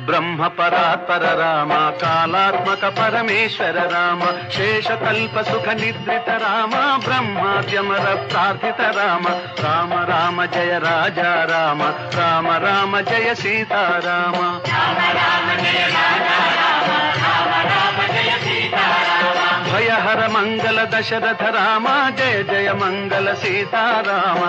బ్రహ్మ పరాత్పర రామ కాలాత్మక పరమేశ్వర రామ శేషకల్ప సుఖ నిద్రిత రామ బ్రహ్మాద్యమర ప్రార్థిత రామ రామ రామ జయ రాజా రామ రామ రామ జయ సీతారామ భయహర మంగళ దశరథ రామ జయ జయ మంగళ సీతారామ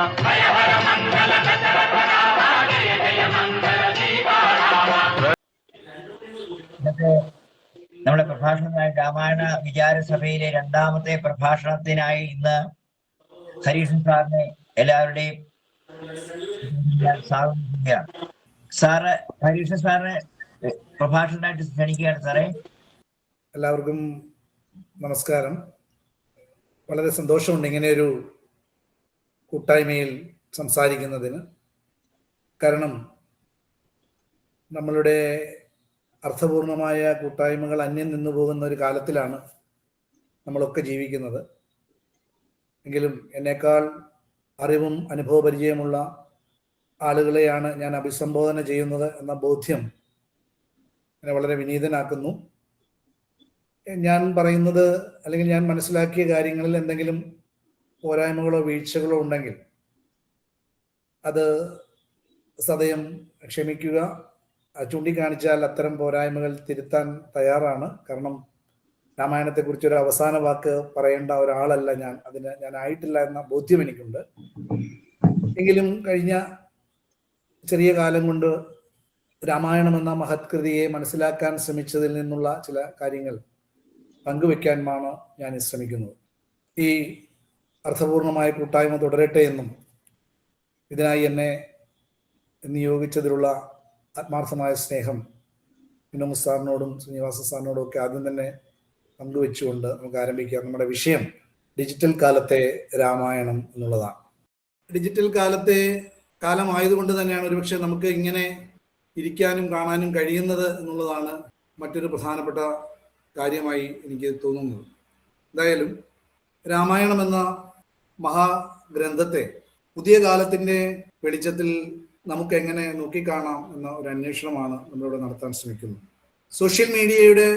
നമ്മുടെ പ്രഭാഷണത്തിനായി രാമായണ വിചാരസഭയിലെ രണ്ടാമത്തെ പ്രഭാഷണത്തിനായി ഇന്ന് ഹരീഷൻ സാറിനെ എല്ലാവരുടെയും സാറ് ഹരീഷൻ സാറിനെ പ്രഭാഷണമായിട്ട് ക്ഷണിക്കുകയാണ് സാറേ. എല്ലാവർക്കും നമസ്കാരം. വളരെ സന്തോഷമുണ്ട് ഇങ്ങനെ ഒരു കൂട്ടായ്മയിൽ സംസാരിക്കുന്നതിന്. കാരണം നമ്മളുടെ അർത്ഥപൂർണമായ കൂട്ടായ്മകൾ അന്യം നിന്നു പോകുന്ന ഒരു കാലത്തിലാണ് നമ്മളൊക്കെ ജീവിക്കുന്നത്. എങ്കിലും എന്നേക്കാൾ അറിവും അനുഭവപരിചയമുള്ള ആളുകളെയാണ് ഞാൻ അഭിസംബോധന ചെയ്യുന്നത് എന്ന ബോധ്യം എന്നെ വളരെ വിനീതനാക്കുന്നു. ഞാൻ പറയുന്നത് അല്ലെങ്കിൽ ഞാൻ മനസ്സിലാക്കിയ കാര്യങ്ങളിൽ എന്തെങ്കിലും പോരായ്മകളോ വീഴ്ചകളോ ഉണ്ടെങ്കിൽ അത് സദയം ക്ഷമിക്കുക. ചൂണ്ടിക്കാണിച്ചാൽ അത്തരം പോരായ്മകൾ തിരുത്താൻ തയ്യാറാണ്. കാരണം രാമായണത്തെക്കുറിച്ചൊരു അവസാന വാക്ക് പറയേണ്ട ഒരാളല്ല ഞാൻ. ഞാൻ ആയിട്ടില്ല എന്ന ബോധ്യം എനിക്കുണ്ട്. എങ്കിലും കഴിഞ്ഞ ചെറിയ കാലം കൊണ്ട് രാമായണം എന്ന മഹത്കൃതിയെ മനസ്സിലാക്കാൻ ശ്രമിച്ചതിൽ നിന്നുള്ള ചില കാര്യങ്ങൾ പങ്കുവെക്കാനാണ് ഞാൻ ശ്രമിക്കുന്നത്. ഈ അർത്ഥപൂർണമായ കൂട്ടായ്മ തുടരട്ടെ എന്നും ഇതിനായി എന്നെ നിയോഗിച്ചതിലുള്ള ആത്മാർത്ഥമായ സ്നേഹം വിനോദ് സാറിനോടും ശ്രീനിവാസ സാറിനോടും ഒക്കെ ആദ്യം തന്നെ പങ്കുവെച്ചുകൊണ്ട് നമുക്ക് ആരംഭിക്കാം. നമ്മുടെ വിഷയം ഡിജിറ്റൽ കാലത്തെ രാമായണം എന്നുള്ളതാണ്. ഡിജിറ്റൽ കാലമായതുകൊണ്ട് തന്നെയാണ് ഒരുപക്ഷെ നമുക്ക് ഇങ്ങനെ ഇരിക്കാനും കാണാനും കഴിയുന്നത് എന്നുള്ളതാണ് മറ്റൊരു പ്രധാനപ്പെട്ട കാര്യമായി എനിക്ക് തോന്നുന്നത്. എന്തായാലും രാമായണം എന്ന മഹാഗ്രന്ഥത്തെ പുതിയ കാലത്തിൻ്റെ വെളിച്ചത്തിൽ നമുക്ക് എങ്ങനെ നോക്കിക്കാണാം എന്ന ഒരു അന്വേഷണമാണ് നമ്മളിവിടെ നടത്താൻ ശ്രമിക്കുന്നത്. സോഷ്യൽ മീഡിയയുടെ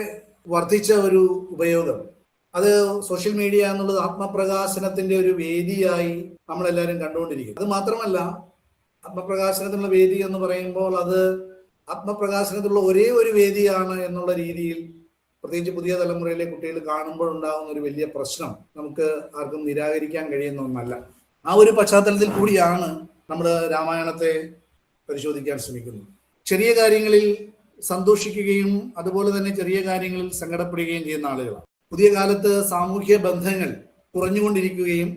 വർദ്ധിച്ച ഒരു ഉപയോഗം, അത് സോഷ്യൽ മീഡിയ എന്നുള്ളത് ആത്മപ്രകാശനത്തിന്റെ ഒരു വേദിയായി നമ്മളെല്ലാവരും കണ്ടുകൊണ്ടിരിക്കും. അത് മാത്രമല്ല, ആത്മപ്രകാശനത്തിനുള്ള വേദി എന്ന് പറയുമ്പോൾ അത് ആത്മപ്രകാശനത്തിലുള്ള ഒരേ ഒരു വേദിയാണ് എന്നുള്ള രീതിയിൽ പ്രത്യേകിച്ച് പുതിയ തലമുറയിലെ കുട്ടികൾ കാണുമ്പോഴുണ്ടാകുന്ന ഒരു വലിയ പ്രശ്നം നമുക്ക് ആർക്കും നിരാകരിക്കാൻ കഴിയുന്ന ഒന്നല്ല. ആ ഒരു പശ്ചാത്തലത്തിൽ കൂടിയാണ് നമ്മൾ രാമായണത്തെ പരിശോധിക്കാൻ ശ്രമിക്കുന്നത്. ചെറിയ കാര്യങ്ങളിൽ സന്തോഷിക്കുകയും അതുപോലെ തന്നെ ചെറിയ കാര്യങ്ങളിൽ സങ്കടപ്പെടുകയും ചെയ്യുന്ന ആളുകളാണ്. പുതിയ കാലത്ത് സാമൂഹ്യ ബന്ധങ്ങൾ കുറഞ്ഞുകൊണ്ടിരിക്കുകയും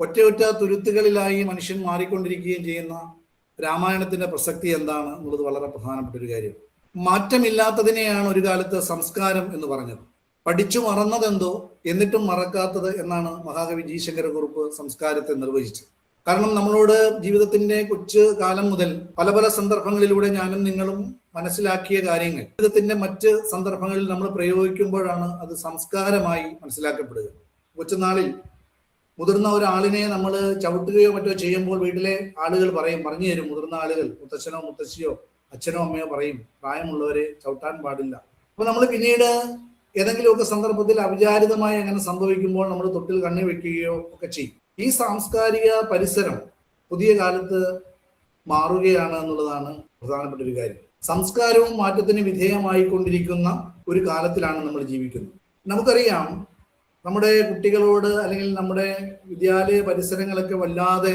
ഒറ്റ തുരുത്തുകളിലായി മനുഷ്യൻ മാറിക്കൊണ്ടിരിക്കുകയും ചെയ്യുന്ന രാമായണത്തിന്റെ പ്രസക്തി എന്താണ് എന്നുള്ളത് വളരെ പ്രധാനപ്പെട്ട ഒരു കാര്യം. മാറ്റമില്ലാത്തതിനെയാണ് ഒരു കാലത്ത് സംസ്കാരം എന്ന് പറഞ്ഞത്. പഠിച്ചു മറന്നതെന്തോ എന്നിട്ടും മറക്കാത്തത് എന്നാണ് മഹാകവി ജി ശങ്കരക്കുറുപ്പ് സംസ്കാരത്തെ നിർവചിച്ചത്. കാരണം നമ്മളോട് ജീവിതത്തിന്റെ കൊച്ചു കാലം മുതൽ പല പല സന്ദർഭങ്ങളിലൂടെ ഞാനും നിങ്ങളും മനസ്സിലാക്കിയ കാര്യങ്ങൾ ജീവിതത്തിന്റെ മറ്റ് സന്ദർഭങ്ങളിൽ നമ്മൾ പ്രയോഗിക്കുമ്പോഴാണ് അത് സംസ്കാരമായി മനസ്സിലാക്കപ്പെടുക. കൊച്ചുനാളിൽ മുതിർന്ന ഒരാളിനെ നമ്മൾ ചവിട്ടുകയോ മറ്റോ ചെയ്യുമ്പോൾ വീട്ടിലെ ആളുകൾ പറഞ്ഞു തരും. മുതിർന്ന ആളുകൾ, മുത്തച്ഛനോ മുത്തശ്ശിയോ അച്ഛനോ അമ്മയോ പറയും, പ്രായമുള്ളവരെ ചവിട്ടാൻ പാടില്ല. അപ്പൊ നമ്മൾ പിന്നീട് ഏതെങ്കിലുമൊക്കെ സന്ദർഭത്തിൽ അവിചാരിതമായി അങ്ങനെ സംഭവിക്കുമ്പോൾ നമ്മൾ തൊട്ടിൽ കണ്ണി വെക്കുകയോ ഒക്കെ ചെയ്യും. ഈ സാംസ്കാരിക പരിസരം പുതിയ കാലത്ത് മാറുകയാണ് എന്നുള്ളതാണ് പ്രധാനപ്പെട്ട ഒരു കാര്യം. സംസ്കാരവും മാറ്റത്തിന് വിധേയമായിക്കൊണ്ടിരിക്കുന്ന ഒരു കാലത്തിലാണ് നമ്മൾ ജീവിക്കുന്നത്. നമുക്കറിയാം, നമ്മുടെ കുട്ടികളോട് അല്ലെങ്കിൽ നമ്മുടെ വിദ്യാലയ പരിസരങ്ങളൊക്കെ വല്ലാതെ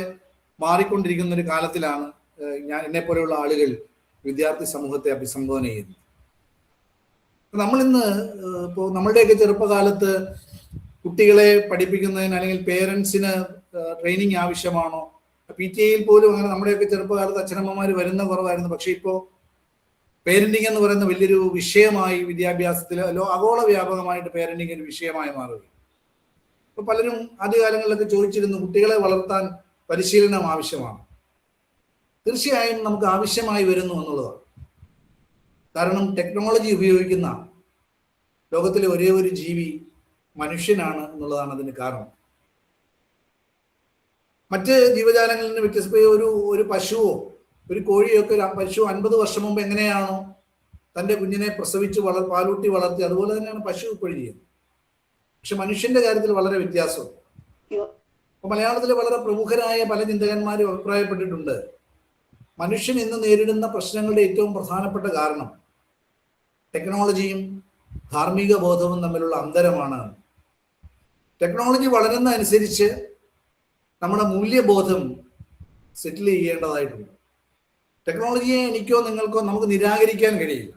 മാറിക്കൊണ്ടിരിക്കുന്ന ഒരു കാലത്തിലാണ് എന്നെ പോലെയുള്ള ആളുകൾ വിദ്യാർത്ഥി സമൂഹത്തെ അഭിസംബോധന ചെയ്യുന്നത്. നമ്മളിന്ന് ഇപ്പോൾ നമ്മളുടെയൊക്കെ ചെറുപ്പകാലത്ത് കുട്ടികളെ പഠിപ്പിക്കുന്നതിന് അല്ലെങ്കിൽ പേരൻസിന് ട്രെയിനിങ് ആവശ്യമാണോ? PTA പോലും അങ്ങനെ നമ്മുടെയൊക്കെ ചെറുപ്പകാലത്ത് അച്ഛനമ്മമാർ വരുന്ന കുറവായിരുന്നു. പക്ഷെ ഇപ്പോൾ പേരന്റിങ് എന്ന് പറയുന്ന വലിയൊരു വിഷയമായി വിദ്യാഭ്യാസത്തിൽ ആഗോള വ്യാപകമായിട്ട് പേരന്റിങ് ഒരു വിഷയമായി മാറുകയും. ഇപ്പൊ പലരും ആദ്യകാലങ്ങളിലൊക്കെ ചോദിച്ചിരുന്നു, കുട്ടികളെ വളർത്താൻ പരിശീലനം ആവശ്യമാണ്. തീർച്ചയായും നമുക്ക് ആവശ്യമായി വരുന്നു എന്നുള്ളതാണ്. കാരണം ടെക്നോളജി ഉപയോഗിക്കുന്ന ലോകത്തിലെ ഒരേ ഒരു ജീവി മനുഷ്യനാണ് എന്നുള്ളതാണ് അതിന് കാരണം. മറ്റ് ജീവജാലങ്ങളിൽ നിന്ന് വ്യത്യസ്തമായ ഒരു പശുവോ ഒരു കോഴിയോ ഒക്കെ, പശു 50 വർഷം മുമ്പ് എങ്ങനെയാണോ തൻ്റെ കുഞ്ഞിനെ പ്രസവിച്ച് പാലൂട്ടി വളർത്തി. അതുപോലെ തന്നെയാണ് പശു ഇപ്പോഴും ചെയ്യുന്നത്. പക്ഷെ മനുഷ്യന്റെ കാര്യത്തിൽ വളരെ വ്യത്യാസമുണ്ട്. അപ്പൊ മലയാളത്തിലെ വളരെ പ്രമുഖരായ പല ചിന്തകന്മാരും അഭിപ്രായപ്പെട്ടിട്ടുണ്ട്, മനുഷ്യൻ ഇന്ന് നേരിടുന്ന പ്രശ്നങ്ങളുടെ ഏറ്റവും പ്രധാനപ്പെട്ട കാരണം ടെക്നോളജിയും ധാർമ്മിക ബോധവും തമ്മിലുള്ള അന്തരമാണ്. ടെക്നോളജി വളരുന്ന അനുസരിച്ച് നമ്മുടെ മൂല്യബോധം സെറ്റിൽ ചെയ്യേണ്ടതായിട്ടുണ്ട്. ടെക്നോളജിയെ എനിക്കോ നിങ്ങൾക്കോ നമുക്ക് നിരാകരിക്കാൻ കഴിയില്ല.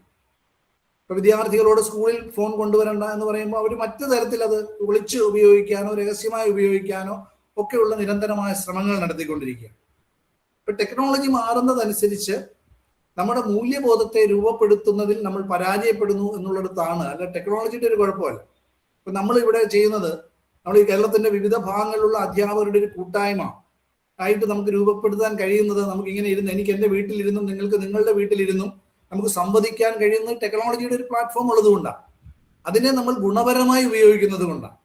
ഇപ്പൊ വിദ്യാർത്ഥികളോട് സ്കൂളിൽ ഫോൺ കൊണ്ടുവരണ്ട എന്ന് പറയുമ്പോൾ അവർ മറ്റു തരത്തിൽ അത് വിളിച്ച് ഉപയോഗിക്കാനോ രഹസ്യമായി ഉപയോഗിക്കാനോ ഒക്കെയുള്ള നിരന്തരമായ ശ്രമങ്ങൾ നടത്തിക്കൊണ്ടിരിക്കുകയാണ്. ഇപ്പൊ ടെക്നോളജി മാറുന്നതനുസരിച്ച് നമ്മുടെ മൂല്യബോധത്തെ രൂപപ്പെടുത്തുന്നതിൽ നമ്മൾ പരാജയപ്പെടുന്നു എന്നുള്ളിടത്താണ്. അല്ല ടെക്നോളജിയുടെ ഒരു കുഴപ്പമല്ല. ഇപ്പൊ നമ്മൾ ഇവിടെ ചെയ്യുന്നത്, നമ്മൾ ഈ കേരളത്തിന്റെ വിവിധ ഭാഗങ്ങളിലുള്ള അധ്യാപകരുടെ ഒരു കൂട്ടായ്മ ആയിട്ട് നമുക്ക് രൂപപ്പെടുത്താൻ കഴിയുന്നത്, നമുക്ക് ഇങ്ങനെ ഇരുന്ന്, എനിക്ക് എൻ്റെ വീട്ടിലിരുന്നും നിങ്ങൾക്ക് നിങ്ങളുടെ വീട്ടിലിരുന്നും നമുക്ക് സംവദിക്കാൻ കഴിയുന്നത് ടെക്നോളജിയുടെ ഒരു പ്ലാറ്റ്ഫോം ഉള്ളത് കൊണ്ടാണ്. അതിനെ നമ്മൾ ഗുണപരമായി ഉപയോഗിക്കുന്നത് കൊണ്ടാണ്.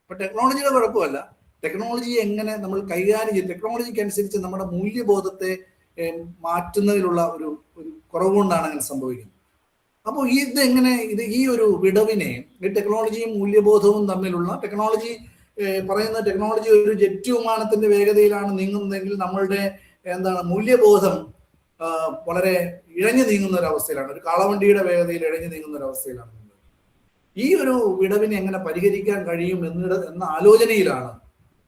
അപ്പൊ ടെക്നോളജിയുടെ കുഴപ്പമല്ല, ടെക്നോളജിയെ എങ്ങനെ നമ്മൾ കൈകാര്യം ചെയ്യും, ടെക്നോളജിക്ക് അനുസരിച്ച് നമ്മുടെ മൂല്യബോധത്തെ മാറ്റുന്നതിലുള്ള ഒരു കുറവുകൊണ്ടാണ് അങ്ങനെ സംഭവിക്കുന്നത്. അപ്പോൾ ഈ ഒരു വിടവിനെ, ഈ ടെക്നോളജിയും മൂല്യബോധവും തമ്മിലുള്ള, ടെക്നോളജി ഒരു ജെറ്റ് വിമാനത്തിന്റെ വേഗതയിലാണ് നീങ്ങുന്നതെങ്കിൽ നമ്മളുടെ മൂല്യബോധം വളരെ ഇഴഞ്ഞു നീങ്ങുന്ന ഒരു അവസ്ഥയിലാണ്, ഒരു കാളവണ്ടിയുടെ വേഗതയിൽ ഇഴഞ്ഞു നീങ്ങുന്ന ഒരു അവസ്ഥയിലാണ്. ഈ ഒരു വിടവിനെ എങ്ങനെ പരിഹരിക്കാൻ കഴിയും എന്ന ആലോചനയിലാണ്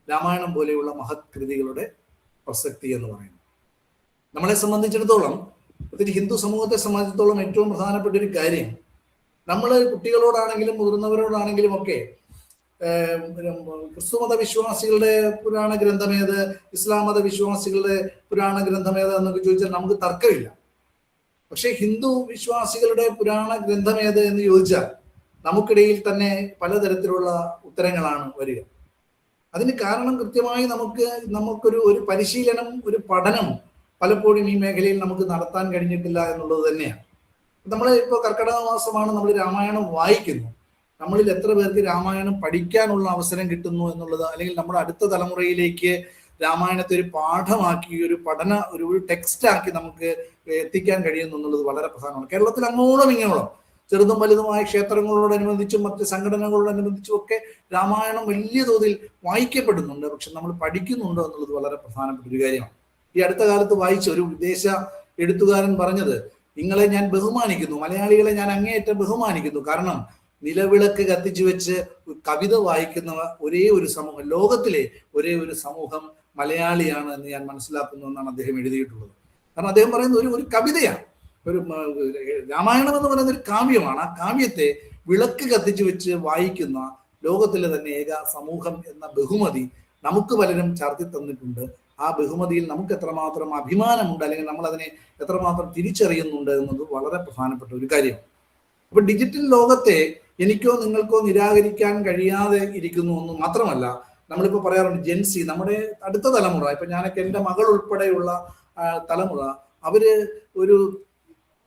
രാമായണം പോലെയുള്ള മഹത് കൃതികളുടെ പ്രസക്തി എന്ന് പറയുന്നത്. നമ്മളെ സംബന്ധിച്ചിടത്തോളം, പ്രത്യേകിച്ച് ഹിന്ദു സമൂഹത്തെ സംബന്ധിച്ചിടത്തോളം ഏറ്റവും പ്രധാനപ്പെട്ട ഒരു കാര്യം, നമ്മൾ കുട്ടികളോടാണെങ്കിലും മുതിർന്നവരോടാണെങ്കിലും ഒക്കെ ക്രിസ്തുമത വിശ്വാസികളുടെ പുരാണ ഗ്രന്ഥമേത്, ഇസ്ലാം മത വിശ്വാസികളുടെ പുരാണ ഗ്രന്ഥമേത് എന്നൊക്കെ ചോദിച്ചാൽ നമുക്ക് തർക്കമില്ല. പക്ഷെ ഹിന്ദു വിശ്വാസികളുടെ പുരാണ ഗ്രന്ഥമേത് എന്ന് ചോദിച്ചാൽ നമുക്കിടയിൽ തന്നെ പലതരത്തിലുള്ള ഉത്തരങ്ങളാണ് വരിക. അതിന് കാരണം കൃത്യമായി നമുക്കൊരു പരിശീലനം, ഒരു പഠനം പലപ്പോഴും ഈ മേഖലയിൽ നമുക്ക് നടത്താൻ കഴിഞ്ഞിട്ടില്ല എന്നുള്ളത് തന്നെയാണ്. നമ്മൾ ഇപ്പോൾ കർക്കിടക മാസമാണ്, നമ്മൾ രാമായണം വായിക്കുന്നു. നമ്മളിൽ എത്ര പേർക്ക് രാമായണം പഠിക്കാനുള്ള അവസരം കിട്ടുന്നു എന്നുള്ളത്, അല്ലെങ്കിൽ നമ്മുടെ അടുത്ത തലമുറയിലേക്ക് രാമായണത്തെ ഒരു പാഠമാക്കി, ഒരു ടെക്സ്റ്റ് ആക്കി നമുക്ക് എത്തിക്കാൻ കഴിയുന്നു എന്നുള്ളത് വളരെ പ്രധാനമാണ്. കേരളത്തിൽ അങ്ങോളം ഇങ്ങോളം ചെറുതും വലുതുമായ ക്ഷേത്രങ്ങളോടനുബന്ധിച്ചും മറ്റ് സംഘടനകളോടനുബന്ധിച്ചും ഒക്കെ രാമായണം വലിയ തോതിൽ വായിക്കപ്പെടുന്നുണ്ട്. പക്ഷെ നമ്മൾ പഠിക്കുന്നുണ്ടോ എന്നുള്ളത് വളരെ പ്രധാനപ്പെട്ട ഒരു കാര്യമാണ്. ഈ അടുത്ത കാലത്ത് വായിച്ച ഒരു വിദേശ എഴുത്തുകാരൻ പറഞ്ഞത്, നിങ്ങളെ ഞാൻ ബഹുമാനിക്കുന്നു, മലയാളികളെ ഞാൻ അങ്ങേയറ്റം ബഹുമാനിക്കുന്നു, കാരണം നിലവിളക്ക് കത്തിച്ചു വെച്ച് കവിത വായിക്കുന്ന ഒരേ ഒരു സമൂഹം, ലോകത്തിലെ ഒരേ ഒരു സമൂഹം മലയാളിയാണ് എന്ന് ഞാൻ മനസ്സിലാക്കുന്നു എന്നാണ് അദ്ദേഹം എഴുതിയിട്ടുള്ളത്. കാരണം അദ്ദേഹം പറയുന്നത് ഒരു കവിതയാണ്, രാമായണം എന്ന് പറയുന്ന ഒരു കാവ്യമാണ്. ആ കാവ്യത്തെ വിളക്ക് കത്തിച്ചു വെച്ച് വായിക്കുന്ന ലോകത്തിലെ തന്നെ ഏക സമൂഹം എന്ന ബഹുമതി നമുക്ക് പലരും ചാർത്തി തന്നിട്ടുണ്ട്. ആ ബഹുമതിയിൽ നമുക്ക് എത്രമാത്രം അഭിമാനമുണ്ട്, അല്ലെങ്കിൽ നമ്മൾ അതിനെ എത്രമാത്രം തിരിച്ചറിയുന്നുണ്ട് എന്നത് വളരെ പ്രധാനപ്പെട്ട ഒരു കാര്യമാണ്. അപ്പൊ ഡിജിറ്റൽ ലോകത്തെ എനിക്കോ നിങ്ങൾക്കോ നിരാകരിക്കാൻ കഴിയാതെ ഇരിക്കുന്നു എന്ന് മാത്രമല്ല, നമ്മളിപ്പോൾ പറയാറുണ്ട് ജെൻസി, നമ്മുടെ അടുത്ത തലമുറ, ഇപ്പൊ ഞാനൊക്കെ എൻ്റെ മകൾ ഉൾപ്പെടെയുള്ള തലമുറ, അവര് ഒരു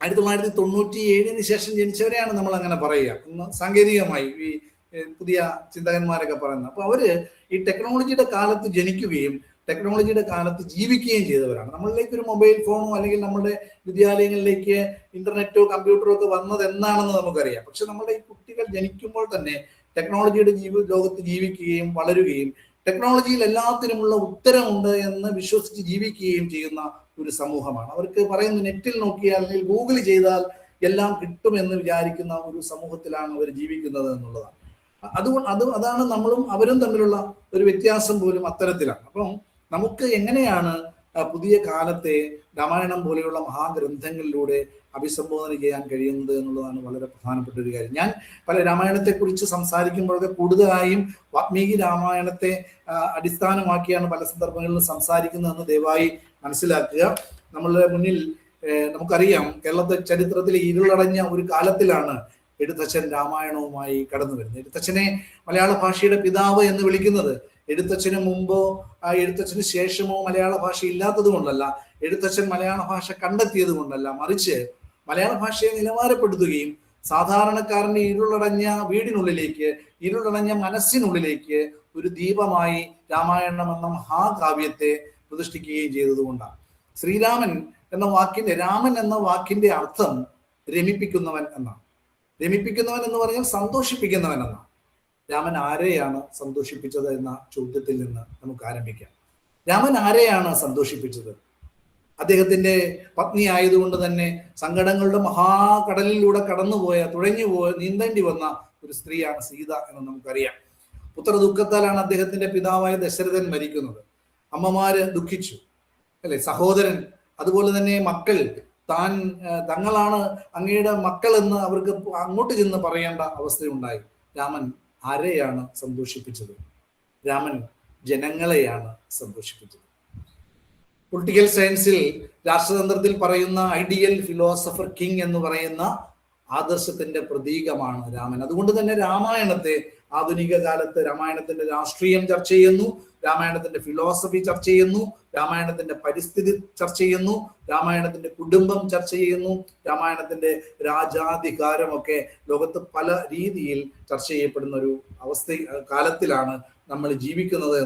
1997 ശേഷം ജനിച്ചവരെയാണ് നമ്മൾ അങ്ങനെ പറയുക, ഇന്ന് സാങ്കേതികമായി ഈ പുതിയ ചിന്തകന്മാരൊക്കെ പറയുന്നത്. അപ്പൊ അവര് ഈ ടെക്നോളജിയുടെ കാലത്ത് ജനിക്കുകയും ടെക്നോളജിയുടെ കാലത്ത് ജീവിക്കുകയും ചെയ്തവരാണ്. നമ്മളിലേക്ക് ഒരു മൊബൈൽ ഫോണോ അല്ലെങ്കിൽ നമ്മുടെ വിദ്യാലയങ്ങളിലേക്ക് ഇന്റർനെറ്റോ കമ്പ്യൂട്ടറോ ഒക്കെ വന്നത് എന്നാണെന്ന് നമുക്കറിയാം. പക്ഷെ നമ്മുടെ ഈ കുട്ടികൾ ജനിക്കുമ്പോൾ തന്നെ ടെക്നോളജിയുടെ ലോകത്ത് ജീവിക്കുകയും വളരുകയും ടെക്നോളജിയിൽ എല്ലാത്തിനുമുള്ള ഉത്തരമുണ്ട് എന്ന് വിശ്വസിച്ച് ജീവിക്കുകയും ചെയ്യുന്ന ഒരു സമൂഹമാണ്. അവർക്ക് പറയുന്ന നെറ്റിൽ നോക്കിയാൽ അല്ലെങ്കിൽ ഗൂഗിൾ ചെയ്താൽ എല്ലാം കിട്ടുമെന്ന് വിചാരിക്കുന്ന ഒരു സമൂഹത്തിലാണ് അവർ ജീവിക്കുന്നത് എന്നുള്ളതാണ്. അതാണ് നമ്മളും അവരും തമ്മിലുള്ള ഒരു വ്യത്യാസം പോലും അത്തരത്തിലാണ്. അപ്പം നമുക്ക് എങ്ങനെയാണ് പുതിയ കാലത്തെ രാമായണം പോലെയുള്ള മഹാഗ്രന്ഥങ്ങളിലൂടെ അഭിസംബോധന ചെയ്യാൻ കഴിയുന്നത് എന്നുള്ളതാണ് വളരെ പ്രധാനപ്പെട്ട ഒരു കാര്യം. ഞാൻ പല രാമായണത്തെക്കുറിച്ച് സംസാരിക്കുമ്പോഴൊക്കെ കൂടുതലായും വാൽമീകി രാമായണത്തെ അടിസ്ഥാനമാക്കിയാണ് പല സന്ദർഭങ്ങളിലും സംസാരിക്കുന്നതെന്ന് ദയവായി മനസ്സിലാക്കുക. നമ്മളുടെ മുന്നിൽ നമുക്കറിയാം, കേരളത്തെ ചരിത്രത്തിൽ ഇരുളടഞ്ഞ ഒരു കാലത്തിലാണ് എഴുത്തച്ഛൻ രാമായണവുമായി കടന്നു വരുന്നത്. എഴുത്തച്ഛനെ മലയാള ഭാഷയുടെ പിതാവ് എന്ന് വിളിക്കുന്നത് എഴുത്തച്ഛന് മുമ്പോ എഴുത്തച്ഛന് ശേഷമോ മലയാള ഭാഷ ഇല്ലാത്തത് കൊണ്ടല്ല, എഴുത്തച്ഛൻ മലയാള ഭാഷ കണ്ടെത്തിയത് കൊണ്ടല്ല, മറിച്ച് മലയാള ഭാഷയെ നിലവാരപ്പെടുത്തുകയും സാധാരണക്കാരന്റെ ഇരുളടഞ്ഞ വീടിനുള്ളിലേക്ക്, ഇരുളടഞ്ഞ മനസ്സിനുള്ളിലേക്ക് ഒരു ദീപമായി രാമായണം എന്ന മഹാകാവ്യത്തെ പ്രതിഷ്ഠിക്കുകയും ചെയ്തതുകൊണ്ടാണ്. ശ്രീരാമൻ എന്ന വാക്കിന്റെ, രാമൻ എന്ന വാക്കിന്റെ അർത്ഥം രമിപ്പിക്കുന്നവൻ എന്നാണ്. രമിപ്പിക്കുന്നവൻ എന്ന് പറഞ്ഞാൽ സന്തോഷിപ്പിക്കുന്നവൻ എന്നാണ്. രാമൻ ആരെയാണ് സന്തോഷിപ്പിച്ചത് എന്ന ചോദ്യത്തിൽ നിന്ന് നമുക്ക് ആരംഭിക്കാം. രാമൻ ആരെയാണ് സന്തോഷിപ്പിച്ചത്? അദ്ദേഹത്തിന്റെ പത്നി ആയതുകൊണ്ട് തന്നെ സങ്കടങ്ങളുടെ മഹാകടലിലൂടെ തുഴഞ്ഞുപോയ നീന്തേണ്ടി വന്ന ഒരു സ്ത്രീയാണ് സീത എന്ന് നമുക്കറിയാം. പുത്രദുഃഖത്താലാണ് അദ്ദേഹത്തിന്റെ പിതാവായ ദശരഥൻ മരിക്കുന്നത്. അമ്മമാര് ദുഃഖിച്ചു, അല്ലെ? സഹോദരൻ, അതുപോലെ തന്നെ മക്കൾ, തങ്ങളാണ് അങ്ങയുടെ മക്കൾ എന്ന് അവർക്ക് അങ്ങോട്ട് ചെന്ന് പറയേണ്ട അവസ്ഥയുണ്ടായി. രാമൻ ആരെയാണ് സന്തോഷിപ്പിച്ചത്? രാമൻ ജനങ്ങളെയാണ് സന്തോഷിപ്പിച്ചത്. പൊളിറ്റിക്കൽ സയൻസിൽ, രാഷ്ട്രതന്ത്രത്തിൽ പറയുന്ന ഐഡിയൽ ഫിലോസഫർ കിങ് എന്ന് പറയുന്ന ആദർശത്തിന്റെ പ്രതീകമാണ് രാമൻ. അതുകൊണ്ട് തന്നെ രാമായണത്തെ ആധുനിക കാലത്ത് രാമായണത്തിന്റെ രാഷ്ട്രീയം ചർച്ച ചെയ്യുന്നു, രാമായണത്തിന്റെ ഫിലോസഫി ചർച്ച ചെയ്യുന്നു, രാമായണത്തിന്റെ പരിസ്ഥിതി ചർച്ച ചെയ്യുന്നു, രാമായണത്തിന്റെ കുടുംബം ചർച്ച ചെയ്യുന്നു, രാമായണത്തിന്റെ രാജാധികാരമൊക്കെ ലോകത്ത് പല രീതിയിൽ ചർച്ച ചെയ്യപ്പെടുന്ന ഒരു കാലത്തിലാണ് നമ്മൾ ജീവിക്കുന്നത്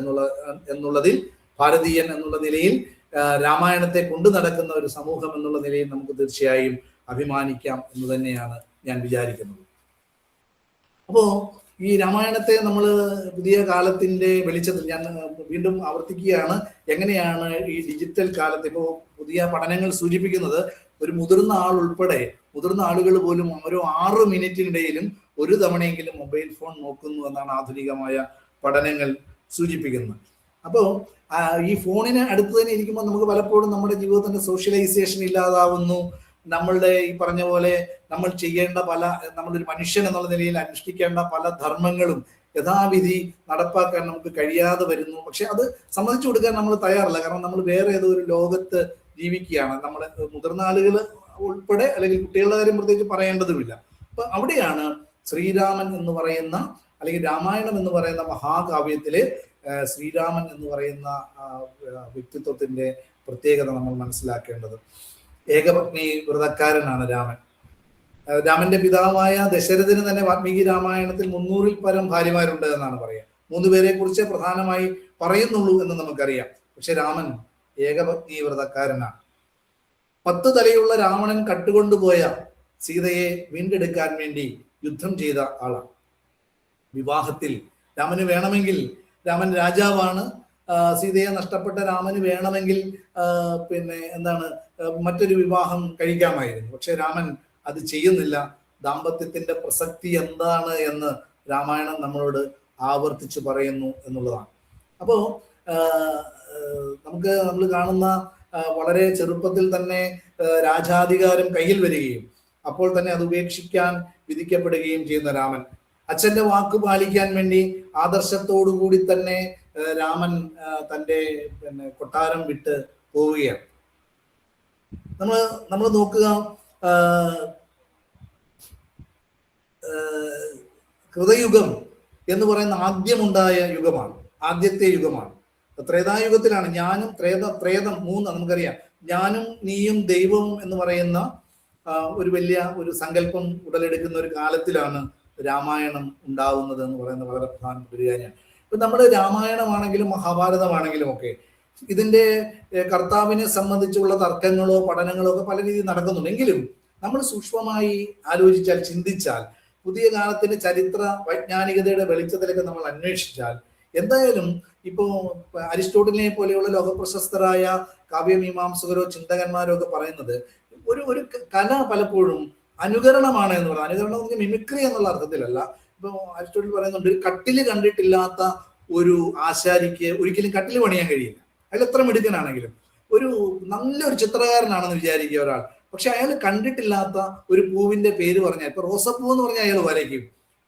എന്നുള്ളതിൽ ഭാരതീയൻ എന്നുള്ള നിലയിൽ, രാമായണത്തെ കൊണ്ടു നടക്കുന്ന ഒരു സമൂഹം എന്നുള്ള നിലയിൽ നമുക്ക് തീർച്ചയായും അഭിമാനിക്കാം എന്ന് തന്നെയാണ് ഞാൻ വിചാരിക്കുന്നത്. അപ്പോ ഈ രാമായണത്തെ നമ്മൾ പുതിയ കാലത്തിന്റെ വെളിച്ചത്തിൽ, ഞാൻ വീണ്ടും ആവർത്തിക്കുകയാണ്, എങ്ങനെയാണ് ഈ ഡിജിറ്റൽ കാലത്ത് ഇപ്പോൾ പുതിയ പഠനങ്ങൾ സൂചിപ്പിക്കുന്നത്, ഒരു മുതിർന്ന ആൾ ഉൾപ്പെടെ, മുതിർന്ന ആളുകൾ പോലും ഓരോ 6 മിനിറ്റിനിടയിലും ഒരു തവണയെങ്കിലും മൊബൈൽ ഫോൺ നോക്കുന്നു എന്നാണ് ആധുനികമായ പഠനങ്ങൾ സൂചിപ്പിക്കുന്നത്. അപ്പോൾ ഈ ഫോണിന് അടുത്ത് തന്നെ ഇരിക്കുമ്പോൾ നമുക്ക് പലപ്പോഴും നമ്മുടെ ജീവിതത്തിന്റെ സോഷ്യലൈസേഷൻ ഇല്ലാതാവുന്നു. നമ്മളുടെ ഈ പറഞ്ഞ പോലെ നമ്മൾ ചെയ്യേണ്ട നമ്മളൊരു മനുഷ്യൻ എന്നുള്ള നിലയിൽ അനുഷ്ഠിക്കേണ്ട പല ധർമ്മങ്ങളും യഥാവിധി നടപ്പാക്കാൻ നമുക്ക് കഴിയാതെ വരുന്നു. പക്ഷെ അത് സമ്മതിച്ചു കൊടുക്കാൻ നമ്മൾ തയ്യാറല്ല. കാരണം നമ്മൾ വേറെ ഏതോ ഒരു ലോകത്ത് ജീവിക്കുകയാണ്. നമ്മൾ മുതിർന്ന ആളുകൾ ഉൾപ്പെടെ, അല്ലെങ്കിൽ കുട്ടികളുടെ കാര്യം പ്രത്യേകിച്ച് പറയേണ്ടതുമില്ല. അപ്പൊ അവിടെയാണ് ശ്രീരാമൻ എന്ന് പറയുന്ന, അല്ലെങ്കിൽ രാമായണം എന്ന് പറയുന്ന മഹാകാവ്യത്തിലെ ശ്രീരാമൻ എന്ന് പറയുന്ന വ്യക്തിത്വത്തിന്റെ പ്രത്യേകത നമ്മൾ മനസ്സിലാക്കേണ്ടത്. ഏകപത്നി വ്രതക്കാരനാണ് രാമൻ. രാമന്റെ പിതാവായ ദശരഥന് തന്നെ വാൽമീകി രാമായണത്തിൽ 300-ൽ പരം ഭാര്യമാരുണ്ട് എന്നാണ് പറയുക. 3 പേരെ കുറിച്ച് പ്രധാനമായി പറയുന്നുള്ളൂ എന്ന് നമുക്കറിയാം. പക്ഷെ രാമൻ ഏകപത്നി വ്രതക്കാരനാണ്. 10 തലയുള്ള രാവണൻ കട്ടുകൊണ്ടുപോയ സീതയെ വീണ്ടെടുക്കാൻ വേണ്ടി യുദ്ധം ചെയ്ത ആളാണ്. വിവാഹത്തിൽ രാമന് വേണമെങ്കിൽ, രാമൻ രാജാവാണ്, സീതയെ നഷ്ടപ്പെട്ട രാമന് വേണമെങ്കിൽ മറ്റൊരു വിവാഹം കഴിക്കാമായിരുന്നു. പക്ഷെ രാമൻ അത് ചെയ്യുന്നില്ല. ദാമ്പത്യത്തിന്റെ പ്രസക്തി എന്താണ് എന്ന് രാമായണം നമ്മളോട് ആവർത്തിച്ച് പറയുന്നു എന്നുള്ളതാണ്. അപ്പോ നമ്മൾ കാണുന്ന വളരെ ചെറുപ്പത്തിൽ തന്നെ രാജാധികാരം കയ്യിൽ വരികയും അപ്പോൾ തന്നെ അത് ഉപേക്ഷിക്കാൻ വിധിക്കപ്പെടുകയും ചെയ്യുന്ന രാമൻ, അച്ഛന്റെ വാക്ക് പാലിക്കാൻ വേണ്ടി ആദർശത്തോടുകൂടി തന്നെ രാമൻ തൻ്റെ കൊട്ടാരം വിട്ട് പോവുകയാണ്. നമ്മൾ നോക്കുക, കൃതയുഗം എന്ന് പറയുന്ന ആദ്യമുണ്ടായ യുഗമാണ്, ആദ്യത്തെ യുഗമാണ്. ത്രേതായുഗത്തിലാണ് ഞാനും ത്രേതം 3 നമുക്കറിയാം. ഞാനും നീയും ദൈവവും എന്ന് പറയുന്ന ഒരു സങ്കല്പം ഉടലെടുക്കുന്ന ഒരു കാലത്തിലാണ് രാമായണം ഉണ്ടാവുന്നത് എന്ന് പറയുന്നത് വളരെ പ്രധാനപ്പെട്ട ഒരു കാര്യമാണ്. ഇപ്പൊ നമ്മുടെ രാമായണമാണെങ്കിലും മഹാഭാരതമാണെങ്കിലും ഒക്കെ ഇതിന്റെ കർത്താവിനെ സംബന്ധിച്ചുള്ള തർക്കങ്ങളോ പഠനങ്ങളോ ഒക്കെ പല രീതിയിൽ നടക്കുന്നുണ്ടെങ്കിലും നമ്മൾ സൂക്ഷ്മമായി ആലോചിച്ചാൽ, ചിന്തിച്ചാൽ, പുതിയ കാലത്തിന്റെ ചരിത്ര വൈജ്ഞാനികതയുടെ വെളിച്ചത്തിലൊക്കെ നമ്മൾ അന്വേഷിച്ചാൽ, എന്തായാലും ഇപ്പോ അരിസ്റ്റോട്ടലിനെ പോലെയുള്ള ലോകപ്രശസ്തരായ കാവ്യമീമാംസകരോ ചിന്തകന്മാരോ ഒക്കെ പറയുന്നത് ഒരു കല പലപ്പോഴും അനുകരണമാണ് എന്ന് പറയുന്നത്. അനുകരണം എന്ന് പറഞ്ഞാൽ മിമിക്രി എന്നുള്ള അർത്ഥത്തിലല്ല. ഇപ്പൊ അരിസ്റ്റോട്ടിൽ പറയുന്നുണ്ട്, ഒരു കട്ടില് കണ്ടിട്ടില്ലാത്ത ഒരു ആശാരിക്ക് ഒരിക്കലും കട്ടില് പണിയാൻ കഴിയില്ല. അയാൾ എത്ര മിടുക്കനാണെങ്കിലും. നല്ലൊരു ചിത്രകാരനാണെന്ന് വിചാരിക്കുക ഒരാൾ, പക്ഷെ അയാൾ കണ്ടിട്ടില്ലാത്ത ഒരു പൂവിന്റെ പേര് പറഞ്ഞാൽ, ഇപ്പൊ റോസപ്പൂ എന്ന് പറഞ്ഞാൽ അയാൾ വരയ്ക്കും,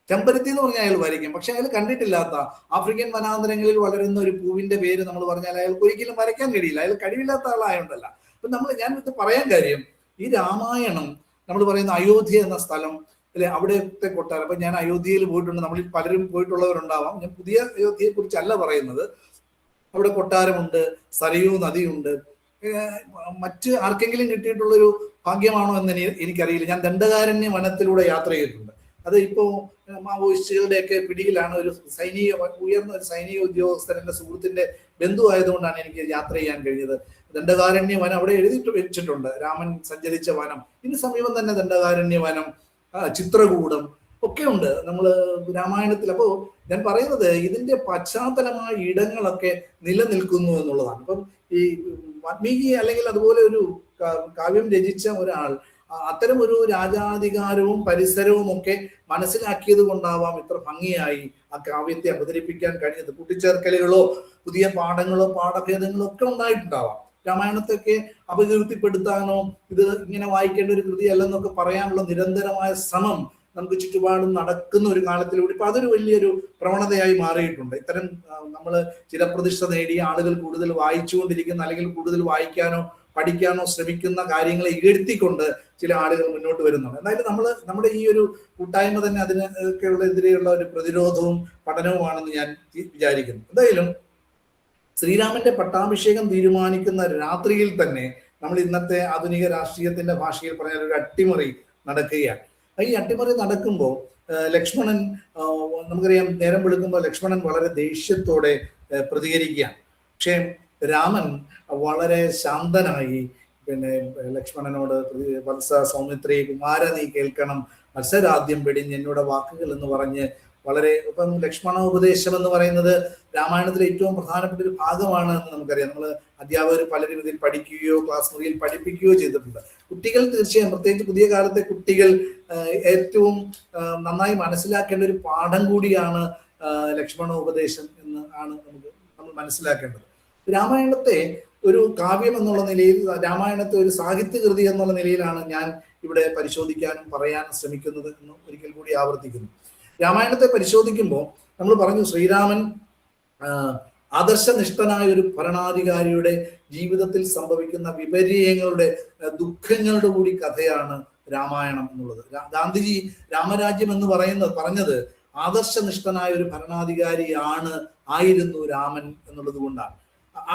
ചെമ്പരത്തി എന്ന് പറഞ്ഞാൽ അയാൾ വരയ്ക്കും. പക്ഷെ അയാൾ കണ്ടിട്ടില്ലാത്ത ആഫ്രിക്കൻ വനാന്തരങ്ങളിൽ വളരുന്ന ഒരു പൂവിന്റെ പേര് നമ്മൾ പറഞ്ഞാൽ അയാൾക്ക് ഒരിക്കലും വരയ്ക്കാൻ കഴിയില്ല. അയാൾ കഴിവില്ലാത്ത ആളായോണ്ടല്ല. അപ്പൊ ഞാൻ ഇത് പറയാൻ കാര്യം, ഈ രാമായണം നമ്മൾ പറയുന്ന അയോധ്യ എന്ന സ്ഥലം അല്ലെ, അവിടുത്തെ കൊട്ടാരം. അപ്പൊ ഞാൻ അയോധ്യയിൽ പോയിട്ടുണ്ട്, നമ്മളിൽ പലരും പോയിട്ടുള്ളവരുണ്ടാവാം. ഞാൻ പുതിയ അയോധ്യയെ കുറിച്ചല്ല പറയുന്നത്. അവിടെ കൊട്ടാരമുണ്ട്, സരയൂ നദിയുണ്ട്. മറ്റ് ആർക്കെങ്കിലും കിട്ടിയിട്ടുള്ളൊരു ഭാഗ്യമാണോ എന്ന് എനിക്കറിയില്ല. ഞാൻ ദണ്ഡകാരണ്യ വനത്തിലൂടെ യാത്ര ചെയ്തിട്ടുണ്ട്. അത് ഇപ്പോ മാവോയിസ്റ്റുകളുടെയൊക്കെ പിടിയിലാണ്. ഉയർന്ന ഒരു സൈനിക ഉദ്യോഗസ്ഥൻ, എൻ്റെ സുഹൃത്തിന്റെ ബന്ധു ആയതുകൊണ്ടാണ് എനിക്ക് യാത്ര ചെയ്യാൻ കഴിഞ്ഞത്. ദണ്ഡകാരണ്യ വനം അവിടെ എഴുതിയിട്ട് വെച്ചിട്ടുണ്ട്, രാമൻ സഞ്ചരിച്ച വനം. ഇതിന് സമീപം തന്നെ ദണ്ഡകാരണ്യ വനം, ചിത്രകൂടം ഒക്കെ ഉണ്ട് നമ്മൾ രാമായണത്തിൽ. അപ്പോൾ ഞാൻ പറയുന്നത് ഇതിന്റെ പശ്ചാത്തലമായ ഇടങ്ങളൊക്കെ നിലനിൽക്കുന്നു എന്നുള്ളതാണ്. അപ്പം ഈ വാൽമീകി അല്ലെങ്കിൽ അതുപോലെ ഒരു കാവ്യം രചിച്ച ഒരാൾ അത്തരം ഒരു രാജാധികാരവും പരിസരവും ഒക്കെ മനസ്സിലാക്കിയത് കൊണ്ടാവാം ഇത്ര ഭംഗിയായി ആ കാവ്യത്തെ അവതരിപ്പിക്കാൻ കഴിഞ്ഞത്. കൂട്ടിച്ചേർക്കലുകളോ പുതിയ പാഠങ്ങളോ പാഠഭേദങ്ങളോ ഒക്കെ ഉണ്ടായിട്ടുണ്ടാവാം. രാമായണത്തൊക്കെ അപകീർത്തിപ്പെടുത്താനോ ഇത് ഇങ്ങനെ വായിക്കേണ്ട ഒരു കൃതിയല്ലെന്നൊക്കെ പറയാനുള്ള നിരന്തരമായ ശ്രമം നമുക്ക് ചുറ്റുപാടും നടക്കുന്ന ഒരു കാലത്തിലൂടെ ഇപ്പൊ അതൊരു വലിയൊരു പ്രവണതയായി മാറിയിട്ടുണ്ട്. ഇത്തരം നമ്മൾ ചിരപ്രതിഷ്ഠ നേടിയ ആളുകൾ കൂടുതൽ വായിച്ചുകൊണ്ടിരിക്കുന്ന അല്ലെങ്കിൽ കൂടുതൽ വായിക്കാനോ പഠിക്കാനോ ശ്രമിക്കുന്ന കാര്യങ്ങളെ ഇകഴ്ത്തിക്കൊണ്ട് ചില ആളുകൾ മുന്നോട്ട് വരുന്നുണ്ട്. എന്തായാലും നമ്മുടെ ഈ ഒരു കൂട്ടായ്മ തന്നെ അതിനൊക്കെയുള്ള ഒരു പ്രതിരോധവും പഠനവുമാണെന്ന് ഞാൻ വിചാരിക്കുന്നു. എന്തായാലും ശ്രീരാമന്റെ പട്ടാഭിഷേകം തീരുമാനിക്കുന്ന രാത്രിയിൽ തന്നെ നമ്മൾ ഇന്നത്തെ ആധുനിക രാഷ്ട്രീയത്തിന്റെ ഭാഷയിൽ പറഞ്ഞാൽ ഒരു അട്ടിമറി നടക്കുകയാണ്. ഈ അട്ടിമറി നടക്കുമ്പോൾ ലക്ഷ്മണൻ, നമുക്കറിയാം നേരം വെളുക്കുമ്പോൾ ലക്ഷ്മണൻ വളരെ ദേഷ്യത്തോടെ പ്രതികരിക്കുകയാണ്. പക്ഷേ രാമൻ വളരെ ശാന്തനായി പിന്നെ ലക്ഷ്മണനോട്, വത്സ സൗമിത്രി കുമാര നീ കേൾക്കണം, മത്സരാദ്യം വെടിഞ്ഞ് എന്നോട് വാക്കുകൾ എന്ന് പറഞ്ഞ് വളരെ ഇപ്പം ലക്ഷ്മണോപദേശം എന്ന് പറയുന്നത് രാമായണത്തിലെ ഏറ്റവും പ്രധാനപ്പെട്ട ഒരു ഭാഗമാണ് എന്ന് നമുക്കറിയാം. നമ്മൾ അധ്യാപകർ പലരും ഇതിൽ പഠിക്കുകയോ ക്ലാസ് മുറിയിൽ പഠിപ്പിക്കുകയോ ചെയ്തിട്ടുണ്ട്. കുട്ടികൾ തീർച്ചയായും, പ്രത്യേകിച്ച് പുതിയ കാലത്തെ കുട്ടികൾ ഏറ്റവും നന്നായി മനസ്സിലാക്കേണ്ട ഒരു പാഠം കൂടിയാണ് ലക്ഷ്മണോപദേശം എന്ന് ആണ് നമ്മൾ മനസ്സിലാക്കേണ്ടത്. രാമായണത്തെ ഒരു കാവ്യം എന്നുള്ള നിലയിൽ, രാമായണത്തെ ഒരു സാഹിത്യകൃതി എന്നുള്ള നിലയിലാണ് ഞാൻ ഇവിടെ പരിശോധിക്കാനും പറയാനും ശ്രമിക്കുന്നത് എന്ന് ഒരിക്കൽ കൂടി ആവർത്തിക്കുന്നു. രാമായണത്തെ പരിശോധിക്കുമ്പോൾ നമ്മൾ പറഞ്ഞു ശ്രീരാമൻ ആദർശനിഷ്ഠനായ ഒരു ഭരണാധികാരിയുടെ ജീവിതത്തിൽ സംഭവിക്കുന്ന വിപര്യങ്ങളുടെ, ദുഃഖങ്ങളുടെ കൂടി കഥയാണ് രാമായണം എന്നുള്ളത്. ഗാന്ധിജി രാമരാജ്യം എന്ന് പറഞ്ഞത് ആദർശനിഷ്ഠനായ ഒരു ആയിരുന്നു രാമൻ എന്നുള്ളത് കൊണ്ടാണ്.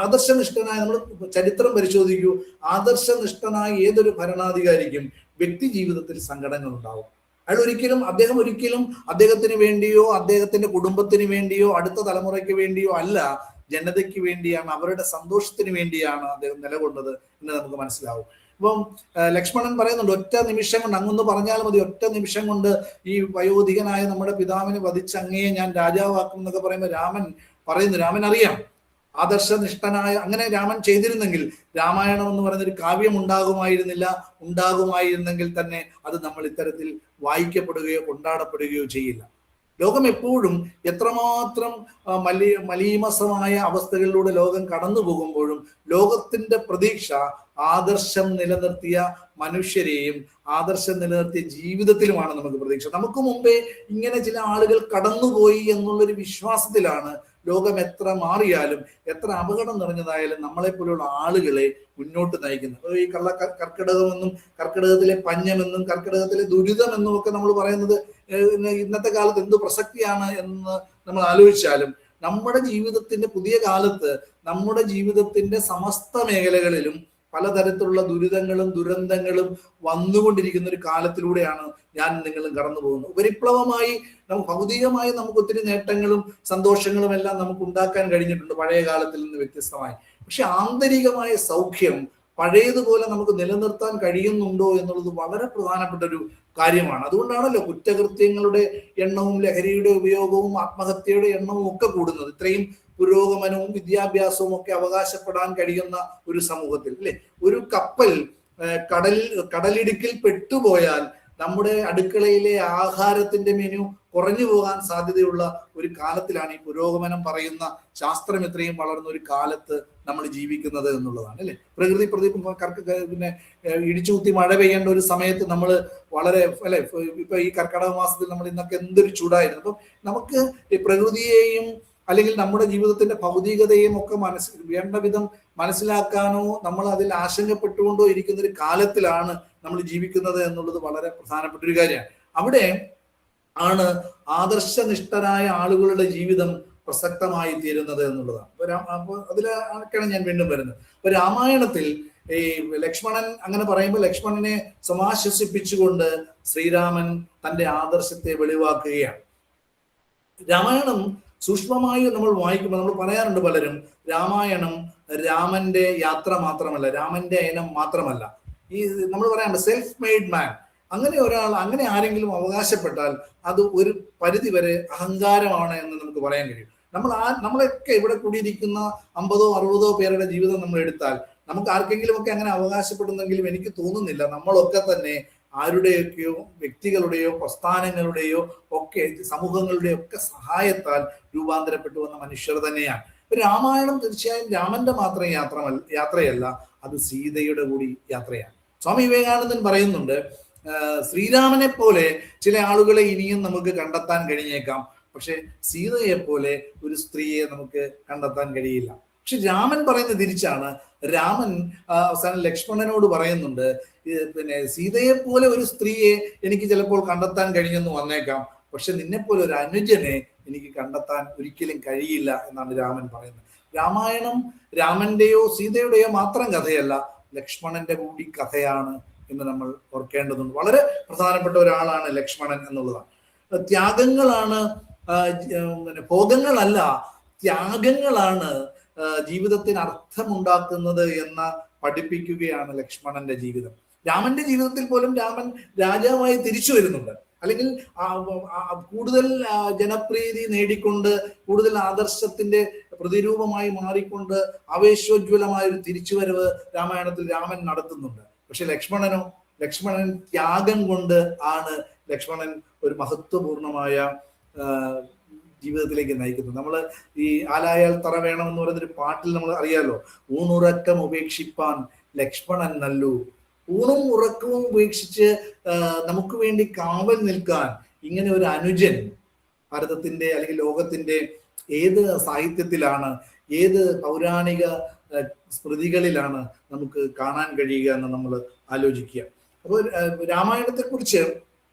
ആദർശനിഷ്ഠനായ, നമ്മൾ ചരിത്രം പരിശോധിക്കൂ, ആദർശനിഷ്ഠനായ ഏതൊരു ഭരണാധികാരിക്കും വ്യക്തി ജീവിതത്തിൽ സങ്കടങ്ങൾ ഉണ്ടാവും. അദ്ദേഹം ഒരിക്കലും അദ്ദേഹത്തിന് വേണ്ടിയോ അദ്ദേഹത്തിന്റെ കുടുംബത്തിന് വേണ്ടിയോ അടുത്ത തലമുറയ്ക്ക് വേണ്ടിയോ അല്ല, ജനതയ്ക്ക് വേണ്ടിയാണ്, അവരുടെ സന്തോഷത്തിന് വേണ്ടിയാണ് അദ്ദേഹം നിലകൊണ്ടത് എന്ന് നമുക്ക് മനസ്സിലാവും. ഇപ്പം ലക്ഷ്മണൻ പറയുന്നുണ്ട്, ഒറ്റ നിമിഷം കൊണ്ട്, അങ്ങൊന്ന് പറഞ്ഞാൽ മതി, ഒറ്റ നിമിഷം കൊണ്ട് ഈ വയോധികനായ നമ്മുടെ പിതാവിനെ വധിച്ച് അങ്ങയെ ഞാൻ രാജാവാക്കും എന്നൊക്കെ പറയുമ്പോൾ രാമൻ അറിയാം ആദർശനിഷ്ഠനായ, അങ്ങനെ രാമൻ ചെയ്തിരുന്നെങ്കിൽ രാമായണം എന്ന് പറയുന്നൊരു കാവ്യം ഉണ്ടാകുമായിരുന്നെങ്കിൽ തന്നെ അത് നമ്മൾ ഇത്തരത്തിൽ വായിക്കപ്പെടുകയോ കൊണ്ടാടപ്പെടുകയോ ചെയ്യില്ല. ലോകം എപ്പോഴും എത്രമാത്രം മലീമസമായ അവസ്ഥകളിലൂടെ ലോകം കടന്നു പോകുമ്പോഴും ലോകത്തിന്റെ പ്രതീക്ഷ ആദർശം നിലനിർത്തിയ മനുഷ്യരെയും ആദർശം നിലനിർത്തിയ ജീവിതത്തിലുമാണ് നമുക്ക് പ്രതീക്ഷ. നമുക്ക് മുമ്പേ ഇങ്ങനെ ചില ആളുകൾ കടന്നുപോയി എന്നുള്ളൊരു വിശ്വാസത്തിലാണ് ലോകം എത്ര മാറിയാലും എത്ര അപകടം നിറഞ്ഞതായാലും നമ്മളെപ്പോലുള്ള ആളുകളെ മുന്നോട്ട് നയിക്കുന്നത്. ഈ കർക്കിടകമെന്നും കർക്കിടകത്തിലെ പഞ്ഞമെന്നും കർക്കിടകത്തിലെ ദുരിതമെന്നും ഒക്കെ നമ്മൾ പറയുന്നത് ഇന്നത്തെ കാലത്ത് എന്ത് പ്രസക്തിയാണ് എന്ന് നമ്മൾ ആലോചിച്ചാലും നമ്മുടെ ജീവിതത്തിന്റെ പുതിയ കാലത്ത് നമ്മുടെ ജീവിതത്തിന്റെ സമസ്ത മേഖലകളിലും പലതരത്തിലുള്ള ദുരിതങ്ങളും ദുരന്തങ്ങളും വന്നുകൊണ്ടിരിക്കുന്ന ഒരു കാലത്തിലൂടെയാണ് ഞാൻ നിങ്ങളും കടന്നു പോകുന്നത്. ഉപരിപ്ലവമായി ഭൗതികമായി നമുക്ക് ഒത്തിരി നേട്ടങ്ങളും സന്തോഷങ്ങളും എല്ലാം നമുക്ക് ഉണ്ടാക്കാൻ കഴിഞ്ഞിട്ടുണ്ട് പഴയ കാലത്തിൽ നിന്ന് വ്യത്യസ്തമായി. പക്ഷെ ആന്തരികമായ സൗഖ്യം പഴയതുപോലെ നമുക്ക് നിലനിർത്താൻ കഴിയുന്നുണ്ടോ എന്നുള്ളത് വളരെ പ്രധാനപ്പെട്ട ഒരു കാര്യമാണ്. അതുകൊണ്ടാണല്ലോ കുറ്റകൃത്യങ്ങളുടെ എണ്ണവും ലഹരിയുടെ ഉപയോഗവും ആത്മഹത്യയുടെ എണ്ണവും ഒക്കെ കൂടുന്നത്. ഇത്രയും പുരോഗമനവും വിദ്യാഭ്യാസവും ഒക്കെ അവകാശപ്പെടാൻ കഴിയുന്ന ഒരു സമൂഹത്തിൽ, അല്ലെ, ഒരു കപ്പൽ കടലിടുക്കിൽ പെട്ടുപോയാൽ നമ്മുടെ അടുക്കളയിലെ ആഹാരത്തിന്റെ മെനു കുറഞ്ഞു പോകാൻ സാധ്യതയുള്ള ഒരു കാലത്തിലാണ് ഈ പുരോഗമനം പറയുന്ന ശാസ്ത്രം ഇത്രയും വളർന്ന ഒരു കാലത്ത് നമ്മൾ ജീവിക്കുന്നത് എന്നുള്ളതാണ്, അല്ലെ. പ്രകൃതി പിന്നെ ഇടിച്ചുകുത്തി മഴ പെയ്യേണ്ട ഒരു സമയത്ത് നമ്മൾ വളരെ, അല്ലെ, ഇപ്പൊ ഈ കർക്കിടക മാസത്തിൽ നമ്മൾ ഇന്നൊക്കെ എന്തൊരു ചൂടായിരുന്നു. അപ്പം നമുക്ക് ഈ പ്രകൃതിയെയും അല്ലെങ്കിൽ നമ്മുടെ ജീവിതത്തിന്റെ ഭൗതികതയും ഒക്കെ വേണ്ട വിധം മനസ്സിലാക്കാനോ നമ്മൾ അതിൽ ആശങ്കപ്പെട്ടുകൊണ്ടോ ഇരിക്കുന്ന ഒരു കാലത്തിലാണ് നമ്മൾ ജീവിക്കുന്നത് എന്നുള്ളത് വളരെ പ്രധാനപ്പെട്ട ഒരു കാര്യമാണ്. അവിടെ ആണ് ആദർശനിഷ്ഠരായ ആളുകളുടെ ജീവിതം പ്രസക്തമായി തീരുന്നത് എന്നുള്ളതാണ്. അപ്പൊ അതിലൊക്കെയാണ് ഞാൻ വീണ്ടും വരുന്നത്. അപ്പൊ രാമായണത്തിൽ ഈ ലക്ഷ്മണൻ അങ്ങനെ പറയുമ്പോൾ ലക്ഷ്മണനെ സമാശ്വസിപ്പിച്ചുകൊണ്ട് ശ്രീരാമൻ തന്റെ ആദർശത്തെ വെളിവാക്കുകയാണ്. രാമായണം സൂക്ഷ്മമായി നമ്മൾ വായിക്കുമ്പോൾ നമ്മൾ പറയാറുണ്ട് പലരും, രാമായണം രാമന്റെ യാത്ര മാത്രമല്ല, രാമന്റെ അയനം മാത്രമല്ല. ഈ നമ്മൾ പറയാം സെൽഫ് മെയ്ഡ് മാൻ, അങ്ങനെ ഒരാൾ, അങ്ങനെ ആരെങ്കിലും അവകാശപ്പെട്ടാൽ അത് ഒരു പരിധി വരെ അഹങ്കാരമാണ് എന്ന് നമുക്ക് പറയാൻ കഴിയും. നമ്മളൊക്കെ ഇവിടെ കൂടിയിരിക്കുന്ന 50-60 പേരുടെ ജീവിതം നമ്മൾ എടുത്താൽ നമുക്ക് ആർക്കെങ്കിലും ഒക്കെ അങ്ങനെ അവകാശപ്പെടുന്നെങ്കിലും എനിക്ക് തോന്നുന്നില്ല നമ്മളൊക്കെ തന്നെ ആരുടെയൊക്കെയോ വ്യക്തികളുടെയോ പ്രസ്ഥാനങ്ങളുടെയോ ഒക്കെ സമൂഹങ്ങളുടെയോ ഒക്കെ സഹായത്താൽ രൂപാന്തരപ്പെട്ടു വന്ന മനുഷ്യർ തന്നെയാണ്. രാമായണം തീർച്ചയായും രാമന്റെ മാത്രം യാത്രയല്ല, അത് സീതയുടെ കൂടി യാത്രയാണ്. സ്വാമി വിവേകാനന്ദൻ പറയുന്നുണ്ട്, ശ്രീരാമനെ പോലെ ചില ആളുകളെ ഇനിയും നമുക്ക് കണ്ടെത്താൻ കഴിഞ്ഞേക്കാം, പക്ഷെ സീതയെ പോലെ ഒരു സ്ത്രീയെ നമുക്ക് കണ്ടെത്താൻ കഴിയില്ല. പക്ഷെ രാമൻ പറയുന്നത് തിരിച്ചാണ്. രാമൻ അവസാനം ലക്ഷ്മണനോട് പറയുന്നുണ്ട്, പിന്നെ സീതയെ പോലെ ഒരു സ്ത്രീയെ എനിക്ക് ചിലപ്പോൾ കണ്ടെത്താൻ കഴിഞ്ഞെന്ന് വന്നേക്കാം, പക്ഷെ നിന്നെപ്പോലെ ഒരു അനുജനെ എനിക്ക് കണ്ടെത്താൻ ഒരിക്കലും കഴിയില്ല എന്നാണ് രാമൻ പറയുന്നത്. രാമായണം രാമന്റെയോ സീതയുടെയോ മാത്രം കഥയല്ല, ലക്ഷ്മണന്റെ കൂടി കഥയാണ് എന്ന് നമ്മൾ ഓർക്കേണ്ടതുണ്ട്. വളരെ പ്രധാനപ്പെട്ട ഒരാളാണ് ലക്ഷ്മണൻ എന്നുള്ളതാണ്. ത്യാഗങ്ങളാണ്, ഭോഗങ്ങളല്ല, ത്യാഗങ്ങളാണ് ജീവിതത്തിന് അർത്ഥമുണ്ടാക്കുന്നത് എന്ന് പഠിപ്പിക്കുകയാണ് ലക്ഷ്മണന്റെ ജീവിതം. രാമന്റെ ജീവിതത്തിൽ പോലും രാമൻ രാജാവായി തിരിച്ചു വരുന്നുണ്ട്, അല്ലെങ്കിൽ കൂടുതൽ ജനപ്രീതി നേടിക്കൊണ്ട് കൂടുതൽ ആദർശത്തിന്റെ പ്രതിരൂപമായി മാറിക്കൊണ്ട് ആവേശോജ്വലമായ ഒരു തിരിച്ചുവരവ് രാമായണത്തിൽ രാമൻ നടത്തുന്നുണ്ട്. പക്ഷെ ലക്ഷ്മണൻ ത്യാഗം കൊണ്ട് ആണ് ലക്ഷ്മണൻ ഒരു മഹത്വപൂർണമായ ജീവിതത്തിലേക്ക് നയിക്കുന്നത്. നമ്മൾ ഈ ആലായാൽ തറ വേണം എന്ന് പറയുന്നൊരു പാട്ടിൽ നമ്മൾ അറിയാലോ, ഊണുറക്കം ഉപേക്ഷിപ്പാൻ ലക്ഷ്മണൻ നല്ലു. ഊണും ഉറക്കവും ഉപേക്ഷിച്ച് നമുക്ക് വേണ്ടി കാവൽ നിൽക്കാൻ ഇങ്ങനെ ഒരു അനുജൻ ഭാരതത്തിന്റെ അല്ലെങ്കിൽ ലോകത്തിന്റെ ഏത് സാഹിത്യത്തിലാണ്, ഏത് പൗരാണിക സ്മൃതികളിലാണ് നമുക്ക് കാണാൻ കഴിയുക എന്ന് നമ്മൾ ആലോചിക്കുക. അപ്പോൾ രാമായണത്തെ കുറിച്ച്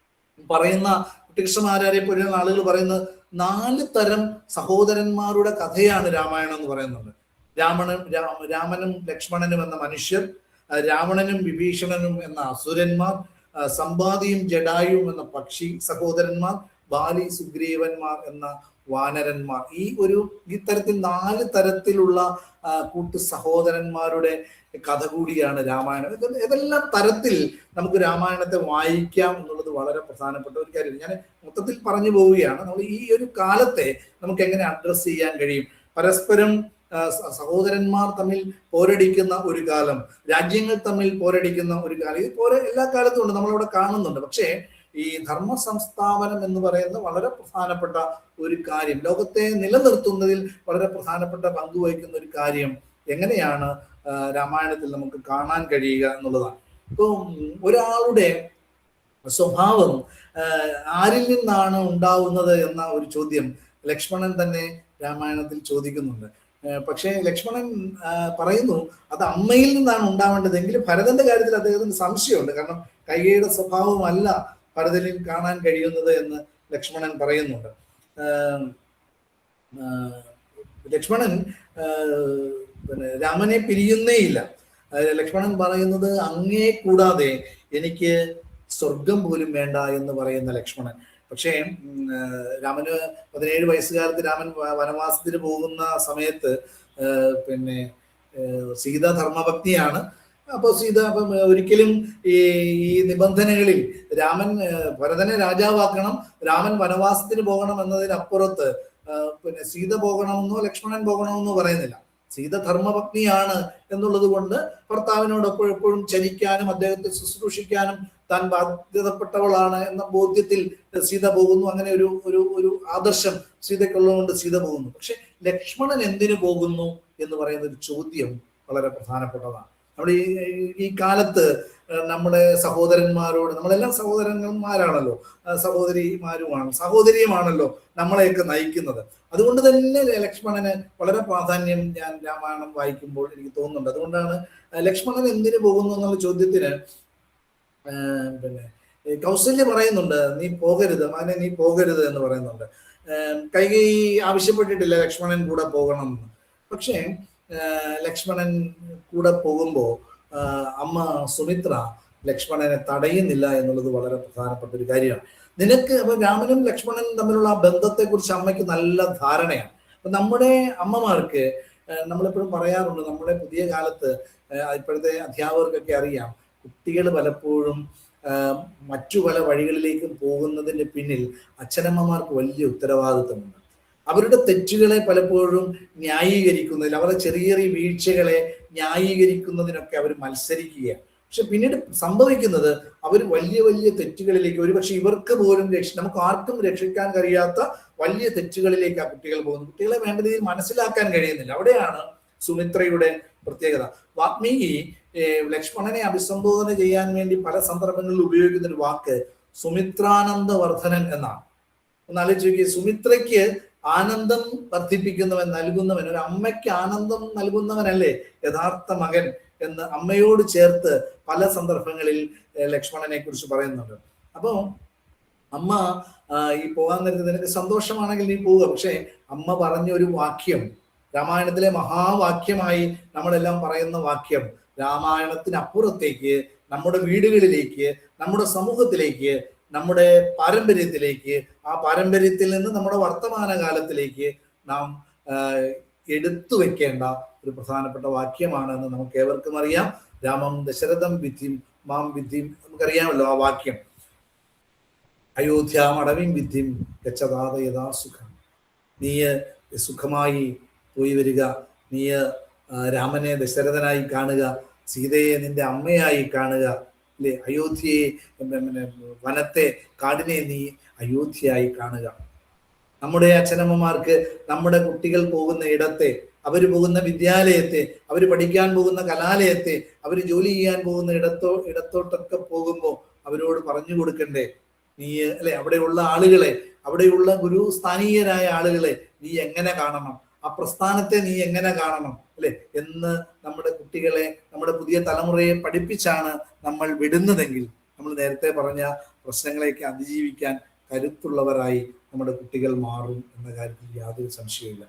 പറയുന്ന കുട്ടികൃഷ്ണമാരാരെ പോലെയുള്ള ആളുകൾ പറയുന്നത് 4 തരം സഹോദരന്മാരുടെ കഥയാണ് രാമായണം എന്ന് പറയുന്നുണ്ട്. രാമനും ലക്ഷ്മണനും എന്ന മനുഷ്യർ, രാവണനും വിഭീഷണനും എന്ന അസുരന്മാർ, സമ്പാദിയും ജഡായും എന്ന പക്ഷി സഹോദരന്മാർ, ബാലി സുഗ്രീവന്മാർ എന്ന വാനരന്മാർ. ഈ തരത്തിൽ 4 തരത്തിലുള്ള കൂട്ടു സഹോദരന്മാരുടെ കഥ കൂടിയാണ് രാമായണം. ഏതെല്ലാം തരത്തിൽ നമുക്ക് രാമായണത്തെ വായിക്കാം എന്നുള്ളത് വളരെ പ്രധാനപ്പെട്ട ഒരു കാര്യമാണ്. ഞാൻ മൊത്തത്തിൽ പറഞ്ഞു പോവുകയാണ്. നമ്മൾ ഈ ഒരു കാലത്തെ നമുക്ക് എങ്ങനെ അഡ്രസ് ചെയ്യാൻ കഴിയും? പരസ്പരം സഹോദരന്മാർ തമ്മിൽ പോരടിക്കുന്ന ഒരു കാലം, രാജ്യങ്ങൾ തമ്മിൽ പോരടിക്കുന്ന ഒരു കാലം, ഇത് എല്ലാ കാലത്തും ഉണ്ട്, നമ്മളിവിടെ കാണുന്നുണ്ട്. പക്ഷേ ഈ ധർമ്മ സംസ്ഥാപനം എന്ന് പറയുന്ന വളരെ പ്രധാനപ്പെട്ട ഒരു കാര്യം, ലോകത്തെ നിലനിർത്തുന്നതിൽ വളരെ പ്രധാനപ്പെട്ട പങ്കുവഹിക്കുന്ന ഒരു കാര്യം എങ്ങനെയാണ് രാമായണത്തിൽ നമുക്ക് കാണാൻ കഴിയുക എന്നുള്ളതാണ്. ഇപ്പം ഒരാളുടെ സ്വഭാവം ആരിൽ നിന്നാണ് ഉണ്ടാവുന്നത് എന്ന ഒരു ചോദ്യം ലക്ഷ്മണൻ തന്നെ രാമായണത്തിൽ ചോദിക്കുന്നുണ്ട്. പക്ഷേ ലക്ഷ്മണൻ പറയുന്നു അത് അമ്മയിൽ നിന്നാണ് ഉണ്ടാവേണ്ടതെങ്കിലും ഭരതന്റെ കാര്യത്തിൽ അദ്ദേഹത്തിന് സംശയമുണ്ട്. കാരണം കൈകേയിയുടെ സ്വഭാവമല്ല ഭരതനിൽ കാണാൻ കഴിയുന്നത് എന്ന് ലക്ഷ്മണൻ പറയുന്നുണ്ട്. ലക്ഷ്മണൻ രാമനെ പിരിയുന്നേയില്ല. ലക്ഷ്മണൻ പറയുന്നത് അങ്ങേ കൂടാതെ എനിക്ക് സ്വർഗം പോലും വേണ്ട എന്ന് പറയുന്ന ലക്ഷ്മണൻ. പക്ഷേ രാമന് 17 വയസ്സുകാലത്ത് രാമൻ വനവാസത്തിന് പോകുന്ന സമയത്ത് പിന്നെ സീത ധർമ്മഭക്തിയാണ്. അപ്പോൾ സീത ഒരിക്കലും ഈ നിബന്ധനകളിൽ രാമൻ ഭരതനെ രാജാവാക്കണം, രാമൻ വനവാസത്തിന് പോകണം എന്നതിനപ്പുറത്ത് പിന്നെ സീത പോകണമെന്നോ ലക്ഷ്മണൻ പോകണമെന്നോ പറയുന്നില്ല. സീത ധർമ്മപത്നിയാണ് എന്നുള്ളത് കൊണ്ട് ഭർത്താവിനോട് എപ്പോഴും ചരിക്കാനും അദ്ദേഹത്തെ ശുശ്രൂഷിക്കാനും താൻ ബാധ്യതപ്പെട്ടവളാണ് എന്ന ബോധ്യത്തിൽ സീത പോകുന്നു. അങ്ങനെ ഒരു ആദർശം സീതയ്ക്കുള്ളതുകൊണ്ട് സീത പോകുന്നു. പക്ഷെ ലക്ഷ്മണൻ എന്തിനു പോകുന്നു എന്ന് പറയുന്ന ഒരു ചോദ്യം വളരെ പ്രധാനപ്പെട്ടതാണ്. നമ്മൾ ഈ കാലത്ത് നമ്മുടെ സഹോദരന്മാരോട്, നമ്മളെല്ലാം സഹോദരന്മാരാണല്ലോ, സഹോദരിയുമാണല്ലോ നമ്മളെയൊക്കെ നയിക്കുന്നത്. അതുകൊണ്ട് തന്നെ ലക്ഷ്മണന് വളരെ പ്രാധാന്യം ഞാൻ രാമായണം വായിക്കുമ്പോൾ എനിക്ക് തോന്നുന്നുണ്ട്. അതുകൊണ്ടാണ് ലക്ഷ്മണൻ എന്തിനു പോകുന്നു എന്നുള്ള ചോദ്യത്തിന് പിന്നെ കൗസല്യ പറയുന്നുണ്ട്, നീ പോകരുത് മകനെ, നീ പോകരുത് എന്ന് പറയുന്നുണ്ട്. കൈകേയി ആവശ്യപ്പെട്ടിട്ടില്ല ലക്ഷ്മണൻ കൂടെ പോകണം എന്ന്. പക്ഷേ ലക്ഷ്മണൻ കൂടെ പോകുമ്പോൾ അമ്മ സുമിത്ര ലക്ഷ്മണനെ തടയുന്നില്ല എന്നുള്ളത് വളരെ പ്രധാനപ്പെട്ട ഒരു കാര്യമാണ്. അപ്പൊ രാമനും ലക്ഷ്മണനും തമ്മിലുള്ള ആ ബന്ധത്തെ കുറിച്ച് അമ്മയ്ക്ക് നല്ല ധാരണയാണ്. അപ്പൊ നമ്മുടെ അമ്മമാർക്ക് നമ്മളെപ്പോഴും പറയാറുണ്ട്, നമ്മുടെ പുതിയ കാലത്ത് ഇപ്പോഴത്തെ അധ്യാപകർക്കൊക്കെ അറിയാം, കുട്ടികൾ പലപ്പോഴും മറ്റു പല വഴികളിലേക്കും പോകുന്നതിന് പിന്നിൽ അച്ഛനമ്മമാർക്ക് വലിയ ഉത്തരവാദിത്തമുണ്ട്. അവരുടെ തെറ്റുകളെ പലപ്പോഴും ന്യായീകരിക്കുന്നതിൽ, അവരുടെ ചെറിയ ചെറിയ വീഴ്ചകളെ ന്യായീകരിക്കുന്നതിനൊക്കെ അവർ മത്സരിക്കുകയാണ്. പക്ഷെ പിന്നീട് സംഭവിക്കുന്നത് അവർ വലിയ വലിയ തെറ്റുകളിലേക്ക്, ഒരുപക്ഷെ ഇവർക്ക് പോലും നമുക്ക് ആർക്കും രക്ഷിക്കാൻ കഴിയാത്ത വലിയ തെറ്റുകളിലേക്ക് ആ കുട്ടികൾ പോകുന്നു. കുട്ടികളെ വേണ്ട രീതിയിൽ മനസ്സിലാക്കാൻ കഴിയുന്നില്ല. അവിടെയാണ് സുമിത്രയുടെ പ്രത്യേകത. വാൽമീകി ലക്ഷ്മണനെ അഭിസംബോധന ചെയ്യാൻ വേണ്ടി പല സന്ദർഭങ്ങളിൽ ഉപയോഗിക്കുന്ന ഒരു വാക്ക് സുമിത്രാനന്ദ വർദ്ധനൻ എന്നാണ്. ഒന്ന് ആലോചിച്ച് നോക്കിയേ, സുമിത്രയ്ക്ക് ആനന്ദം വർദ്ധിപ്പിക്കുന്നവൻ, നൽകുന്നവൻ, ഒരു അമ്മയ്ക്ക് ആനന്ദം നൽകുന്നവനല്ലേ യഥാർത്ഥ മകൻ എന്ന് അമ്മയോട് ചേർത്ത് പല സന്ദർഭങ്ങളിൽ ലക്ഷ്മണനെ കുറിച്ച് പറയുന്നുണ്ട്. അപ്പോ അമ്മ ഈ പോകാൻ നേരത്തെ നിനക്ക് സന്തോഷമാണെങ്കിൽ നീ പോവുക, പക്ഷെ അമ്മ പറഞ്ഞ ഒരു വാക്യം, രാമായണത്തിലെ മഹാവാക്യമായി നമ്മളെല്ലാം പറയുന്ന വാക്യം, രാമായണത്തിനപ്പുറത്തേക്ക് നമ്മുടെ വീടുകളിലേക്ക്, നമ്മുടെ സമൂഹത്തിലേക്ക്, നമ്മുടെ പാരമ്പര്യത്തിലേക്ക്, ആ പാരമ്പര്യത്തിൽ നിന്ന് നമ്മുടെ വർത്തമാനകാലത്തിലേക്ക് നാം എടുത്തു വെക്കേണ്ട ഒരു പ്രധാനപ്പെട്ട വാക്യമാണെന്ന് നമുക്ക് ഏവർക്കും അറിയാം. രാമം ദശരഥം വിദ്ധിം മാം വിദ്ധിം, നമുക്കറിയാമല്ലോ ആ വാക്യം. അയോധ്യാമടവിം വിദ്ധിം ഗച്ഛതാത യഥാ സുഖം. നീ സുഖമായി പോയി വരിക, നീ രാമനെ ദശരഥനായി കാണുക, സീതയെ നിന്റെ അമ്മയായി കാണുക, അല്ലെ? അയോധ്യയെ, വനത്തെ, കാടിനെ നീ അയോധ്യയായി കാണുക. നമ്മുടെ അച്ഛനമ്മമാർക്ക് നമ്മുടെ കുട്ടികൾ പോകുന്ന ഇടത്തെ, അവർ പോകുന്ന വിദ്യാലയത്തെ, അവർ പഠിക്കാൻ പോകുന്ന കലാലയത്തെ, അവർ ജോലി ചെയ്യാൻ പോകുന്ന ഇടത്തോട്ടൊക്കെ പോകുമ്പോൾ അവരോട് പറഞ്ഞു കൊടുക്കണ്ടേ, നീ അല്ലെ അവിടെയുള്ള ആളുകളെ, അവിടെയുള്ള ഗുരുസ്ഥാനീയരായ ആളുകളെ നീ എങ്ങനെ കാണണം, ആ പ്രസ്ഥാനത്തെ നീ എങ്ങനെ കാണണം, അല്ലെ എന്ന് നമ്മുടെ കുട്ടികളെ, നമ്മുടെ പുതിയ തലമുറയെ പഠിപ്പിച്ചാണ് നമ്മൾ വിടുന്നതെങ്കിൽ നമ്മൾ നേരത്തെ പറഞ്ഞ പ്രശ്നങ്ങളെയൊക്കെ അതിജീവിക്കാൻ കരുത്തുള്ളവരായി നമ്മുടെ കുട്ടികൾ മാറും എന്ന കാര്യത്തിൽ യാതൊരു സംശയമില്ല.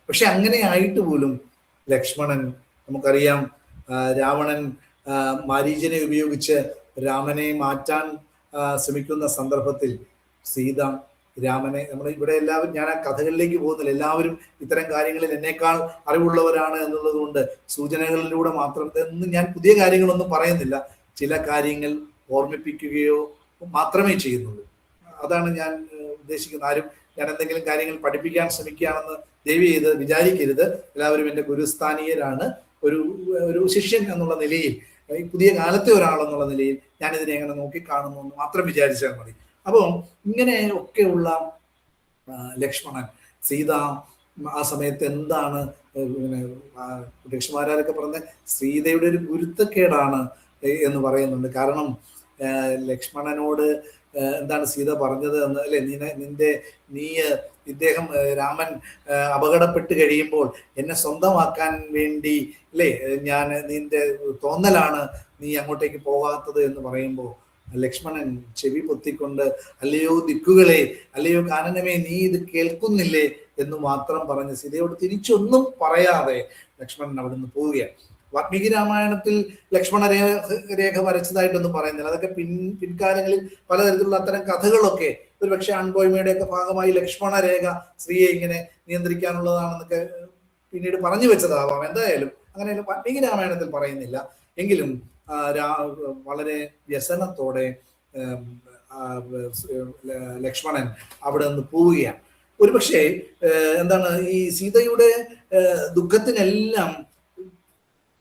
പക്ഷെ അങ്ങനെ ആയിട്ട് പോലും ലക്ഷ്മണൻ, നമുക്കറിയാം, രാവണൻ മാരീചനെ ഉപയോഗിച്ച് രാമനെ മാറ്റാൻ ശ്രമിക്കുന്ന സന്ദർഭത്തിൽ സീത രാമനെ, നമ്മൾ ഇവിടെ എല്ലാവരും, ഞാൻ ആ കഥകളിലേക്ക് പോകുന്നില്ല, എല്ലാവരും ഇത്തരം കാര്യങ്ങളിൽ എന്നേക്കാൾ അറിവുള്ളവരാണ് എന്നുള്ളത് കൊണ്ട് സൂചനകളിലൂടെ മാത്രം, എന്ന് ഞാൻ പുതിയ കാര്യങ്ങളൊന്നും പറയുന്നില്ല, ചില കാര്യങ്ങൾ ഓർമ്മിപ്പിക്കുകയോ മാത്രമേ ചെയ്യുന്നുള്ളൂ. അതാണ് ഞാൻ ഉദ്ദേശിക്കുന്നത്. ആരും ഞാൻ എന്തെങ്കിലും കാര്യങ്ങൾ പഠിപ്പിക്കാൻ ശ്രമിക്കുകയാണെന്ന് ദയവ് ചെയ്ത് വിചാരിക്കരുത്. എല്ലാവരും എൻ്റെ ഗുരുസ്ഥാനീയരാണ്. ഒരു ശിഷ്യൻ എന്നുള്ള നിലയിൽ, ഈ പുതിയ കാലത്തെ ഒരാളെന്നുള്ള നിലയിൽ ഞാനിതിനെ എങ്ങനെ നോക്കിക്കാണുന്നു എന്ന് മാത്രം വിചാരിച്ചാൽ മതി. അപ്പോൾ ഇങ്ങനെ ഒക്കെയുള്ള ലക്ഷ്മണൻ, സീത ആ സമയത്ത് എന്താണ് ലക്ഷ്മണാരൊക്കെ പറഞ്ഞ സീതയുടെ ഒരു ഗുരുത്തക്കേടാണ് എന്ന് പറയുന്നുണ്ട്. കാരണം ലക്ഷ്മണനോട് എന്താണ് സീത പറഞ്ഞത് എന്ന്, അല്ലെ, ഇദ്ദേഹം രാമൻ അപകടപ്പെട്ട് കഴിയുമ്പോൾ എന്നെ സ്വന്തമാക്കാൻ വേണ്ടി, അല്ലേ, നിന്റെ തോന്നലാണ് നീ അങ്ങോട്ടേക്ക് പോകാത്തത് എന്ന് പറയുമ്പോൾ ലക്ഷ്മണൻ ചെവി പൊത്തിക്കൊണ്ട്, അല്ലയോ ദിക്കുകളെ, അല്ലയോ കാനനമേ, നീ ഇത് കേൾക്കുന്നില്ലേ എന്ന് മാത്രം പറഞ്ഞ് സീതയോട് തിരിച്ചൊന്നും പറയാതെ ലക്ഷ്മണൻ അവിടുന്ന് പോവുകയാണ്. വാൽമീകി രാമായണത്തിൽ ലക്ഷ്മണ രേഖ വരച്ചതായിട്ടൊന്നും പറയുന്നില്ല. അതൊക്കെ പിൻകാലങ്ങളിൽ പലതരത്തിലുള്ള അത്തരം കഥകളൊക്കെ ഒരുപക്ഷെ ആൺപോയ്മയുടെയൊക്കെ ഭാഗമായി ലക്ഷ്മണ രേഖ സ്ത്രീയെ ഇങ്ങനെ നിയന്ത്രിക്കാനുള്ളതാണെന്നൊക്കെ പിന്നീട് പറഞ്ഞു വെച്ചതാവാം. എന്തായാലും അങ്ങനെ വാൽമീകി രാമായണത്തിൽ പറയുന്നില്ല. എങ്കിലും വളരെ വ്യസനത്തോടെ ലക്ഷ്മണൻ അവിടെ നിന്ന് പോവുകയാണ്. ഒരുപക്ഷെ എന്താണ് ഈ സീതയുടെ ദുഃഖത്തിനെല്ലാം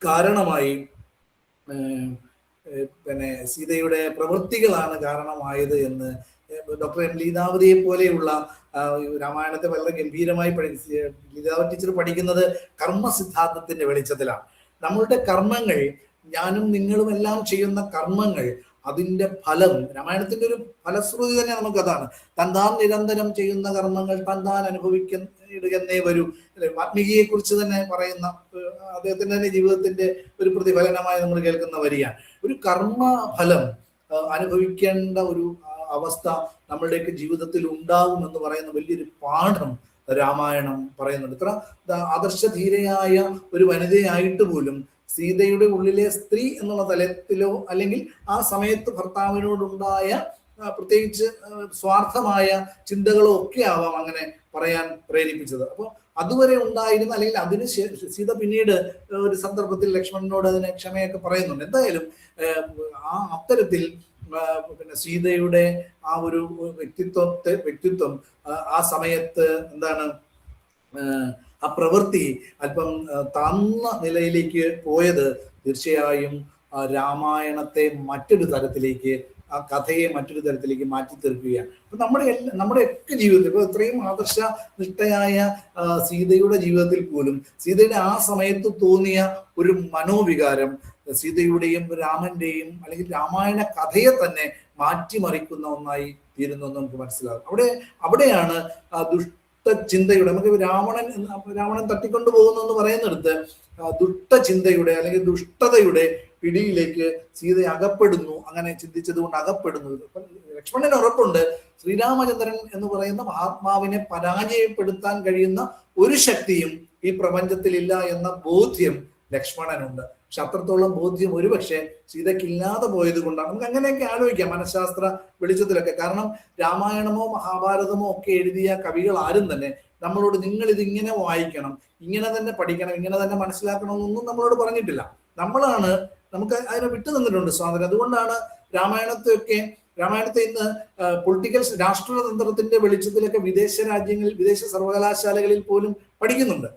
കാരണമായി സീതയുടെ പ്രവൃത്തികളാണ് കാരണമായത് എന്ന് ഡോക്ടർ എം ലീലാവതിയെ പോലെയുള്ള രാമായണത്തെ വളരെ ഗംഭീരമായി ലീലാവതി ടീച്ചർ പഠിക്കുന്നത് കർമ്മ സിദ്ധാന്തത്തിന്റെ വെളിച്ചത്തിലാണ്. നമ്മളുടെ കർമ്മങ്ങൾ, ഞാനും നിങ്ങളും എല്ലാം ചെയ്യുന്ന കർമ്മങ്ങൾ, അതിന്റെ ഫലം, രാമായണത്തിന്റെ ഒരു ഫലശ്രുതി തന്നെ നമുക്കതാണ്. തന്താൻ നിരന്തരം ചെയ്യുന്ന കർമ്മങ്ങൾ തന്താൻ അനുഭവിക്കുന്നേ വരൂ. വാൽമീകിയെ കുറിച്ച് തന്നെ പറയുന്ന, അദ്ദേഹത്തിന്റെ തന്നെ ജീവിതത്തിന്റെ ഒരു പ്രതിഫലനമായി നമ്മൾ കേൾക്കുന്ന വരിയാണ്. ഒരു കർമ്മഫലം അനുഭവിക്കേണ്ട ഒരു അവസ്ഥ നമ്മളുടെയൊക്കെ ജീവിതത്തിൽ ഉണ്ടാകും എന്ന് പറയുന്ന വലിയൊരു പാഠം രാമായണം പറയുന്നുണ്ട്. ഇത്ര ആദർശധീരയായ ഒരു വനിതയായിട്ട് പോലും സീതയുടെ ഉള്ളിലെ സ്ത്രീ എന്നുള്ള തലത്തിലോ അല്ലെങ്കിൽ ആ സമയത്ത് ഭർത്താവിനോടുണ്ടായ പ്രത്യേകിച്ച് സ്വാർത്ഥമായ ചിന്തകളോ ഒക്കെ ആവാം അങ്ങനെ പറയാൻ പ്രേരിപ്പിച്ചത്. അപ്പോൾ അതുവരെ ഉണ്ടായിരുന്ന, അല്ലെങ്കിൽ അതിന് സീത പിന്നീട് ഒരു സന്ദർഭത്തിൽ ലക്ഷ്മണനോട് അതിന് ക്ഷമയൊക്കെ പറയുന്നുണ്ട്. എന്തായാലും അത്തരത്തിൽ പിന്നെ സീതയുടെ ആ ഒരു വ്യക്തിത്വം ആ സമയത്ത് എന്താണ് ആ പ്രവൃത്തി അല്പം താഴ്ന്ന നിലയിലേക്ക് പോയത് തീർച്ചയായും രാമായണത്തെ മറ്റൊരു തരത്തിലേക്ക്, ആ കഥയെ മറ്റൊരു തരത്തിലേക്ക് മാറ്റി തീർക്കുകയാണ്. അപ്പൊ നമ്മുടെയൊക്കെ ജീവിതത്തിൽ ഇപ്പൊ ഇത്രയും ആദർശ നിഷ്ഠയായ സീതയുടെ ജീവിതത്തിൽ പോലും സീതയുടെ ആ സമയത്ത് തോന്നിയ ഒരു മനോവികാരം സീതയുടെയും രാമന്റെയും അല്ലെങ്കിൽ രാമായണ കഥയെ തന്നെ മാറ്റിമറിക്കുന്ന ഒന്നായി തീരുന്നു എന്ന് നമുക്ക് മനസ്സിലാകും. അവിടെയാണ് ദുഷ്ടചിന്തയുടെ, നമുക്ക് രാവണൻ തട്ടിക്കൊണ്ടു പോകുന്നു എന്ന് പറയുന്നിടത്ത് ദുഷ്ടചിന്തയുടെ അല്ലെങ്കിൽ ദുഷ്ടതയുടെ പിടിയിലേക്ക് സീത അകപ്പെടുന്നു. അങ്ങനെ ചിന്തിച്ചത് കൊണ്ട് അകപ്പെടുന്നു. ലക്ഷ്മണന് ഉറപ്പുണ്ട് ശ്രീരാമചന്ദ്രൻ എന്ന് പറയുന്ന മഹാത്മാവിനെ പരാജയപ്പെടുത്താൻ കഴിയുന്ന ഒരു ശക്തിയും ഈ പ്രപഞ്ചത്തിലില്ല എന്ന ബോധ്യം ലക്ഷ്മണനുണ്ട്. പക്ഷെ അത്രത്തോളം ബോധ്യം ഒരുപക്ഷെ സീതയ്ക്കില്ലാതെ പോയത് കൊണ്ടാണ്. നമുക്ക് അങ്ങനെയൊക്കെ ആലോചിക്കാം മനഃശാസ്ത്ര വെളിച്ചത്തിലൊക്കെ. കാരണം രാമായണമോ മഹാഭാരതമോ ഒക്കെ എഴുതിയ കവികൾ ആരും തന്നെ നമ്മളോട് നിങ്ങൾ ഇതിങ്ങനെ വായിക്കണം, ഇങ്ങനെ തന്നെ പഠിക്കണം, ഇങ്ങനെ തന്നെ മനസ്സിലാക്കണം എന്നൊന്നും നമ്മളോട് പറഞ്ഞിട്ടില്ല. നമുക്ക് അതിനെ വിട്ടു നിന്നിട്ടുണ്ട് സ്വാതന്ത്ര്യം. അതുകൊണ്ടാണ് രാമായണത്തെ ഇന്ന് പൊളിറ്റിക്കൽ രാഷ്ട്രതന്ത്രത്തിന്റെ വെളിച്ചത്തിലൊക്കെ വിദേശ രാജ്യങ്ങളിൽ, വിദേശ സർവകലാശാലകളിൽ പോലും പഠിക്കുന്നുണ്ട്.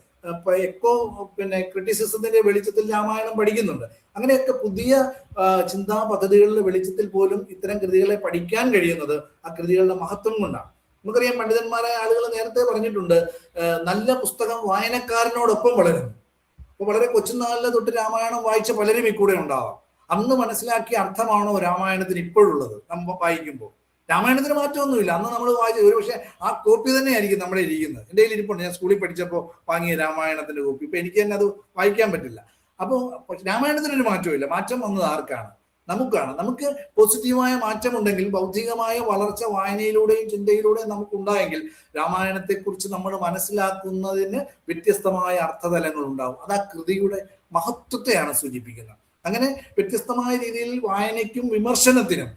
പിന്നെ ക്രിറ്റിസിസത്തിന്റെ വെളിച്ചത്തിൽ രാമായണം പഠിക്കുന്നുണ്ട്. അങ്ങനെയൊക്കെ പുതിയ ചിന്താ പദ്ധതികളുടെ വെളിച്ചത്തിൽ പോലും ഇത്തരം കൃതികളെ പഠിക്കാൻ കഴിയുന്നത് ആ കൃതികളുടെ മഹത്വം കൊണ്ടാണ്. നമുക്കറിയാം പണ്ഡിതന്മാരായ ആളുകൾ നേരത്തെ പറഞ്ഞിട്ടുണ്ട്, നല്ല പുസ്തകം വായനക്കാരനോടൊപ്പം വളരുന്നു. അപ്പൊ വളരെ കൊച്ചുനാളിലെ തൊട്ട് രാമായണം വായിച്ച പലരും ഇക്കൂടെ ഉണ്ടാവാം. അന്ന് മനസ്സിലാക്കിയ അർത്ഥമാണോ രാമായണത്തിന് ഇപ്പോഴുള്ളത് നമ്മൾ വായിക്കുമ്പോൾ? രാമായണത്തിന് മാറ്റമൊന്നുമില്ല. അന്ന് നമ്മൾ വായിച്ച ഒരുപക്ഷെ ആ കോപ്പി തന്നെയായിരിക്കും നമ്മുടെ ഇരിക്കുന്നത്. എൻ്റെ കയ്യിൽ ഇരിപ്പുണ്ട്, ഞാൻ സ്കൂളിൽ പഠിച്ചപ്പോൾ വാങ്ങിയ രാമായണത്തിന്റെ കോപ്പി. ഇപ്പൊ എനിക്ക് തന്നെ അത് വായിക്കാൻ പറ്റില്ല. അപ്പോൾ രാമായണത്തിനൊരു മാറ്റമില്ല. മാറ്റം വന്നത് ആർക്കാണ്? നമുക്കാണ്. നമുക്ക് പോസിറ്റീവായ മാറ്റമുണ്ടെങ്കിൽ, ബൗദ്ധികമായ വളർച്ച വായനയിലൂടെയും ചിന്തയിലൂടെയും നമുക്കുണ്ടായെങ്കിൽ രാമായണത്തെക്കുറിച്ച് നമ്മൾ മനസ്സിലാക്കുന്നതിന് വ്യത്യസ്തമായ അർത്ഥതലങ്ങൾ ഉണ്ടാവും. അത് ആ കൃതിയുടെ മഹത്വത്തെയാണ് സൂചിപ്പിക്കുന്നത്. അങ്ങനെ വ്യത്യസ്തമായ രീതിയിൽ വായനയ്ക്കും വിമർശനത്തിനും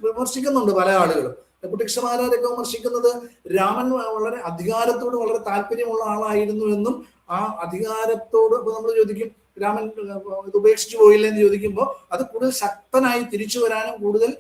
വിമർശിക്കുന്നുണ്ട് പല ആളുകളും. കുട്ടികൃഷ്ണമാരാരൊക്കെ വിമർശിക്കുന്നത് രാമൻ വളരെ അധികാരത്തോട് വളരെ താല്പര്യമുള്ള ആളായിരുന്നു എന്നും ആ അധികാരത്തോട് നമ്മൾ ചോദിക്കും രാമൻ ഇത് ഉപേക്ഷിച്ചു പോയില്ല എന്ന് ചോദിക്കുമ്പോൾ അത് കൂടുതൽ ശക്തനായി തിരിച്ചു വരാനും കൂടുതൽ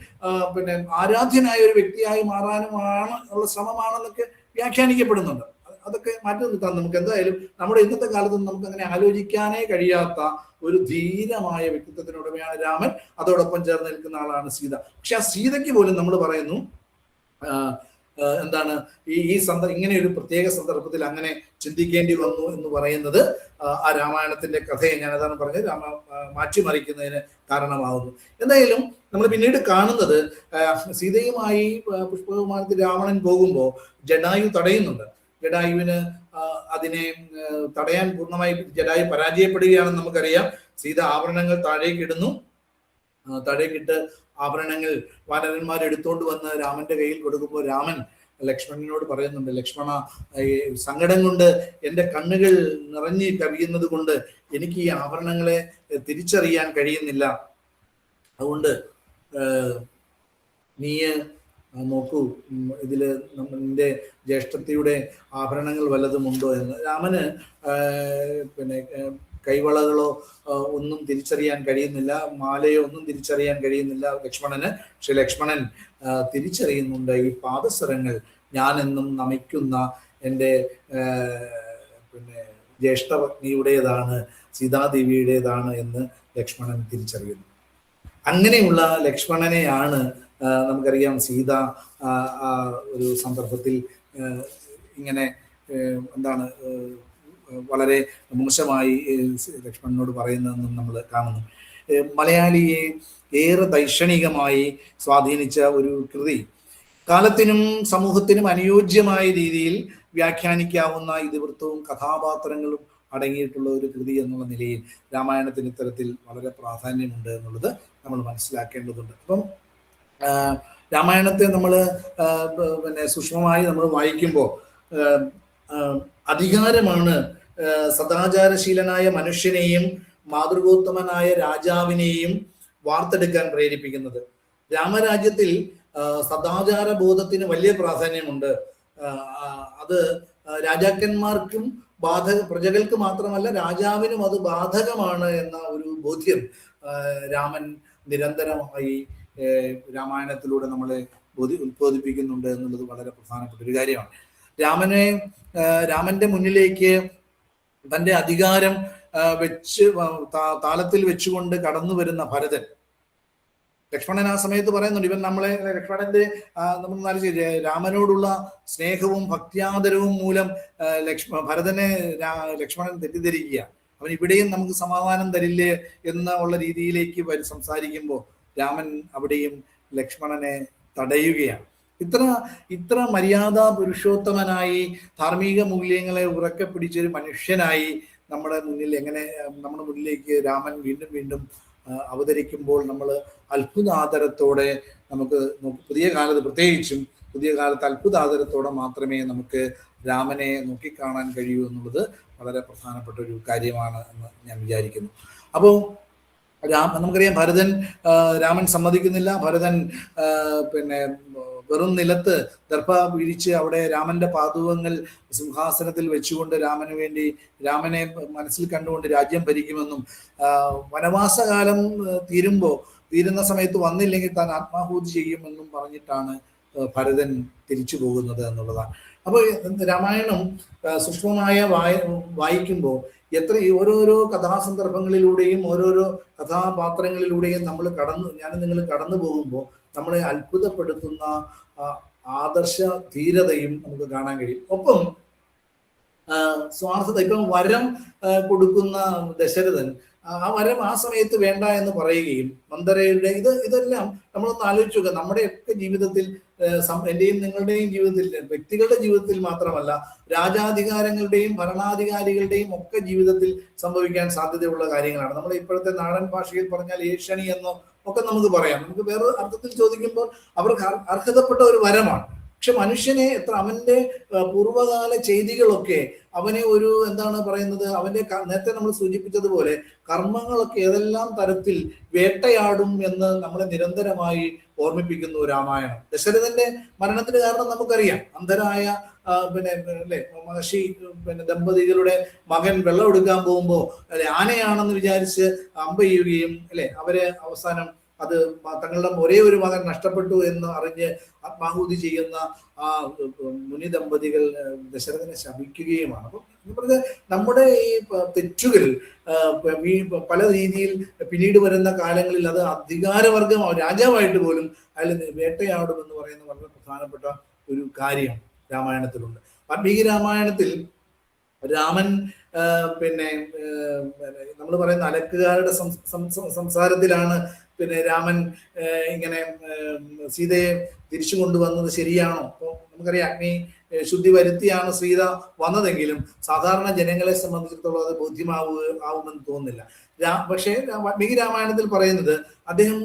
പിന്നെ ആരാധ്യനായ ഒരു വ്യക്തിയായി മാറാനുമാണ് ഉള്ള ശ്രമമാണെന്നൊക്കെ വ്യാഖ്യാനിക്കപ്പെടുന്നുണ്ട്. അതൊക്കെ മാറ്റി നിർത്താൻ നമുക്ക് എന്തായാലും നമ്മുടെ ഇന്നത്തെ കാലത്ത് നമുക്ക് അങ്ങനെ ആലോചിക്കാനേ കഴിയാത്ത ഒരു ധീരമായ വ്യക്തിത്വത്തിനുടമയാണ് രാമൻ. അതോടൊപ്പം ചേർന്ന് നിൽക്കുന്ന ആളാണ് സീത. പക്ഷെ ആ സീതയ്ക്ക് പോലും നമ്മൾ പറയുന്നു എന്താണ് ഇങ്ങനെ ഒരു പ്രത്യേക സന്ദർഭത്തിൽ അങ്ങനെ ചിന്തിക്കേണ്ടി വന്നു എന്ന് പറയുന്നത് ആ രാമായണത്തിന്റെ കഥയെ ഞാൻ അതാണ് പറഞ്ഞത് മാറ്റിമറിക്കുന്നതിന് കാരണമാകുന്നു. എന്തായാലും നമ്മൾ പിന്നീട് കാണുന്നത് സീതയുമായി പുഷ്പവിമാനത്തിൽ രാവണൻ പോകുമ്പോൾ ജടായു തടയുന്നുണ്ട്. ജടായുവിന് അതിനെ തടയാൻ പൂർണ്ണമായി ജടായു പരാജയപ്പെടുകയാണെന്ന് നമുക്കറിയാം. സീത ആഭരണങ്ങൾ താഴേക്കിടുന്നു. താഴേക്കിട്ട് ആഭരണങ്ങൾ വാനരന്മാർ എടുത്തുകൊണ്ട് വന്ന് രാമന്റെ കയ്യിൽ കൊടുക്കുമ്പോൾ രാമൻ ലക്ഷ്മണനോട് പറയുന്നുണ്ട്, ലക്ഷ്മണ, സങ്കടം കൊണ്ട് എൻ്റെ കണ്ണുകൾ നിറഞ്ഞു കവിയുന്നത് കൊണ്ട് എനിക്ക് ഈ ആഭരണങ്ങളെ തിരിച്ചറിയാൻ കഴിയുന്നില്ല. അതുകൊണ്ട് നീ നോക്കൂ, ഇതില് നിന്റെ ജ്യേഷ്ഠത്തിയുടെ ആഭരണങ്ങൾ വല്ലതും ഉണ്ടോ എന്ന്. രാമന് പിന്നെ കൈവളകളോ ഒന്നും തിരിച്ചറിയാൻ കഴിയുന്നില്ല, മാലയോ ഒന്നും തിരിച്ചറിയാൻ കഴിയുന്നില്ല ലക്ഷ്മണന്. പക്ഷെ ലക്ഷ്മണൻ തിരിച്ചറിയുന്നുണ്ട് ഈ പാദസരങ്ങൾ ഞാൻ എന്നും നമിക്കുന്ന എൻ്റെ പിന്നെ ജ്യേഷ്ഠപത്നിയുടേതാണ്, സീതാദേവിയുടേതാണ് എന്ന് ലക്ഷ്മണൻ തിരിച്ചറിയുന്നു. അങ്ങനെയുള്ള ലക്ഷ്മണനെയാണ് നമുക്കറിയാം സീത ഒരു സന്ദർഭത്തിൽ ഇങ്ങനെ എന്താണ് വളരെ മോശമായി ലക്ഷ്മണനോട് പറയുന്നതെന്നും നമ്മൾ കാണുന്നു. മലയാളിയെ ഏറെ ദൈക്ഷണികമായി സ്വാധീനിച്ച ഒരു കൃതി, കാലത്തിനും സമൂഹത്തിനും അനുയോജ്യമായ രീതിയിൽ വ്യാഖ്യാനിക്കാവുന്ന ഇതിവൃത്തവും കഥാപാത്രങ്ങളും അടങ്ങിയിട്ടുള്ള ഒരു കൃതി എന്നുള്ള നിലയിൽ രാമായണത്തിന് ഇത്തരത്തിൽ വളരെ പ്രാധാന്യമുണ്ട് എന്നുള്ളത് നമ്മൾ മനസ്സിലാക്കേണ്ടതുണ്ട്. അപ്പം രാമായണത്തെ നമ്മൾ പിന്നെ സൂക്ഷ്മമായി നമ്മൾ വായിക്കുമ്പോൾ അധികാരമാണ് സദാചാരശീലനായ മനുഷ്യനെയും മാതൃകോത്തമനായ രാജാവിനെയും വാർത്തെടുക്കാൻ പ്രേരിപ്പിക്കുന്നത്. രാമരാജ്യത്തിൽ സദാചാര ബോധത്തിന് വലിയ പ്രാധാന്യമുണ്ട്. അത് രാജാക്കന്മാർക്കും പ്രജകൾക്ക് മാത്രമല്ല രാജാവിനും അത് ബാധകമാണ് എന്ന ഒരു ബോധ്യം രാമൻ നിരന്തരമായി രാമായണത്തിലൂടെ നമ്മളെ ഉത്ബോധിപ്പിക്കുന്നുണ്ട് എന്നുള്ളത് വളരെ പ്രധാനപ്പെട്ട ഒരു കാര്യമാണ്. രാമന്റെ മുന്നിലേക്ക് തന്റെ അധികാരം താളത്തിൽ വെച്ചുകൊണ്ട് കടന്നു വരുന്ന ഭരതൻ, ലക്ഷ്മണൻ ആ സമയത്ത് പറയുന്നുണ്ട്, ഇവൻ ലക്ഷ്മണന്റെ നമ്മൾ രാമനോടുള്ള സ്നേഹവും ഭക്ത്യാദരവും മൂലം ഭരതനെ ലക്ഷ്മണൻ തെറ്റിദ്ധരിക്കുക, അവൻ ഇവിടെയും നമുക്ക് സമാധാനം തരില്ലേ എന്നുള്ള രീതിയിലേക്ക് സംസാരിക്കുമ്പോൾ രാമൻ അവിടെയും ലക്ഷ്മണനെ തടയുകയാണ്. ഇത്ര മര്യാദാ പുരുഷോത്തമനായി ധാർമ്മിക മൂല്യങ്ങളെ ഉറക്കെ പിടിച്ചൊരു മനുഷ്യനായി നമ്മുടെ മുന്നിലേക്ക് രാമൻ വീണ്ടും വീണ്ടും അവതരിക്കുമ്പോൾ നമ്മൾ അത്ഭുതാദരത്തോടെ നമുക്ക് പുതിയ കാലത്ത്, പ്രത്യേകിച്ചും പുതിയ കാലത്ത് അത്ഭുതാദരത്തോടെ മാത്രമേ നമുക്ക് രാമനെ നോക്കിക്കാണാൻ കഴിയൂ എന്നുള്ളത് വളരെ പ്രധാനപ്പെട്ട ഒരു കാര്യമാണ് എന്ന് ഞാൻ വിചാരിക്കുന്നു. അപ്പോൾ നമുക്കറിയാം, രാമൻ സമ്മതിക്കുന്നില്ല. ഭരതൻ വെറും നിലത്ത് ദർഭ വീഴിച്ച് അവിടെ രാമന്റെ പാദുകങ്ങൾ സിംഹാസനത്തിൽ വെച്ചുകൊണ്ട് രാമനെ മനസ്സിൽ കണ്ടുകൊണ്ട് രാജ്യം ഭരിക്കുമെന്നും വനവാസകാലം തീരുന്ന സമയത്ത് വന്നില്ലെങ്കിൽ താൻ ആത്മാഹൂതി ചെയ്യുമെന്നും പറഞ്ഞിട്ടാണ് ഭരതൻ തിരിച്ചു പോകുന്നത് എന്നുള്ളതാണ്. അപ്പോൾ രാമായണം സൂക്ഷ്മമായ വായിക്കുമ്പോൾ ഓരോരോ കഥാസന്ദർഭങ്ങളിലൂടെയും ഓരോരോ കഥാപാത്രങ്ങളിലൂടെയും നിങ്ങൾ കടന്നു പോകുമ്പോൾ നമ്മളെ അത്ഭുതപ്പെടുത്തുന്ന ആദർശ ധീരതയും നമുക്ക് കാണാൻ കഴിയും. ഒപ്പം സ്വാർത്ഥത, ഇപ്പം വരം കൊടുക്കുന്ന ദശരഥൻ ആ വരം ആ സമയത്ത് വേണ്ട എന്ന് പറയുകയും മന്ദരയുടെ ഇതെല്ലാം നമ്മളൊന്ന് ആലോചിച്ചു നോക്കുക. നമ്മുടെയൊക്കെ ജീവിതത്തിൽ, എന്റെയും നിങ്ങളുടെയും ജീവിതത്തിൽ, വ്യക്തികളുടെ ജീവിതത്തിൽ മാത്രമല്ല, രാജാധികാരങ്ങളുടെയും ഭരണാധികാരികളുടെയും ഒക്കെ ജീവിതത്തിൽ സംഭവിക്കാൻ സാധ്യതയുള്ള കാര്യങ്ങളാണ്. നമ്മൾ ഇപ്പോഴത്തെ നാടൻ ഭാഷയിൽ പറഞ്ഞാൽ ഏഷണി എന്നോ ഒക്കെ നമുക്ക് പറയാം. നമുക്ക് വേറെ അർത്ഥത്തിൽ ചോദിക്കുമ്പോൾ അവർക്ക് അർഹതപ്പെട്ട ഒരു വരമാണ്. പക്ഷെ മനുഷ്യനെ അവന്റെ പൂർവ്വകാല ചെയ്തികളൊക്കെ അവനെ എന്താണ് പറയുന്നത്, അവന്റെ നേരത്തെ നമ്മൾ സൂചിപ്പിച്ചതുപോലെ കർമ്മങ്ങളൊക്കെ ഏതെല്ലാം തരത്തിൽ വേട്ടയാടും എന്ന് നമ്മളെ നിരന്തരമായി ഓർമ്മിപ്പിക്കുന്നു രാമായണം. ദശരഥന്റെ മരണത്തിന് കാരണം നമുക്കറിയാം. അന്ധരായ മഹർഷി ദമ്പതികളുടെ മകൻ വെള്ളം എടുക്കാൻ പോകുമ്പോ ആനയാണെന്ന് വിചാരിച്ച് അമ്പെയ്യുകയും അവരെ അവസാനം അത് തങ്ങളുടെ ഒരേ ഒരു മകൻ നഷ്ടപ്പെട്ടു എന്ന് അറിഞ്ഞ് ആത്മാഹൂതി ചെയ്യുന്ന ആ മുനി ദമ്പതികൾ ദശരഥനെ ശപിക്കുകയുമാണ്. അപ്പം നമ്മുടെ ഈ തെറ്റുകൾ പല രീതിയിൽ പിന്നീട് വരുന്ന കാലങ്ങളിൽ അത് അധികാരവർഗം രാജാവായിട്ട് പോലും അയാൾ വേട്ടയാടുമെന്ന് പറയുന്ന വളരെ പ്രധാനപ്പെട്ട ഒരു കാര്യം രാമായണത്തിലുണ്ട്. വാൽമീകി രാമായണത്തിൽ രാമൻ നമ്മൾ പറയുന്ന അലക്കുകാരുടെ സംസാരത്തിലാണ് രാമൻ ഇങ്ങനെ സീതയെ തിരിച്ചു കൊണ്ടുവന്നത് ശരിയാണോ? അപ്പോൾ നമുക്കറിയാം, അഗ്നി ശുദ്ധി വരുത്തിയാണ് സീത വന്നതെങ്കിലും സാധാരണ ജനങ്ങളെ സംബന്ധിച്ചിടത്തോളം അത് ബോധ്യമാവുമെന്ന് തോന്നുന്നില്ല. പക്ഷേ വാൽമീകി രാമായണത്തിൽ പറയുന്നത് അദ്ദേഹം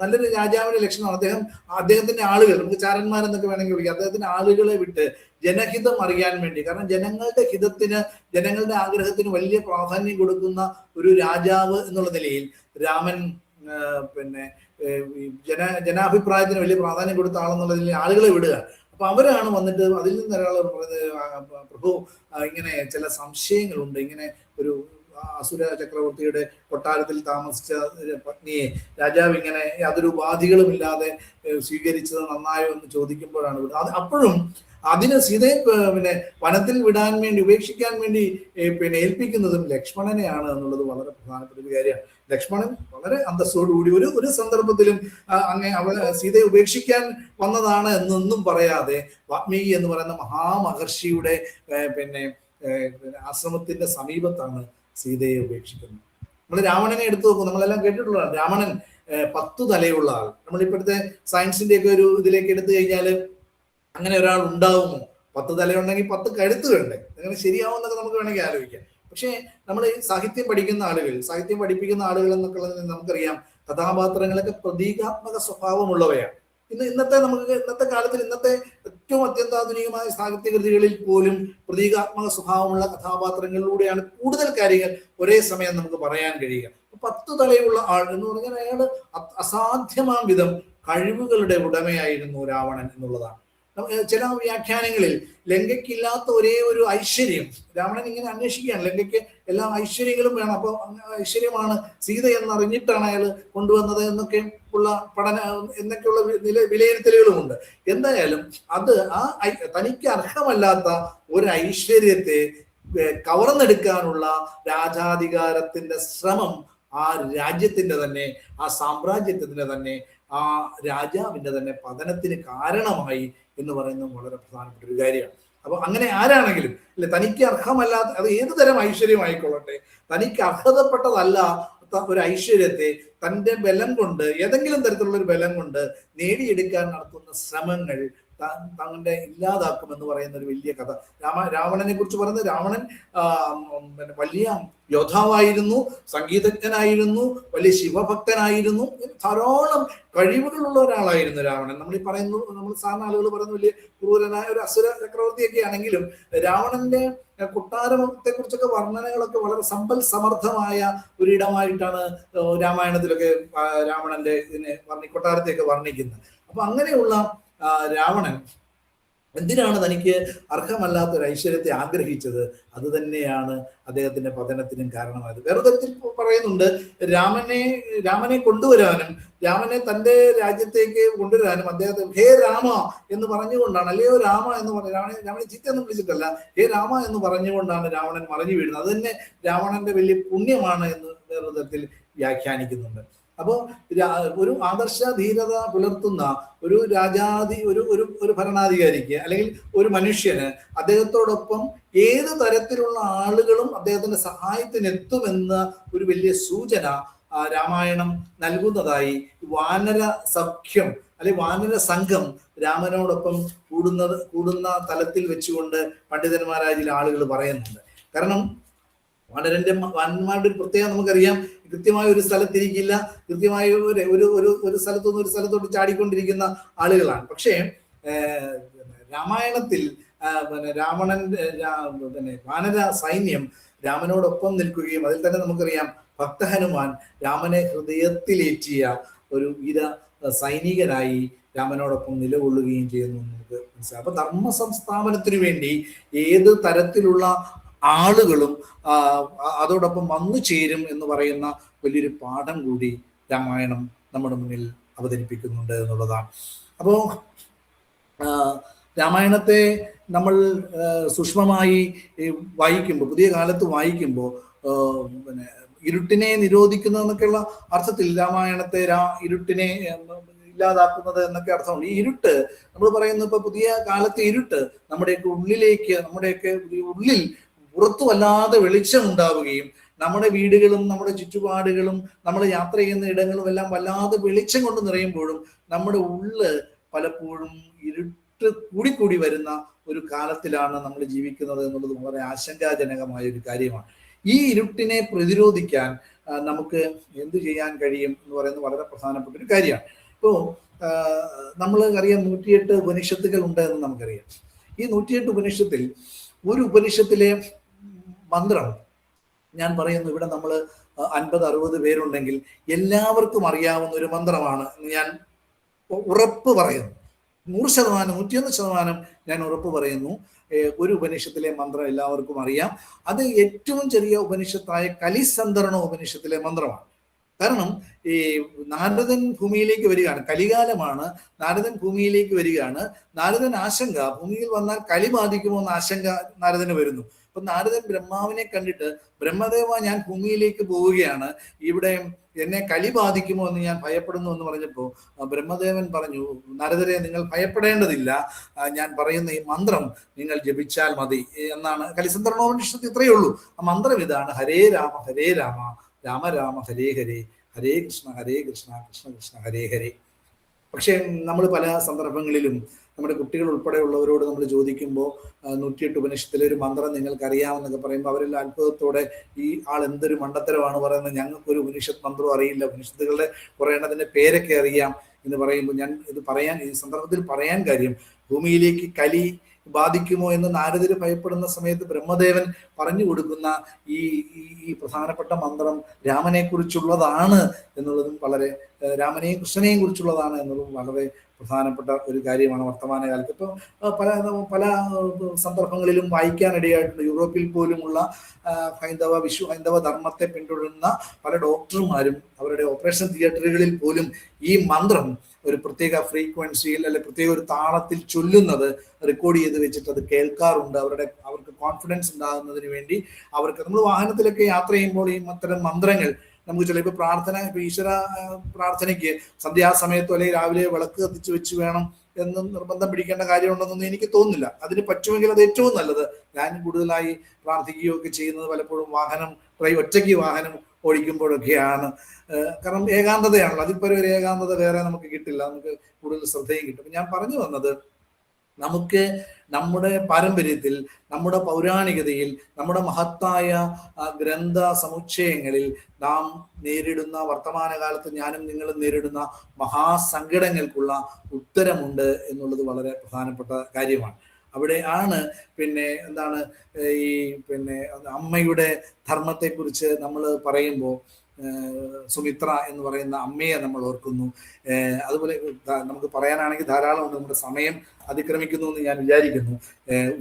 നല്ലൊരു രാജാവിന്റെ ലക്ഷണമാണ്. അദ്ദേഹത്തിന്റെ ആളുകൾ, നമുക്ക് ചാരന്മാരെന്നൊക്കെ വേണമെങ്കിൽ വിളിക്കാം, അദ്ദേഹത്തിന്റെ ആളുകളെ വിട്ട് ജനഹിതം അറിയാൻ വേണ്ടി, കാരണം ജനങ്ങളുടെ ഹിതത്തിന്, ജനങ്ങളുടെ ആഗ്രഹത്തിന് വലിയ പ്രാധാന്യം കൊടുക്കുന്ന ഒരു രാജാവ് എന്നുള്ള നിലയിൽ രാമൻ ജനാഭിപ്രായത്തിന് വലിയ പ്രാധാന്യം കൊടുത്ത ആളെന്നുള്ളതിൽ ആളുകളെ വിടുക. അപ്പൊ അവരാണ് വന്നിട്ട് അതിൽ നിന്ന് ഒരാൾ പറയുന്നത്, പ്രഭു ഇങ്ങനെ ചില സംശയങ്ങളുണ്ട്, ഇങ്ങനെ ഒരു അസുര ചക്രവർത്തിയുടെ കൊട്ടാരത്തിൽ താമസിച്ച പത്നിയെ രാജാവ് ഇങ്ങനെ യാതൊരു ഉപാധികളും ഇല്ലാതെ സ്വീകരിച്ചത് നന്നായോ എന്ന് ചോദിക്കുമ്പോഴാണ് വിടുന്നത്. അപ്പോഴും അതിന് സീതയെ വനത്തിൽ വിടാൻ വേണ്ടി, ഉപേക്ഷിക്കാൻ വേണ്ടി ഏൽപ്പിക്കുന്നതും ലക്ഷ്മണനെയാണ് എന്നുള്ളത് വളരെ പ്രധാനപ്പെട്ട ഒരു കാര്യമാണ്. ലക്ഷ്മണൻ വളരെ അന്തസ്സോടുകൂടി ഒരു സന്ദർഭത്തിലും സീതയെ ഉപേക്ഷിക്കാൻ വന്നതാണ് എന്നൊന്നും പറയാതെ വാൽമീകി എന്ന് പറയുന്ന മഹാമഹർഷിയുടെ ആശ്രമത്തിന്റെ സമീപത്താണ് സീതയെ ഉപേക്ഷിക്കുന്നത്. നമ്മൾ രാവണനെ എടുത്തു നോക്കും, നമ്മളെല്ലാം കേട്ടിട്ടുള്ളതാണ്. രാവണൻ 10 തലയുള്ള ആൾ. നമ്മളിപ്പോഴത്തെ സയൻസിന്റെ ഒക്കെ ഒരു ഇതിലേക്ക് എടുത്തു കഴിഞ്ഞാൽ അങ്ങനെ ഒരാൾ ഉണ്ടാവുമോ? 10 തലയുണ്ടെങ്കിൽ 10 കഴുത്ത് വേണ്ടേ? അങ്ങനെ ശരിയാവുമെന്നൊക്കെ നമുക്ക് വേണമെങ്കിൽ ആലോചിക്കാം. പക്ഷേ നമ്മൾ സാഹിത്യം പഠിക്കുന്ന ആളുകൾ, സാഹിത്യം പഠിപ്പിക്കുന്ന ആളുകൾ എന്നൊക്കെ നമുക്കറിയാം, കഥാപാത്രങ്ങളൊക്കെ പ്രതീകാത്മക സ്വഭാവമുള്ളവയാണ്. ഇന്നത്തെ കാലത്തിൽ ഇന്നത്തെ ഏറ്റവും അത്യന്താധുനികമായ സാഹിത്യകൃതികളിൽ പോലും പ്രതീകാത്മക സ്വഭാവമുള്ള കഥാപാത്രങ്ങളിലൂടെയാണ് കൂടുതൽ കാര്യങ്ങൾ ഒരേ സമയം നമുക്ക് പറയാൻ കഴിയുക. 10 തലയുള്ള ആൾ എന്ന് പറഞ്ഞാൽ അയാൾ അസാധ്യമാം വിധം കഴിവുകളുടെ ഉടമയായിരുന്നു രാവണൻ എന്നുള്ളതാണ്. ചില വ്യാഖ്യാനങ്ങളിൽ ലങ്കയ്ക്കില്ലാത്ത ഒരേ ഒരു ഐശ്വര്യം, രാവണൻ ഇങ്ങനെ അന്വേഷിക്കുകയാണ്, ലങ്കയ്ക്ക് എല്ലാ ഐശ്വര്യങ്ങളും വേണം, അപ്പൊ ഐശ്വര്യമാണ് സീത എന്നറിഞ്ഞിട്ടാണ് അയാൾ കൊണ്ടുവന്നത് എന്നൊക്കെ ഉള്ള എന്നൊക്കെയുള്ള വിലയിരുത്തലുകളുമുണ്ട്. എന്തായാലും അത് തനിക്ക് അർഹമല്ലാത്ത ഒരു ഐശ്വര്യത്തെ കവർന്നെടുക്കാനുള്ള രാജാധികാരത്തിന്റെ ശ്രമം ആ രാജ്യത്തിന്റെ തന്നെ, ആ സാമ്രാജ്യത്തിന്റെ തന്നെ, ആ രാജാവിന്റെ തന്നെ പതനത്തിന് കാരണമായി എന്ന് പറയുന്നത് വളരെ പ്രധാനപ്പെട്ട ഒരു കാര്യമാണ്. അപ്പൊ അങ്ങനെ ആരാണെങ്കിലും അല്ലെ, തനിക്ക് അർഹമല്ലാത്ത, അത് ഏത് തരം ഐശ്വര്യമായിക്കൊള്ളട്ടെ, തനിക്ക് അർഹതപ്പെട്ടതല്ലാത്ത ഒരു ഐശ്വര്യത്തെ തന്റെ ബലം കൊണ്ട്, ഏതെങ്കിലും തരത്തിലുള്ള ഒരു ബലം കൊണ്ട് നേടിയെടുക്കാൻ നടത്തുന്ന ശ്രമങ്ങൾ തങ്ങളുടെ ഇല്ലാതാക്കുമെന്ന് പറയുന്ന ഒരു വലിയ കഥ രാവണനെ കുറിച്ച് പറയുന്നത്. രാവണൻ വലിയ യോദ്ധാവായിരുന്നു, സംഗീതജ്ഞനായിരുന്നു, വലിയ ശിവഭക്തനായിരുന്നു, ധാരാളം കഴിവുകളുള്ള ഒരാളായിരുന്നു രാവണൻ. നമ്മൾ സാധാരണ ആളുകൾ പറയുന്ന വലിയ ക്രൂരനായ ഒരു അസുര ചക്രവർത്തിയൊക്കെ ആണെങ്കിലും രാവണന്റെ കൊട്ടാരത്തെ കുറിച്ചൊക്കെ വർണ്ണനകളൊക്കെ വളരെ സമ്പൽ സമർത്ഥമായ ഒരിടമായിട്ടാണ് രാമായണത്തിലൊക്കെ രാവണന്റെ കൊട്ടാരത്തെയൊക്കെ വർണ്ണിക്കുന്നത്. അപ്പൊ അങ്ങനെയുള്ള രാവണൻ എന്തിനാണ് തനിക്ക് അർഹമല്ലാത്ത ഒരു ഐശ്വര്യത്തെ ആഗ്രഹിച്ചത്? അത് തന്നെയാണ് അദ്ദേഹത്തിന്റെ പതനത്തിനും കാരണമായത്. വേറെ തരത്തിൽ പറയുന്നുണ്ട്, രാമനെ കൊണ്ടുവരാനും രാമനെ തന്റെ രാജ്യത്തേക്ക് കൊണ്ടുവരാനും അദ്ദേഹത്തെ ഹേ രാമ എന്ന് പറഞ്ഞുകൊണ്ടാണ്, അല്ലയോ രാമ എന്ന് രാവണനെ ചീത്തയൊന്നും വിളിച്ചിട്ടല്ല, ഹേ രാമ എന്ന് പറഞ്ഞുകൊണ്ടാണ് രാവണൻ മറിഞ്ഞു വീഴുന്നത്. അത് തന്നെ രാവണന്റെ വലിയ പുണ്യമാണ് എന്ന് വേറെ തരത്തിൽ വ്യാഖ്യാനിക്കുന്നുണ്ട്. അപ്പോ ഒരു ആദർശ ധീരത പുലർത്തുന്ന ഒരു ഒരു ഭരണാധികാരിക്ക് അല്ലെങ്കിൽ ഒരു മനുഷ്യന് അദ്ദേഹത്തോടൊപ്പം ഏത് തരത്തിലുള്ള ആളുകളും അദ്ദേഹത്തിന്റെ സഹായത്തിന് എത്തുമെന്ന ഒരു വലിയ സൂചന രാമായണം നൽകുന്നതായി വാനര സഖ്യം അല്ലെങ്കിൽ വാനര സംഘം രാമനോടൊപ്പം കൂടുന്ന തലത്തിൽ വെച്ചുകൊണ്ട് പണ്ഡിതന്മാരായ ചില ആളുകൾ പറയുന്നുണ്ട്. കാരണം വാനന്മാരുടെ ഒരു പ്രത്യേകം നമുക്കറിയാം, കൃത്യമായ ഒരു സ്ഥലത്തിരിക്കില്ല, കൃത്യമായ ഒരു സ്ഥലത്തുനിന്ന് ഒരു സ്ഥലത്തോട്ട് ചാടിക്കൊണ്ടിരിക്കുന്ന ആളുകളാണ്. പക്ഷേ രാമായണത്തിൽ വാനര സൈന്യം രാമനോടൊപ്പം നിൽക്കുകയും അതിൽ തന്നെ നമുക്കറിയാം ഭക്തഹനുമാൻ രാമനെ ഹൃദയത്തിലേറ്റിയ ഒരു വീര സൈനികനായി രാമനോടൊപ്പം നിലകൊള്ളുകയും ചെയ്യുന്നു നമുക്ക് മനസ്സിലാക്കാം. അപ്പൊ ധർമ്മ സംസ്ഥാപനത്തിനു വേണ്ടി ഏത് തരത്തിലുള്ള ആളുകളും അതോടൊപ്പം വന്നു ചേരും എന്ന് പറയുന്ന വലിയൊരു പാഠം കൂടി രാമായണം നമ്മുടെ മുന്നിൽ അവതരിപ്പിക്കുന്നുണ്ട് എന്നുള്ളതാണ്. അപ്പോൾ രാമായണത്തെ നമ്മൾ സൂക്ഷ്മമായി വായിക്കുമ്പോൾ, പുതിയ കാലത്ത് വായിക്കുമ്പോൾ ഇരുട്ടിനെ നിരോധിക്കുന്നതെന്നൊക്കെയുള്ള അർത്ഥത്തിൽ രാമായണത്തെ ഇരുട്ടിനെ ഇല്ലാതാക്കുന്നത് എന്നൊക്കെ അർത്ഥമുണ്ട്. ഈ ഇരുട്ട് നമ്മൾ പറയുന്നു, ഇപ്പൊ പുതിയ കാലത്തെ ഇരുട്ട് നമ്മുടെയൊക്കെ ഉള്ളിലേക്ക്, നമ്മുടെയൊക്കെ ഉള്ളിൽ പുറത്തു വല്ലാതെ വെളിച്ചം ഉണ്ടാവുകയും നമ്മുടെ വീടുകളും നമ്മുടെ ചുറ്റുപാടുകളും നമ്മൾ യാത്ര ചെയ്യുന്ന ഇടങ്ങളും എല്ലാം വല്ലാതെ വെളിച്ചം കൊണ്ട് നിറയുമ്പോഴും നമ്മുടെ ഉള്ള് പലപ്പോഴും ഇരുട്ട് കൂടിക്കൂടി വരുന്ന ഒരു കാലത്തിലാണ് നമ്മൾ ജീവിക്കുന്നത് എന്നുള്ളത് വളരെ ആശങ്കാജനകമായ ഒരു കാര്യമാണ്. ഈ ഇരുട്ടിനെ പ്രതിരോധിക്കാൻ നമുക്ക് എന്ത് ചെയ്യാൻ കഴിയും എന്ന് പറയുന്നത് വളരെ പ്രധാനപ്പെട്ട ഒരു കാര്യമാണ്. ഇപ്പോൾ നമ്മൾ അറിയാം 108 ഉപനിഷത്തുകൾ ഉണ്ട് എന്ന് നമുക്കറിയാം. ഈ 108 ഉപനിഷത്തിൽ ഒരു ഉപനിഷത്തിലെ മന്ത്രം ഞാൻ പറയുന്നു, ഇവിടെ നമ്മൾ 50-60 പേരുണ്ടെങ്കിൽ എല്ലാവർക്കും അറിയാവുന്ന ഒരു മന്ത്രമാണ് ഞാൻ ഉറപ്പ് പറയുന്നു. 100%, 101% ഞാൻ ഉറപ്പ് പറയുന്നു, ഒരു ഉപനിഷത്തിലെ മന്ത്രം എല്ലാവർക്കും അറിയാം. അത് ഏറ്റവും ചെറിയ ഉപനിഷത്തായ കലിസന്ധരണ ഉപനിഷത്തിലെ മന്ത്രമാണ്. കാരണം ഈ നാരദൻ ഭൂമിയിലേക്ക് വരികയാണ്, കലികാലമാണ്, നാരദൻ ഭൂമിയിലേക്ക് വരികയാണ്. നാരദൻ ആശങ്ക, ഭൂമിയിൽ വന്നാൽ കലി ബാധിക്കുമോ എന്ന ആശങ്ക നാരദന് വരുന്നു. അപ്പൊ നാരദൻ ബ്രഹ്മാവിനെ കണ്ടിട്ട്, ബ്രഹ്മദേവ ഞാൻ ഭൂമിയിലേക്ക് പോവുകയാണ്, ഇവിടെ എന്നെ കലി ബാധിക്കുമോ എന്ന് ഞാൻ ഭയപ്പെടുന്നു എന്ന് പറഞ്ഞപ്പോൾ ബ്രഹ്മദേവൻ പറഞ്ഞു, നാരദരെ നിങ്ങൾ ഭയപ്പെടേണ്ടതില്ല, ഞാൻ പറയുന്ന ഈ മന്ത്രം നിങ്ങൾ ജപിച്ചാൽ മതി എന്നാണ്. കലിസന്ധരണോപനിഷത്ത് ഇത്രയേ ഉള്ളൂ. ആ മന്ത്രം ഇതാണ്: ഹരേ രാമ ഹരേ രാമ രാമ രാമ ഹരേ ഹരേ, ഹരേ കൃഷ്ണ കൃഷ്ണ കൃഷ്ണ ഹരേ ഹരേ. പക്ഷേ നമ്മൾ പല സന്ദർഭങ്ങളിലും നമ്മുടെ കുട്ടികൾ ഉൾപ്പെടെയുള്ളവരോട് നമ്മൾ ചോദിക്കുമ്പോൾ 108 ഉപനിഷത്തിലെ ഒരു മന്ത്രം നിങ്ങൾക്ക് അറിയാമെന്നൊക്കെ പറയുമ്പോൾ അവരെല്ലാം അത്ഭുതത്തോടെ ഈ ആൾ എന്തൊരു മണ്ടത്തരമാണ് പറയുന്നത്, ഞങ്ങൾക്കൊരു ഉപനിഷത്ത് മന്ത്രവും അറിയില്ല, ഉപനിഷത്തുകളുടെ കുറേ എണ്ണത്തിൻ്റെ പേരൊക്കെ അറിയാം എന്ന് പറയുമ്പോൾ ഞാൻ ഇത് ഈ സന്ദർഭത്തിൽ പറയാൻ കാര്യം, ഭൂമിയിലേക്ക് കലി ബാധിക്കുമോ എന്ന് നാരദര് ഭയപ്പെടുന്ന സമയത്ത് ബ്രഹ്മദേവൻ പറഞ്ഞു കൊടുക്കുന്ന ഈ പ്രധാനപ്പെട്ട മന്ത്രം രാമനെ കുറിച്ചുള്ളതാണ് എന്നുള്ളതും വളരെ രാമനെയും കൃഷ്ണനെയും കുറിച്ചുള്ളതാണ് എന്നുള്ളതും വളരെ പ്രധാനപ്പെട്ട ഒരു കാര്യമാണ് വർത്തമാനകാലത്ത്. ഇപ്പോൾ പല പല സന്ദർഭങ്ങളിലും വായിക്കാനിടയായിട്ടുണ്ട്. യൂറോപ്പിൽ പോലുമുള്ള ഹൈന്ദവ ധർമ്മത്തെ പിന്തുടരുന്ന പല ഡോക്ടർമാരും അവരുടെ ഓപ്പറേഷൻ തിയേറ്ററുകളിൽ പോലും ഈ മന്ത്രം ഒരു പ്രത്യേക ഫ്രീക്വൻസിയിൽ അല്ലെ പ്രത്യേക ഒരു താളത്തിൽ ചൊല്ലുന്നത് റെക്കോർഡ് ചെയ്ത് വെച്ചിട്ട് അത് കേൾക്കാറുണ്ട്. അവർക്ക് കോൺഫിഡൻസ് ഉണ്ടാകുന്നതിന് വേണ്ടി. നമ്മൾ വാഹനത്തിലൊക്കെ യാത്ര ചെയ്യുമ്പോൾ ഈ അത്തരം മന്ത്രങ്ങൾ നമുക്ക് ചിലപ്പോൾ പ്രാർത്ഥന, ഈശ്വര പ്രാർത്ഥനയ്ക്ക് സന്ധ്യാസമയത്തോ അല്ലെങ്കിൽ രാവിലെ വിളക്ക് കത്തിച്ച് വെച്ച് വേണം എന്ന് നിർബന്ധം പിടിക്കേണ്ട കാര്യമുണ്ടെന്നൊന്നും എനിക്ക് തോന്നുന്നില്ല. അതിന് പറ്റുമെങ്കിൽ അത് ഏറ്റവും നല്ലത്. ഞാൻ കൂടുതലായി പ്രാർത്ഥിക്കുകയൊക്കെ ചെയ്യുന്നത് പലപ്പോഴും ഒറ്റയ്ക്ക് വാഹനം ഓടിക്കുമ്പോഴൊക്കെയാണ്. കാരണം ഏകാന്തതയാണല്ലോ, അതിപ്പോൾ ഒരു ഏകാന്തത വേറെ നമുക്ക് കിട്ടില്ല, നമുക്ക് കൂടുതൽ ശ്രദ്ധയും കിട്ടും. ഞാൻ പറഞ്ഞു വന്നത്, നമുക്ക് നമ്മുടെ പാരമ്പര്യത്തിൽ, നമ്മുടെ പൗരാണികതയിൽ, നമ്മുടെ മഹത്തായ ഗ്രന്ഥ സമുച്ചയങ്ങളിൽ നാം നേരിടുന്ന വർത്തമാനകാലത്ത് ഞാനും നിങ്ങളും നേരിടുന്ന മഹാസങ്കടങ്ങൾക്കുള്ള ഉത്തരമുണ്ട് എന്നുള്ളത് വളരെ പ്രധാനപ്പെട്ട കാര്യമാണ്. അവിടെ ആണ് അമ്മയുടെ ധർമ്മത്തെക്കുറിച്ച് നമ്മൾ പറയുമ്പോൾ സുമിത്ര എന്ന് പറയുന്ന അമ്മയെ നമ്മൾ ഓർക്കുന്നു. അതുപോലെ നമുക്ക് പറയാനാണെങ്കിൽ ധാരാളമുണ്ട്. നമ്മുടെ സമയം അതിക്രമിക്കുന്നു എന്ന് ഞാൻ വിചാരിക്കുന്നു.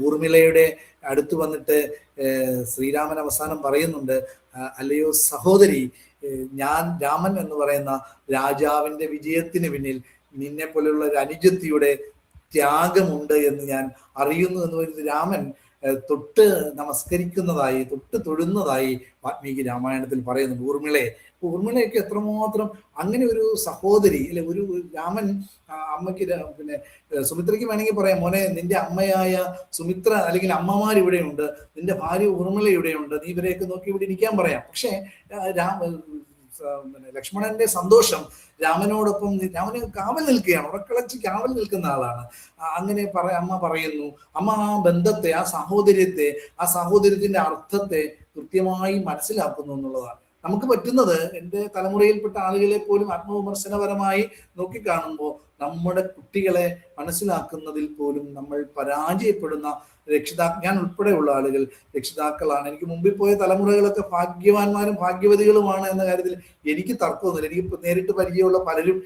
ഊർമിളയുടെ അടുത്ത് വന്നിട്ട് ശ്രീരാമൻ അവസാനം പറയുന്നുണ്ട്, അല്ലയോ സഹോദരി, രാമൻ എന്ന് പറയുന്ന രാജാവിന്റെ വിജയത്തിന് പിന്നിൽ നിന്നെ പോലെയുള്ള ഒരു അനുജത്തിയുടെ ത്യാഗമുണ്ട് എന്ന് ഞാൻ അറിയുന്നു എന്ന് പറയുന്നത് രാമൻ തൊട്ട് നമസ്കരിക്കുന്നതായി, തൊട്ട് തൊഴുന്നതായി വാൽമീകി രാമായണത്തിൽ പറയുന്നുണ്ട്. ഊർമിളയൊക്കെ എത്രമാത്രം അങ്ങനെ ഒരു സഹോദരി അല്ലെ, ഒരു രാമൻ അമ്മയ്ക്ക് സുമിത്രയ്ക്ക് വേണമെങ്കിൽ പറയാം, മോനെ നിന്റെ അമ്മയായ സുമിത്ര അല്ലെങ്കിൽ അമ്മമാർ ഇവിടെയുണ്ട്, നിന്റെ ഭാര്യ ഊർമിള ഇവിടെയുണ്ട്, നീ ഇവരെയൊക്കെ നോക്കി ഇവിടെ ഇരിക്കാൻ പറയാം. പക്ഷെ ലക്ഷ്മണന്റെ സന്തോഷം രാമനോടൊപ്പം രാമന് കാവൽ നിൽക്കുകയാണ്, ഉറക്കളച്ച് കാവൽ നിൽക്കുന്ന ആളാണ്. അങ്ങനെ അമ്മ പറയുന്നു. അമ്മ ആ ബന്ധത്തെ, ആ സാഹോദര്യത്തിന്റെ അർത്ഥത്തെ കൃത്യമായി മനസ്സിലാക്കുന്നു എന്നുള്ളതാണ്. നമുക്ക് പറ്റുന്നത്, എൻ്റെ തലമുറയിൽപ്പെട്ട ആളുകളെ പോലും ആത്മവിമർശനപരമായി നോക്കിക്കാണുമ്പോൾ നമ്മുടെ കുട്ടികളെ മനസ്സിലാക്കുന്നതിൽ പോലും നമ്മൾ പരാജയപ്പെടുന്ന ഞാൻ ഉൾപ്പെടെയുള്ള ആളുകൾ രക്ഷിതാക്കളാണ്. എനിക്ക് മുമ്പിൽ പോയ തലമുറകളൊക്കെ ഭാഗ്യവാന്മാരും ഭാഗ്യവതികളുമാണ് എന്ന കാര്യത്തിൽ എനിക്ക് തർക്കമൊന്നുമില്ല. എനിക്ക് നേരിട്ട് പരിചയമുള്ള പലരും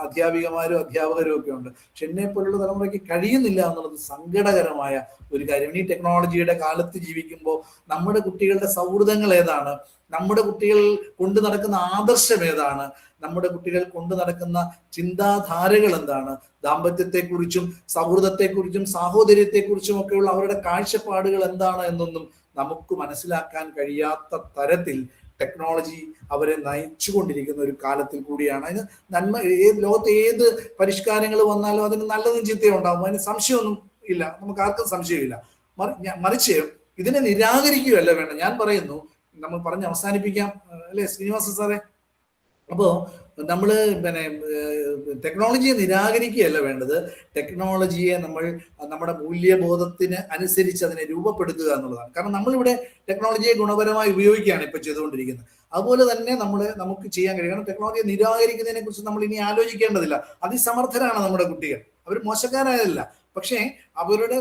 അധ്യാപികമാരും അധ്യാപകരും ഒക്കെ ഉണ്ട്. പക്ഷെ എന്നെ പോലുള്ള തലമുറയ്ക്ക് കഴിയുന്നില്ല എന്നുള്ളത് സങ്കടകരമായ ഒരു കാര്യം. ഈ ടെക്നോളജിയുടെ കാലത്ത് ജീവിക്കുമ്പോൾ നമ്മുടെ കുട്ടികളുടെ സൗഹൃദങ്ങൾ ഏതാണ്, നമ്മുടെ കുട്ടികൾ കൊണ്ടു നടക്കുന്ന ആദർശം ഏതാണ്, നമ്മുടെ കുട്ടികൾ കൊണ്ടു നടക്കുന്ന ചിന്താധാരകൾ എന്താണ്, ദാമ്പത്യത്തെക്കുറിച്ചും സൗഹൃദത്തെക്കുറിച്ചും സാഹോദര്യത്തെക്കുറിച്ചും ഒക്കെയുള്ള അവരുടെ കാഴ്ചപ്പാടുകൾ എന്താണ് എന്നൊന്നും നമുക്ക് മനസ്സിലാക്കാൻ കഴിയാത്ത തരത്തിൽ ടെക്നോളജി അവരെ നയിച്ചുകൊണ്ടിരിക്കുന്ന ഒരു കാലത്തിൽ കൂടിയാണ്. അതിന് ലോകത്ത് ഏത് പരിഷ്കാരങ്ങൾ വന്നാലും അതിന് നല്ലതും ചീത്തയും ഉണ്ടാവും, അതിന് സംശയമൊന്നും ഇല്ല, നമുക്ക് ആർക്കും സംശയമില്ല. മറിച്ച് ഇതിനെ നിരാകരിക്കുകയല്ല വേണ്ട. ഞാൻ പറയുന്നു, നമ്മൾ പറഞ്ഞ് അവസാനിപ്പിക്കാം അല്ലെ ശ്രീനിവാസ സാറേ? അപ്പോ നമ്മൾ ടെക്നോളജിയെ നിരാകരിക്കുകയല്ല വേണ്ടത്. ടെക്നോളജിയെ നമ്മൾ നമ്മുടെ മൂല്യബോധത്തിന് അനുസരിച്ച് അതിനെ രൂപപ്പെടുത്തുക എന്നുള്ളതാണ്. കാരണം നമ്മളിവിടെ ടെക്നോളജിയെ ഗുണപരമായി ഉപയോഗിക്കുകയാണ് ഇപ്പൊ ചെയ്തുകൊണ്ടിരിക്കുന്നത്. അതുപോലെ തന്നെ നമുക്ക് ചെയ്യാൻ കഴിയും. കാരണം ടെക്നോളജിയെ നിരാകരിക്കുന്നതിനെ കുറിച്ച് നമ്മൾ ഇനി ആലോചിക്കേണ്ടതില്ല. അതിസമർത്ഥരാണ് നമ്മുടെ കുട്ടികൾ, അവർ മോശക്കാരായതല്ല. പക്ഷേ അവരുടെ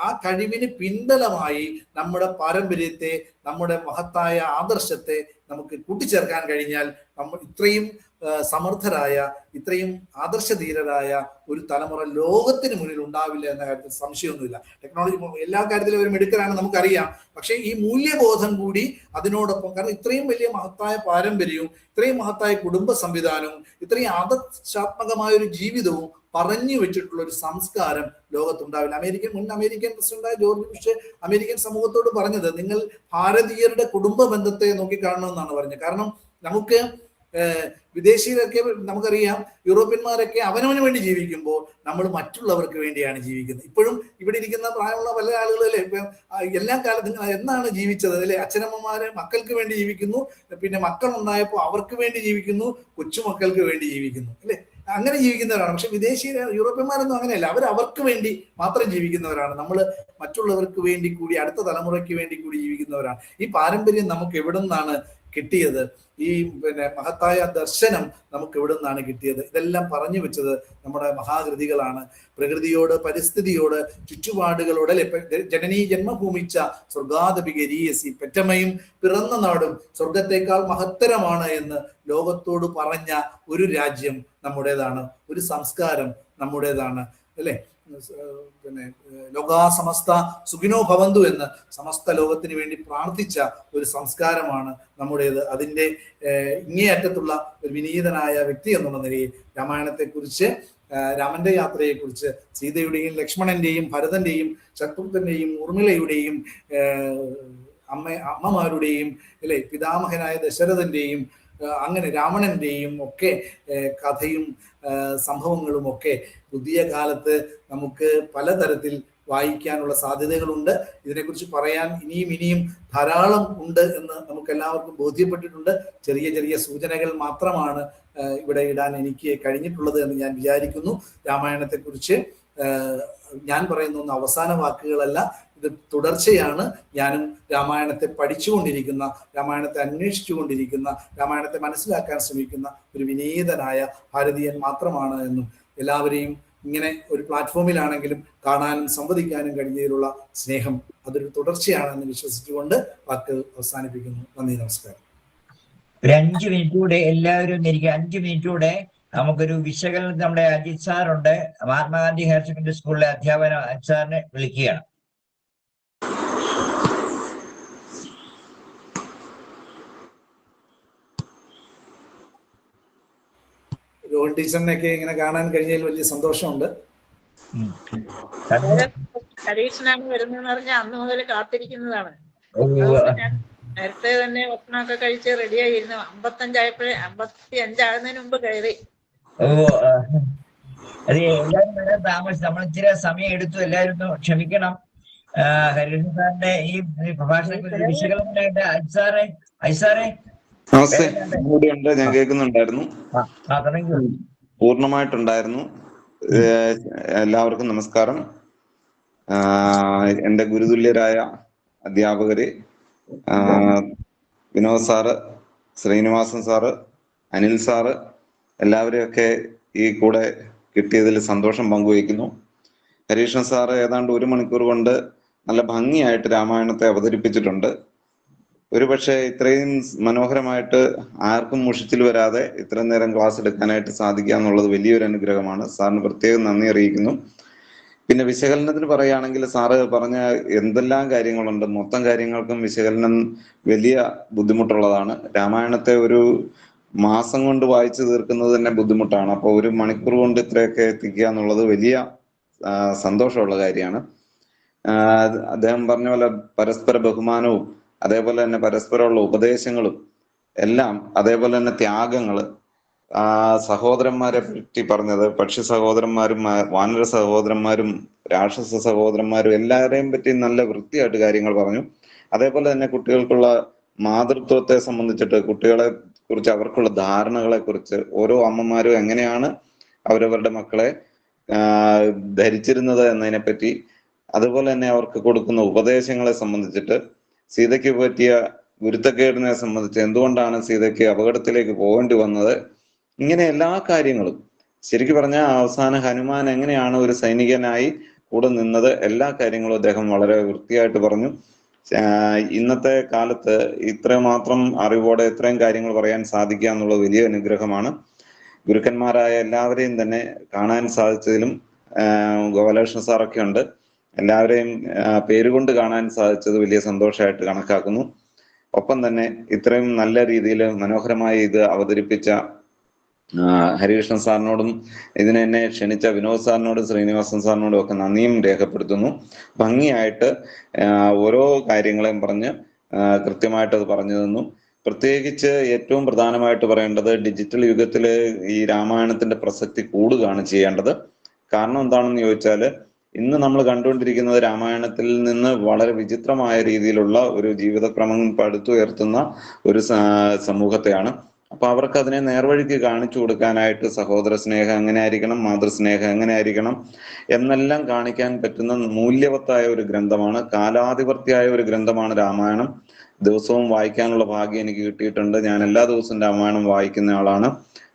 ആ കഴിവിന് പിൻബലമായി നമ്മുടെ പാരമ്പര്യത്തെ, നമ്മുടെ മഹത്തായ ആദർശത്തെ നമുക്ക് കൂട്ടിച്ചേർക്കാൻ കഴിഞ്ഞാൽ നമ്മൾ ഇത്രയും സമർത്ഥരായ, ഇത്രയും ആദർശധീരരായ ഒരു തലമുറ ലോകത്തിന് മുന്നിൽ ഉണ്ടാവില്ല എന്ന കാര്യത്തിൽ സംശയമൊന്നുമില്ല. ടെക്നോളജി എല്ലാ കാര്യത്തിലും ഒരു മിടുക്കരാണ് നമുക്കറിയാം. പക്ഷേ ഈ മൂല്യബോധം കൂടി അതിനോടൊപ്പം, കാരണം ഇത്രയും വലിയ മഹത്തായ പാരമ്പര്യവും ഇത്രയും മഹത്തായ കുടുംബ സംവിധാനവും ഇത്രയും ആദർശാത്മകമായ ഒരു ജീവിതവും പറഞ്ഞു വെച്ചിട്ടുള്ള ഒരു സംസ്കാരം ലോകത്തുണ്ടാവില്ല. മുൻ അമേരിക്കൻ പ്രസിഡന്റായ ജോർജ് ബുഷ് അമേരിക്കൻ സമൂഹത്തോട് പറഞ്ഞത്, നിങ്ങൾ ഭാരതീയരുടെ കുടുംബ ബന്ധത്തെ നോക്കിക്കാണണമെന്നാണ് പറഞ്ഞത്. കാരണം നമുക്ക് വിദേശികളൊക്കെ നമുക്കറിയാം, യൂറോപ്യന്മാരൊക്കെ അവനവന് വേണ്ടി ജീവിക്കുമ്പോൾ നമ്മൾ മറ്റുള്ളവർക്ക് വേണ്ടിയാണ് ജീവിക്കുന്നത്. ഇപ്പോഴും ഇവിടെ ഇരിക്കുന്ന പ്രായമുള്ള പല ആളുകളല്ലേ എല്ലാ കാലത്തും എന്നാണ് ജീവിച്ചത് അല്ലെ? അച്ഛനമ്മമാര് മക്കൾക്ക് വേണ്ടി ജീവിക്കുന്നു, പിന്നെ മക്കൾ ഉണ്ടായപ്പോൾ അവർക്ക് വേണ്ടി ജീവിക്കുന്നു, കൊച്ചുമക്കൾക്ക് വേണ്ടി ജീവിക്കുന്നു അല്ലെ? അങ്ങനെ ജീവിക്കുന്നവരാണ്. പക്ഷെ യൂറോപ്യന്മാരൊന്നും അങ്ങനെയല്ല, അവർക്ക് വേണ്ടി മാത്രം ജീവിക്കുന്നവരാണ്. നമ്മൾ മറ്റുള്ളവർക്ക് വേണ്ടി കൂടി, അടുത്ത തലമുറയ്ക്ക് വേണ്ടി കൂടി ജീവിക്കുന്നവരാണ്. ഈ പാരമ്പര്യം നമുക്ക് എവിടെ നിന്നാണ് കിട്ടിയത്, ഈ മഹത്തായ ദർശനം നമുക്ക് എവിടെ നിന്നാണ് കിട്ടിയത്? ഇതെല്ലാം പറഞ്ഞു വെച്ചത് നമ്മുടെ മഹാകൃതികളാണ്. പ്രകൃതിയോട്, പരിസ്ഥിതിയോട്, ചുറ്റുപാടുകളോട് അല്ലെ, ജനനീ ജന്മഭൂമിച്ച സ്വർഗാദപികരീയസി, പെറ്റമ്മയും പിറന്ന നാടും സ്വർഗത്തെക്കാൾ മഹത്തരമാണ് എന്ന് ലോകത്തോട് പറഞ്ഞ ഒരു രാജ്യം നമ്മുടേതാണ്, ഒരു സംസ്കാരം നമ്മുടേതാണ് അല്ലെ. ലോകാ സമസ്ത സുഖിനോ ഭവന്തു എന്ന് സമസ്ത ലോകത്തിന് വേണ്ടി പ്രാർത്ഥിച്ച ഒരു സംസ്കാരമാണ് നമ്മുടേത്. അതിൻ്റെ ഇങ്ങേയറ്റത്തുള്ള ഒരു വിനീതനായ വ്യക്തി എന്നുള്ള നിലയിൽ രാമായണത്തെക്കുറിച്ച്, രാമന്റെ യാത്രയെക്കുറിച്ച്, സീതയുടെയും ലക്ഷ്മണന്റെയും ഭരതന്റെയും ശത്രുഘ്നന്റെയും ഊർമിളയുടെയും അമ്മമാരുടെയും അല്ലെ, പിതാമഹനായ ദശരഥന്റെയും അങ്ങനെ രാവണന്റെയും ഒക്കെ കഥയും സംഭവങ്ങളും ഒക്കെ പുതിയ കാലത്ത് നമുക്ക് പലതരത്തിൽ വായിക്കാനുള്ള സാധ്യതകളുണ്ട്. ഇതിനെക്കുറിച്ച് പറയാൻ ഇനിയും ധാരാളം ഉണ്ട് എന്ന് നമുക്ക് എല്ലാവർക്കും ബോധ്യപ്പെട്ടിട്ടുണ്ട്. ചെറിയ ചെറിയ സൂചനകൾ മാത്രമാണ് ഇവിടെ ഇടാൻ എനിക്ക് കഴിഞ്ഞിട്ടുള്ളത് എന്ന് ഞാൻ വിചാരിക്കുന്നു. രാമായണത്തെക്കുറിച്ച് ഞാൻ പറയുന്ന അവസാന വാക്കുകളല്ല, ഇത് തുടർച്ചയാണ്. ഞാനും രാമായണത്തെ പഠിച്ചുകൊണ്ടിരിക്കുന്ന, രാമായണത്തെ അന്വേഷിച്ചുകൊണ്ടിരിക്കുന്ന, രാമായണത്തെ മനസ്സിലാക്കാൻ ശ്രമിക്കുന്ന ഒരു വിനീതനായ ഭാരതീയൻ മാത്രമാണ് എന്നും എല്ലാവരെയും ഇങ്ങനെ ഒരു പ്ലാറ്റ്ഫോമിലാണെങ്കിലും കാണാനും സംവദിക്കാനും കഴിഞ്ഞതിലുള്ള സ്നേഹം അതൊരു തുടർച്ചയാണെന്ന് വിശ്വസിച്ചുകൊണ്ട് വാക്കുകൾ അവസാനിപ്പിക്കുന്നു. നന്ദി, നമസ്കാരം. ഒരു 5 മിനിറ്റ് കൂടെ എല്ലാവരും ഇരിക്കുക. 5 മിനിറ്റ് കൂടെ നമുക്കൊരു വിശകലനം. നമ്മുടെ അജിത് സാറുണ്ട്, മഹാത്മാഗാന്ധി ഹയർ സെക്കൻഡറി സ്കൂളിലെ അധ്യാപന അജിത് സാറിനെ വിളിക്കുകയാണ്. രോഹൻ ടീച്ചറിനെയൊക്കെ ഇങ്ങനെ കാണാൻ കഴിഞ്ഞതിൽ വലിയ സന്തോഷമുണ്ട്. പരീക്ഷനാണ് വരുന്നതെന്ന് പറഞ്ഞാൽ അന്ന് മുതൽ കാത്തിരിക്കുന്നതാണ്. നേരത്തെ തന്നെ ഭക്ഷണമൊക്കെ കഴിച്ച് റെഡിയായിരുന്നു. 55 ആകുന്നതിന് മുമ്പ് കയറി. അത് എല്ലാവരും വളരെ താമസിച്ചു. നമ്മൾ ഇച്ചിരി സമയം എടുത്തു. എല്ലാവരും ക്ഷമിക്കണം. ഹരികൃഷ്ണൻ സാറിന്റെ ഈ പ്രഭാഷണത്തെ വിശകലനമായിട്ട് അജിത് സാറേ നമസ്തേ. കൂടെയുണ്ട്, ഞാൻ കേൾക്കുന്നുണ്ടായിരുന്നു, പൂർണ്ണമായിട്ടുണ്ടായിരുന്നു. എല്ലാവർക്കും നമസ്കാരം. എൻ്റെ ഗുരുതുല്യരായ അധ്യാപകര്, Vinod sir, Srinivasan sir, Anil sir, എല്ലാവരെയൊക്കെ ഈ കൂടെ കിട്ടിയതിൽ സന്തോഷം പങ്കുവയ്ക്കുന്നു. ഹരീഷൻ സാറ് ഏതാണ്ട് 1 മണിക്കൂർ കൊണ്ട് നല്ല ഭംഗിയായിട്ട് രാമായണത്തെ അവതരിപ്പിച്ചിട്ടുണ്ട്. ഒരുപക്ഷെ ഇത്രയും മനോഹരമായിട്ട് ആർക്കും മുഷിച്ചിൽ വരാതെ ഇത്രയും നേരം ക്ലാസ് എടുക്കാനായിട്ട് സാധിക്കുക എന്നുള്ളത് വലിയൊരു അനുഗ്രഹമാണ്. സാറിന് പ്രത്യേകം നന്ദി അറിയിക്കുന്നു. പിന്നെ വിശകലനത്തിന് പറയുകയാണെങ്കിൽ സാറ് പറഞ്ഞ എന്തെല്ലാം കാര്യങ്ങളുണ്ട്, മൊത്തം കാര്യങ്ങൾക്കും വിശകലനം വലിയ ബുദ്ധിമുട്ടുള്ളതാണ്. രാമായണത്തെ ഒരു മാസം കൊണ്ട് വായിച്ചു തീർക്കുന്നത് തന്നെ ബുദ്ധിമുട്ടാണ്. അപ്പോൾ 1 മണിക്കൂർ കൊണ്ട് ഇത്രയൊക്കെ എത്തിക്കുക എന്നുള്ളത് വലിയ സന്തോഷമുള്ള കാര്യമാണ്. അദ്ദേഹം പറഞ്ഞ പോലെ പരസ്പര ബഹുമാനവും അതേപോലെ തന്നെ പരസ്പരമുള്ള ഉപദേശങ്ങളും എല്ലാം, അതേപോലെ തന്നെ ത്യാഗങ്ങള്, സഹോദരന്മാരെ പറ്റി പറഞ്ഞത്, പക്ഷി സഹോദരന്മാരും വാനര സഹോദരന്മാരും രാക്ഷസ സഹോദരന്മാരും എല്ലാവരെയും പറ്റി നല്ല വൃത്തിയായിട്ട് കാര്യങ്ങൾ പറഞ്ഞു. അതേപോലെ തന്നെ കുട്ടികൾക്കുള്ള മാതൃത്വത്തെ സംബന്ധിച്ചിട്ട്, കുട്ടികളെ കുറിച്ച്, അവർക്കുള്ള ധാരണകളെ കുറിച്ച്, ഓരോ അമ്മമാരും എങ്ങനെയാണ് അവരവരുടെ മക്കളെ ധരിച്ചിരുന്നത് എന്നതിനെ പറ്റി, അതുപോലെ തന്നെ അവർക്ക് കൊടുക്കുന്ന ഉപദേശങ്ങളെ സംബന്ധിച്ചിട്ട്, സീതയ്ക്ക് പറ്റിയ ഗുരുത്തക്കേടിനെ സംബന്ധിച്ച്, എന്തുകൊണ്ടാണ് സീതയ്ക്ക് അപകടത്തിലേക്ക് പോകേണ്ടി വന്നത്, ഇങ്ങനെ എല്ലാ കാര്യങ്ങളും ശരിക്കും പറഞ്ഞാൽ അവസാന ഹനുമാൻ എങ്ങനെയാണ് ഒരു സൈനികനായി കൂടെ നിന്നത്, എല്ലാ കാര്യങ്ങളും അദ്ദേഹം വളരെ വൃത്തിയായിട്ട് പറഞ്ഞു. ഇന്നത്തെ കാലത്ത് ഇത്രമാത്രം അറിവോടെ ഇത്രയും കാര്യങ്ങൾ പറയാൻ സാധിക്കുക എന്നുള്ളത് വലിയ അനുഗ്രഹമാണ്. ഗുരുക്കന്മാരായ എല്ലാവരെയും തന്നെ കാണാൻ സാധിച്ചതിലും ഗോപാലകൃഷ്ണ സാറൊക്കെ ഉണ്ട്, എല്ലാവരെയും പേരുകൊണ്ട് കാണാൻ സാധിച്ചത് വലിയ സന്തോഷമായിട്ട് കണക്കാക്കുന്നു. ഒപ്പം തന്നെ ഇത്രയും നല്ല രീതിയിൽ മനോഹരമായി ഇത് അവതരിപ്പിച്ച ഹരികൃഷ്ണൻ സാറിനോടും എന്നെ ക്ഷണിച്ച വിനോദ് സാറിനോടും ശ്രീനിവാസൻ സാറിനോടും ഒക്കെ നന്ദിയും രേഖപ്പെടുത്തുന്നു. ഭംഗിയായിട്ട് ഓരോ കാര്യങ്ങളെയും പറഞ്ഞ് കൃത്യമായിട്ട് അത് പറഞ്ഞു തന്നു. പ്രത്യേകിച്ച് ഏറ്റവും പ്രധാനമായിട്ട് പറയേണ്ടത്, ഡിജിറ്റൽ യുഗത്തിൽ ഈ രാമായണത്തിന്റെ പ്രസക്തി കൂടുകയാണ് ചെയ്യേണ്ടത്. കാരണം എന്താണെന്ന് ചോദിച്ചാൽ, ഇന്ന് നമ്മൾ കണ്ടുകൊണ്ടിരിക്കുന്നത് രാമായണത്തിൽ നിന്ന് വളരെ വിചിത്രമായ രീതിയിലുള്ള ഒരു ജീവിതക്രമം പടുത്തുയർത്തുന്ന ഒരു സമൂഹത്തെയാണ്. അപ്പൊ അവർക്ക് അതിനെ നേർവഴിക്ക് കാണിച്ചു കൊടുക്കാനായിട്ട് സഹോദര സ്നേഹം എങ്ങനെ ആയിരിക്കണം, മാതൃസ്നേഹം എങ്ങനെ ആയിരിക്കണം എന്നെല്ലാം കാണിക്കാൻ പറ്റുന്ന മൂല്യവത്തായ ഒരു ഗ്രന്ഥമാണ്, കാലാധിപത്യായ ഒരു ഗ്രന്ഥമാണ് രാമായണം. ദിവസവും വായിക്കാനുള്ള ഭാഗ്യം എനിക്ക് കിട്ടിയിട്ടുണ്ട്. ഞാൻ എല്ലാ ദിവസവും രാമായണം വായിക്കുന്ന ആളാണ്.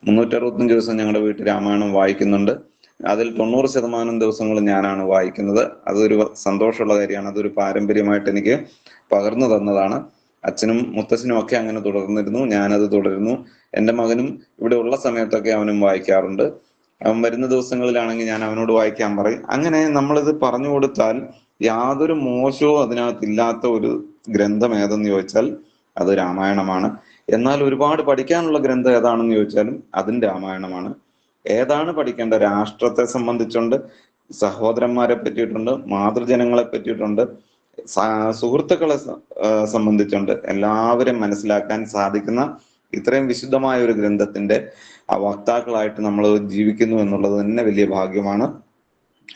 365 ദിവസം ഞങ്ങളുടെ വീട്ടിൽ രാമായണം വായിക്കുന്നുണ്ട്. അതിൽ 90% ദിവസങ്ങളും ഞാനാണ് വായിക്കുന്നത്. അതൊരു സന്തോഷമുള്ള കാര്യമാണ്. അതൊരു പാരമ്പര്യമായിട്ട് എനിക്ക് പകർന്നു തന്നതാണ്. അച്ഛനും മുത്തച്ഛനും ഒക്കെ അങ്ങനെ തുടർന്നിരുന്നു, ഞാനത് തുടരുന്നു. എൻ്റെ മകനും ഇവിടെ ഉള്ള സമയത്തൊക്കെ അവനും വായിക്കാറുണ്ട്. അവൻ വരുന്ന ദിവസങ്ങളിലാണെങ്കിൽ ഞാൻ അവനോട് വായിക്കാൻ പറയും. അങ്ങനെ നമ്മളിത് പറഞ്ഞു കൊടുത്താൽ യാതൊരു മോശവും അതിനകത്തില്ലാത്ത ഒരു ഗ്രന്ഥം ഏതെന്ന് ചോദിച്ചാൽ അത് രാമായണമാണ്. എന്നാൽ ഒരുപാട് പഠിക്കാനുള്ള ഗ്രന്ഥം ഏതാണെന്ന് ചോദിച്ചാലും അതും രാമായണമാണ്. ഏതാണ് പഠിക്കേണ്ട? രാഷ്ട്രത്തെ സംബന്ധിച്ചുണ്ട്, സഹോദരന്മാരെ പറ്റിയിട്ടുണ്ട്, മാതൃജനങ്ങളെ പറ്റിയിട്ടുണ്ട്, സുഹൃത്തുക്കളെ സംബന്ധിച്ചുണ്ട്. എല്ലാവരും മനസ്സിലാക്കാൻ സാധിക്കുന്ന ഇത്രയും വിശുദ്ധമായ ഒരു ഗ്രന്ഥത്തിന്റെ വക്താക്കളായിട്ട് നമ്മൾ ജീവിക്കുന്നു എന്നുള്ളത് തന്നെ വലിയ ഭാഗ്യമാണ്.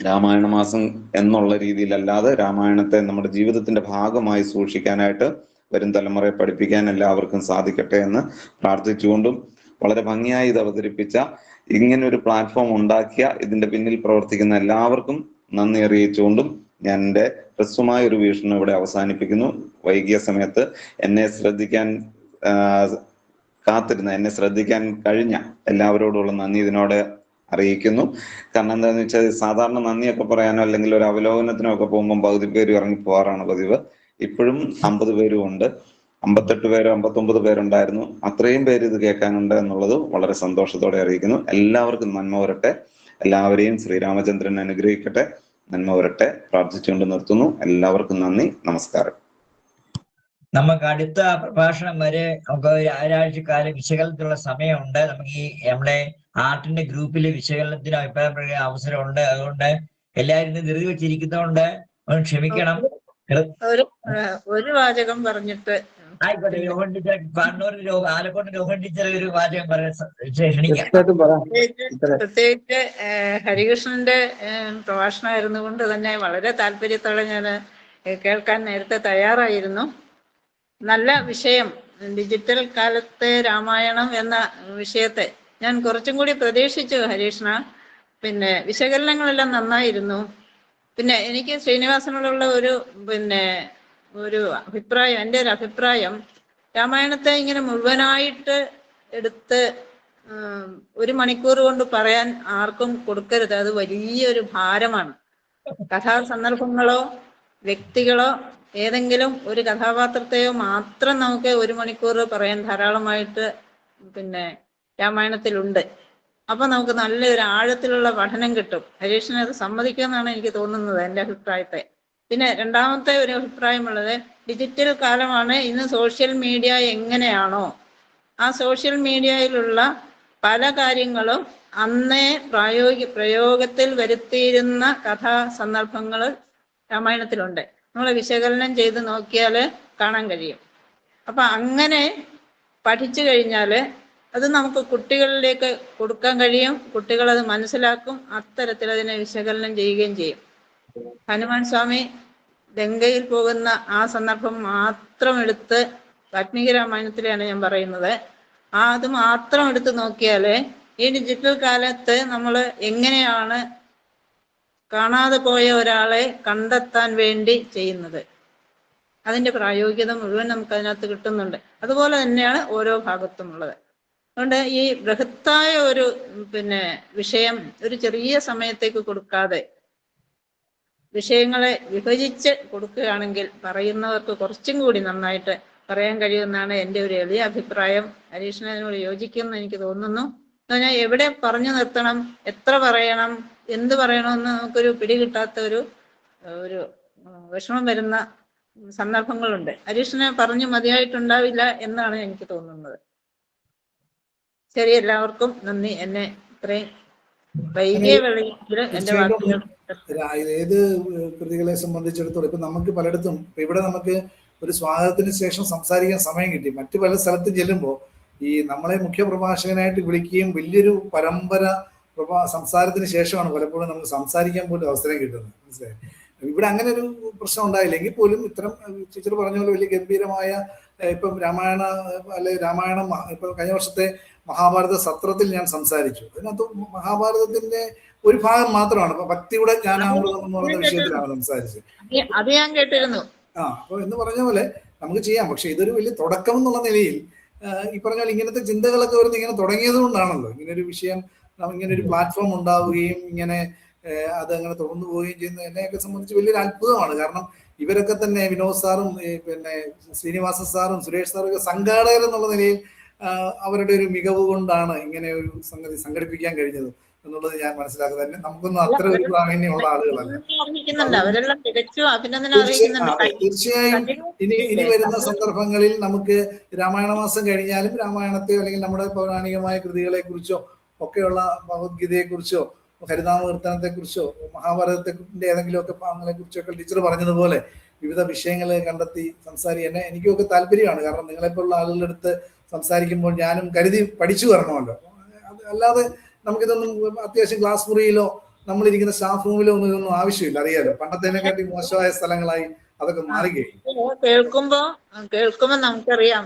രാമായണ മാസം എന്നുള്ള രീതിയിലല്ലാതെ രാമായണത്തെ നമ്മുടെ ജീവിതത്തിന്റെ ഭാഗമായി സൂക്ഷിക്കാനായിട്ട് വരും തലമുറയെ പഠിപ്പിക്കാൻ എല്ലാവർക്കും സാധിക്കട്ടെ എന്ന് പ്രാർത്ഥിച്ചുകൊണ്ടും, വളരെ ഭംഗിയായി ഇത് അവതരിപ്പിച്ച, ഇങ്ങനെ ഒരു പ്ലാറ്റ്ഫോം ഉണ്ടാക്കിയ ഇതിന്റെ പിന്നിൽ പ്രവർത്തിക്കുന്ന എല്ലാവർക്കും നന്ദി അറിയിച്ചുകൊണ്ടും ഞാൻ എൻ്റെ ഹ്രസ്വമായ ഒരു വീക്ഷണം ഇവിടെ അവസാനിപ്പിക്കുന്നു. വൈകിയ സമയത്ത് എന്നെ ശ്രദ്ധിക്കാൻ കഴിഞ്ഞ എല്ലാവരോടുള്ള നന്ദി ഇതിനോട് അറിയിക്കുന്നു. കാരണം എന്താണെന്ന് വെച്ചാൽ സാധാരണ നന്ദിയൊക്കെ പറയാനോ അല്ലെങ്കിൽ ഒരു അവലോകനത്തിനോ ഒക്കെ പോകുമ്പോൾ പകുതി പേര് ഇറങ്ങി പോകാറാണ് പതിവ്. ഇപ്പോഴും 50 പേരും ഉണ്ട്. 58 പേരോ 59 പേരുണ്ടായിരുന്നു. അത്രയും പേര് ഇത് കേൾക്കാനുണ്ട് എന്നുള്ളത് വളരെ സന്തോഷത്തോടെ അറിയിക്കുന്നു. എല്ലാവർക്കും നന്മ വരട്ടെ. എല്ലാവരെയും ശ്രീരാമചന്ദ്രൻ അനുഗ്രഹിക്കട്ടെ. നന്മ വരട്ടെ പ്രാർത്ഥിച്ചുകൊണ്ട് നിർത്തുന്നു. എല്ലാവർക്കും നന്ദി, നമസ്കാരം. നമുക്ക് അടുത്ത പ്രഭാഷണം വരെ നമുക്ക് ഒരാഴ്ചക്കാലം വിശകലനത്തിനുള്ള സമയമുണ്ട്. നമുക്ക് ഈ നമ്മുടെ ആർട്ടിന്റെ ഗ്രൂപ്പിൽ വിശകലനത്തിന് അഭിപ്രായം പറയാൻ അവസരമുണ്ട്. അതുകൊണ്ട് എല്ലാവരും ധൃതി വെച്ചിരിക്കുന്നതുകൊണ്ട് ക്ഷമിക്കണം. ഒരു വാചകം പറഞ്ഞിട്ട് ആയിക്കോട്ടെ. രോഹൻ ടീച്ചർ, കണ്ണൂർ ആലക്കോട്ട് രോഹൻ ടീച്ചർ ഒരു വാചകം പറയാൻ ക്ഷണിക്കാം. പ്രത്യേകിച്ച് ഹരികൃഷ്ണന്റെ പ്രഭാഷണമായിരുന്നു കൊണ്ട് തന്നെ വളരെ താല്പര്യത്തോടെ ഞാൻ കേൾക്കാൻ നേരത്തെ തയ്യാറായിരുന്നു. നല്ല വിഷയം. ഡിജിറ്റൽ കാലത്തെ രാമായണം എന്ന വിഷയത്തെ ഞാൻ കുറച്ചും കൂടി പ്രതീക്ഷിച്ചു ഹരീഷ്ണ. പിന്നെ വിശകലനങ്ങളെല്ലാം നന്നായിരുന്നു. പിന്നെ എനിക്ക് ശ്രീനിവാസനോടുള്ള ഒരു അഭിപ്രായം, എൻ്റെ ഒരു അഭിപ്രായം, രാമായണത്തെ ഇങ്ങനെ മുഴുവനായിട്ട് എടുത്ത് 1 മണിക്കൂർ കൊണ്ട് പറയാൻ ആർക്കും കൊടുക്കരുത്. അത് വലിയൊരു ഭാരമാണ്. കഥാസന്ദർഭങ്ങളോ വ്യക്തികളോ ഏതെങ്കിലും ഒരു കഥാപാത്രത്തെയോ മാത്രം നമുക്ക് 1 മണിക്കൂർ പറയാൻ ധാരാളമായിട്ട് രാമായണത്തിലുണ്ട്. അപ്പൊ നമുക്ക് നല്ലൊരു ആഴത്തിലുള്ള പഠനം കിട്ടും. ഹരീഷിനെ അത് സമ്മതിക്കുമെന്നാണ് എനിക്ക് തോന്നുന്നത്, എൻ്റെ അഭിപ്രായത്തെ. പിന്നെ രണ്ടാമത്തെ ഒരു അഭിപ്രായമുള്ളത്, ഡിജിറ്റൽ കാലമാണ്. ഇന്ന് സോഷ്യൽ മീഡിയ എങ്ങനെയാണോ ആ സോഷ്യൽ മീഡിയയിലുള്ള പല കാര്യങ്ങളും അന്നേ പ്രയോഗത്തിൽ വരുത്തിയിരുന്ന കഥാസന്ദർഭങ്ങൾ രാമായണത്തിലുണ്ട്. നമ്മൾ വിശകലനം ചെയ്ത് നോക്കിയാൽ കാണാൻ കഴിയും. അപ്പൊ അങ്ങനെ പഠിച്ചു കഴിഞ്ഞാൽ അത് നമുക്ക് കുട്ടികളിലേക്ക് കൊടുക്കാൻ കഴിയും. കുട്ടികൾ അത് മനസ്സിലാക്കും. അത്തരത്തിൽ അതിനെ വിശകലനം ചെയ്യുകയും ചെയ്യും. ഹനുമാൻ സ്വാമി ലങ്കയിൽ പോകുന്ന ആ സന്ദർഭം മാത്രം എടുത്ത്, വാൽമീകി രാമായണത്തിലാണ് ഞാൻ പറയുന്നത്, അത് മാത്രം എടുത്ത് നോക്കിയാൽ ഈ ഡിജിറ്റൽ കാലത്ത് നമ്മൾ എങ്ങനെയാണ് കാണാതെ പോയ ഒരാളെ കണ്ടെത്താൻ വേണ്ടി ചെയ്യുന്നത്, അതിൻ്റെ പ്രായോഗികത മുഴുവൻ നമുക്ക് അതിനകത്ത് കിട്ടുന്നുണ്ട്. അതുപോലെ തന്നെയാണ് ഓരോ ഭാഗത്തുമുള്ളത്. അതുകൊണ്ട് ഈ ബൃഹത്തായ ഒരു വിഷയം ഒരു ചെറിയ സമയത്തേക്ക് കൊടുക്കാതെ വിഷയങ്ങളെ വിഭജിച്ച് കൊടുക്കുകയാണെങ്കിൽ പറയുന്നവർക്ക് കുറച്ചും കൂടി നന്നായിട്ട് പറയാൻ കഴിയുമെന്നാണ് എൻ്റെ ഒരു എളിയ അഭിപ്രായം. ഹരീഷിനോട് യോജിക്കുമെന്ന് എനിക്ക് തോന്നുന്നു. ഞാൻ എവിടെ പറഞ്ഞു നിർത്തണം, എത്ര പറയണം, എന്ത് പറയണമെന്ന് നമുക്കൊരു പിടി കിട്ടാത്ത ഒരു വിഷമം വരുന്ന സന്ദർഭങ്ങളുണ്ട്. ഹരീഷിനെ പറഞ്ഞു മതിയായിട്ടുണ്ടാവില്ല എന്നാണ് എനിക്ക് തോന്നുന്നത്. ശരി, എല്ലാവർക്കും നന്ദി. എന്നെ ഇത്രയും വൈകിയ വേളയിൽ എൻ്റെ വാക്കുകൾ ഏത് കൃതികളെ സംബന്ധിച്ചിടത്തോളം ഇപ്പൊ നമുക്ക് പലയിടത്തും ഇവിടെ നമുക്ക് ഒരു സ്വാഗതത്തിന് ശേഷം സംസാരിക്കാൻ സമയം കിട്ടി. മറ്റു പല സ്ഥലത്തും ചെല്ലുമ്പോൾ ഈ നമ്മളെ മുഖ്യ പ്രഭാഷകനായിട്ട് വിളിക്കുകയും വലിയൊരു പരമ്പര സംസാരത്തിന് ശേഷമാണ് പലപ്പോഴും നമുക്ക് സംസാരിക്കാൻ പോലും അവസരം കിട്ടുന്നത്. മനസ്സിലായി? ഇവിടെ അങ്ങനെ ഒരു പ്രശ്നം ഉണ്ടായില്ലെങ്കിൽ പോലും ഇത്തരം ടീച്ചർ പറഞ്ഞ പോലെ വലിയ ഗംഭീരമായ ഇപ്പം രാമായണ അല്ലെ രാമായണം ഇപ്പൊ കഴിഞ്ഞ വർഷത്തെ മഹാഭാരത സത്രത്തിൽ ഞാൻ സംസാരിച്ചു. അതിനകത്ത് മഹാഭാരതത്തിന്റെ ഒരു ഭാഗം മാത്രമാണ്, ഇപ്പൊ ഭക്തിയുടെ ജ്ഞാനാമൃതം എന്ന് പറയുന്ന വിഷയത്തിലാണ് സംസാരിച്ചത്. അത് ഞാൻ കേട്ടിരുന്നു. അപ്പൊ എന്ന് പറഞ്ഞ പോലെ നമുക്ക് ചെയ്യാം. പക്ഷെ ഇതൊരു വലിയ തുടക്കം എന്നുള്ള നിലയിൽ ഈ പറഞ്ഞ പോലെ ഇങ്ങനത്തെ ചിന്തകളൊക്കെ വരുന്നത് ഇങ്ങനെ തുടങ്ങിയത് കൊണ്ടാണല്ലോ. ഇങ്ങനൊരു വിഷയം, ഇങ്ങനെ ഒരു പ്ലാറ്റ്ഫോം ഉണ്ടാവുകയും ഇങ്ങനെ അതങ്ങനെ തുടർന്നു പോവുകയും ചെയ്യുന്നത് എന്നെയൊക്കെ സംബന്ധിച്ച് വലിയൊരു അത്ഭുതമാണ്. കാരണം ഇവരൊക്കെ തന്നെ വിനോദ് സാറും പിന്നെ ശ്രീനിവാസൻ സാറും സുരേഷ് സാറും ഒക്കെ സംഘാടകർ എന്നുള്ള നിലയിൽ അവരുടെ ഒരു മികവ് കൊണ്ടാണ് ഇങ്ങനെ ഒരു സംഗതി സംഘടിപ്പിക്കാൻ കഴിഞ്ഞത് എന്നുള്ളത് ഞാൻ മനസ്സിലാക്കുന്നത്. തന്നെ നമുക്കൊന്നും അത്ര ഒരു പ്രാവീണ്യമുള്ള ആളുകളല്ല. തീർച്ചയായും ഇനി വരുന്ന സന്ദർഭങ്ങളിൽ നമുക്ക് രാമായണ മാസം കഴിഞ്ഞാലും രാമായണത്തെ അല്ലെങ്കിൽ നമ്മുടെ പൗരാണികമായ കൃതികളെ കുറിച്ചോ ഒക്കെയുള്ള ഭഗവത്ഗീതയെ കുറിച്ചോ ഹരിനാമകീർത്തനത്തെ കുറിച്ചോ മഹാഭാരതത്തിന്റെ ഏതെങ്കിലുമൊക്കെ ഭാഗങ്ങളെ കുറിച്ചൊക്കെ ടീച്ചർ പറഞ്ഞതുപോലെ വിവിധ വിഷയങ്ങൾ കണ്ടെത്തി എനിക്കൊക്കെ താല്പര്യമാണ്. കാരണം നിങ്ങളെപ്പോലുള്ള ആളുകളുടെ അടുത്ത് സംസാരിക്കുമ്പോൾ ഞാനും കരുതി പഠിച്ചു വരണമല്ലോ. അല്ലാതെ നമുക്കിതൊന്നും അത്യാവശ്യം ക്ലാസ് മുറിയിലോ നമ്മളിരിക്കുന്ന സ്റ്റാഫ് റൂമിലോ ഒന്നും ഇതൊന്നും ആവശ്യമില്ല. അറിയാലോ, പണ്ടത്തേനെക്കാട്ടി മോശമായ സ്ഥലങ്ങളായി അതൊക്കെ മാറുകയും. കേൾക്കുമ്പോ നമുക്കറിയാം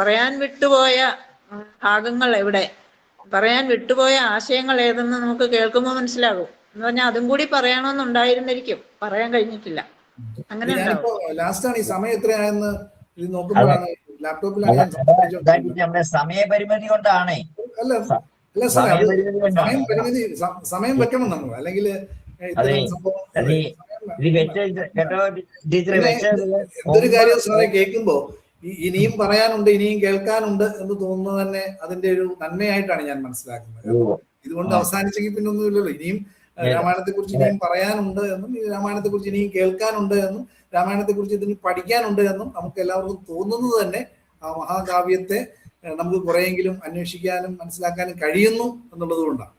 പറയാൻ വിട്ടുപോയ ഭാഗങ്ങൾ എവിടെ, പറയാൻ വിട്ടുപോയ ആശയങ്ങൾ ഏതെന്ന് നമുക്ക് കേൾക്കുമ്പോൾ മനസ്സിലാകും. എന്ന് പറഞ്ഞാൽ അതും കൂടി പറയണമെന്നുണ്ടായിരുന്നിരിക്കും, പറയാൻ കഴിഞ്ഞിട്ടില്ല. അങ്ങനെ ലാസ്റ്റാണ് ഈ സമയം എത്രയായെന്ന് ഇത് നോക്കുമ്പോഴാണ് ലാപ്ടോപ്പിലാണ് നമ്മുടെ സമയപരിമിതി കൊണ്ടാണ്. സമയം വെക്കണം നമ്മൾ, അല്ലെങ്കിൽ എന്തൊരു കാര്യം സാറേ കേൾക്കുമ്പോ ഇനിയും പറയാനുണ്ട്, ഇനിയും കേൾക്കാനുണ്ട് എന്ന് തോന്നുന്നത് തന്നെ അതിന്റെ ഒരു നന്മയായിട്ടാണ് ഞാൻ മനസ്സിലാക്കുന്നത്. ഇതുകൊണ്ട് അവസാനിച്ചെങ്കിൽ പിന്നെ ഒന്നുമില്ലല്ലോ. ഇനിയും രാമായണത്തെ കുറിച്ച് ഇനിയും പറയാനുണ്ട് എന്നും രാമായണത്തെ കുറിച്ച് ഇനിയും കേൾക്കാനുണ്ട് എന്നും രാമായണത്തെ കുറിച്ച് ഇതിന് പഠിക്കാനുണ്ട് എന്നും നമുക്ക് എല്ലാവർക്കും തോന്നുന്നത് തന്നെ ആ മഹാകാവ്യത്തെ നമുക്ക് കുറെയെങ്കിലും അന്വേഷിക്കാനും മനസ്സിലാക്കാനും കഴിയുന്നു എന്നുള്ളത് കൊണ്ടാണ്.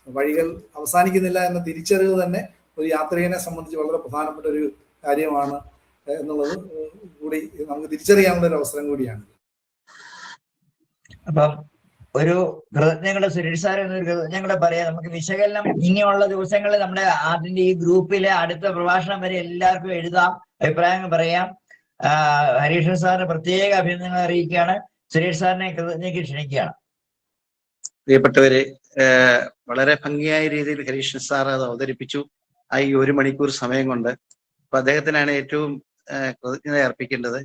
വഴികൾ അവസാനിക്കുന്നില്ല എന്ന തിരിച്ചറിവ് തന്നെ ഒരു യാത്രികനെ സംബന്ധിച്ച് വളരെ പ്രധാനപ്പെട്ട ഒരു കാര്യമാണ് എന്നുള്ളത് കൂടി നമുക്ക് തിരിച്ചറിയാനുള്ള ഒരു അവസരം കൂടിയാണ്. അപ്പം ഒരു കൃതജ്ഞങ്ങളുടെ സുരേഷ് സാർ എന്നൊരു കൃതജ്ഞങ്ങളെ പറയാം. നമുക്ക് വിശകലനം ഇനിയുള്ള ദിവസങ്ങളിൽ നമ്മുടെ അതിന്റെ ഈ ഗ്രൂപ്പിലെ അടുത്ത പ്രഭാഷണം വരെ എല്ലാവർക്കും എഴുതാം, അഭിപ്രായങ്ങൾ പറയാം. ഹരീഷൻ സാറിന് പ്രത്യേക അഭിനന്ദനങ്ങൾ അറിയിക്കുകയാണ്. സുരേഷ് സാറിനെ കൃതജ്ഞയ്ക്ക് ക്ഷണിക്കുകയാണ്. പ്രിയപ്പെട്ടവരെ, വളരെ ഭംഗിയായ രീതിയിൽ ഹരീഷൻ സാർ അത് അവതരിപ്പിച്ചു ഈ 1 മണിക്കൂർ സമയം കൊണ്ട്. അപ്പൊ അദ്ദേഹത്തിനാണ് ഏറ്റവും കൃതജ്ഞത അർപ്പിക്കേണ്ടത്.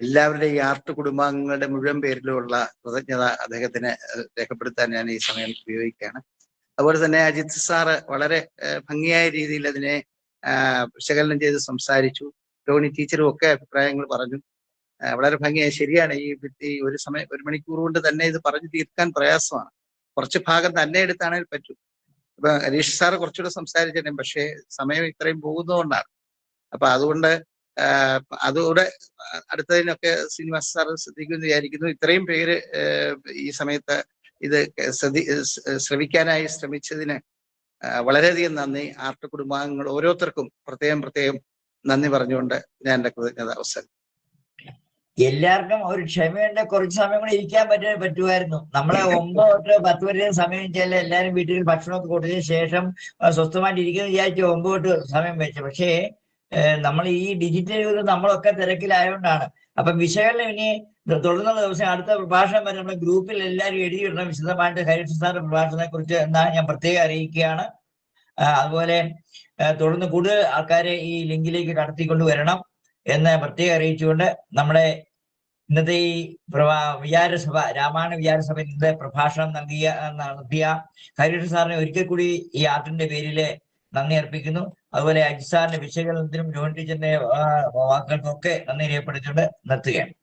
എല്ലാവരുടെയും ഈ ആർട്ട് കുടുംബാംഗങ്ങളുടെ മുഴുവൻ പേരിലുമുള്ള കൃതജ്ഞത അദ്ദേഹത്തിന് രേഖപ്പെടുത്താൻ ഞാൻ ഈ സമയം ഉപയോഗിക്കുകയാണ്. അതുപോലെ തന്നെ അജിത് സാറ് വളരെ ഭംഗിയായ രീതിയിൽ അതിനെ വിശകലനം ചെയ്ത് സംസാരിച്ചു. ടോണി ടീച്ചറും ഒക്കെ അഭിപ്രായങ്ങൾ പറഞ്ഞു. വളരെ ഭംഗിയായി. ശരിയാണ്, ഈ 1 മണിക്കൂർ കൊണ്ട് തന്നെ ഇത് പറഞ്ഞു തീർക്കാൻ പ്രയാസമാണ്. കുറച്ച് ഭാഗം തന്നെ എടുത്താണെങ്കിൽ പറ്റും. ഇപ്പൊ ഹരീഷ് സാറ് കുറച്ചുകൂടെ സംസാരിച്ചിട്ടുണ്ട്, പക്ഷേ സമയം ഇത്രയും പോകുന്നതുകൊണ്ടാണ്. അപ്പൊ അതുകൊണ്ട് അതുകൂടെ അടുത്തതിനൊക്കെ ശ്രീനിവാസ സാറ് ശ്രദ്ധിക്കുമെന്ന് വിചാരിക്കുന്നു. ഇത്രയും പേര് ഈ സമയത്ത് ഇത് ശ്രവിക്കാനായി ശ്രമിച്ചതിന് വളരെയധികം നന്ദി. ആർട്ട് കുടുംബാംഗങ്ങൾ ഓരോരുത്തർക്കും പ്രത്യേകം നന്ദി പറഞ്ഞുകൊണ്ട് ഞാൻ എൻ്റെ കൃതജ്ഞത അവസാനം. എല്ലാവർക്കും ഒരു ക്ഷമയുണ്ട്, കുറച്ച് സമയം കൂടെ ഇരിക്കാൻ പറ്റുമായിരുന്നു. നമ്മളെ 9 തൊട്ട് 10 വരെ സമയം വെച്ചാൽ എല്ലാവരും വീട്ടിൽ ഭക്ഷണമൊക്കെ കൊടുത്തതിന് ശേഷം സ്വസ്ഥമായിട്ട് ഇരിക്കുന്ന വിചാരിച്ചു 9 തൊട്ട് സമയം വെച്ചു. പക്ഷേ നമ്മൾ ഈ ഡിജിറ്റൽ യുഗത്തിൽ നമ്മളൊക്കെ തിരക്കിലായതുകൊണ്ടാണ്. അപ്പൊ വിശകലനം ഇനി തുടർന്നുള്ള ദിവസം അടുത്ത പ്രഭാഷണം വരെ നമ്മുടെ ഗ്രൂപ്പിൽ എല്ലാവരും എഴുതിയിടണം വിശദമായിട്ട് ഹരീഷ് സാറിന്റെ പ്രഭാഷണത്തെ കുറിച്ച് എന്നാ ഞാൻ പ്രത്യേകം അറിയിക്കുകയാണ്. അതുപോലെ തുടർന്ന് കൂടുതൽ ആൾക്കാരെ ഈ ലിങ്കിലേക്ക് കടത്തിക്കൊണ്ട് വരണം എന്ന് പ്രത്യേകം അറിയിച്ചുകൊണ്ട് നമ്മുടെ ഇന്നത്തെ ഈ വിചാരസഭ രാമായണ വിചാരസഭ ഇന്നത്തെ പ്രഭാഷണം നടത്തിയ ഹരീഷ് സാറിനെ ഒരിക്കൽ കൂടി ഈ ആർട്ടിന്റെ പേരില് നന്ദി അർപ്പിക്കുന്നു. അതുപോലെ അജിത് സാറിന്റെ വിശകലനത്തിനും ജോൺ ടീച്ചറിന്റെ വാക്കുകൾക്കൊക്കെ നന്ദി രേഖപ്പെടുത്തിക്കൊണ്ട് നിർത്തുകയാണ്.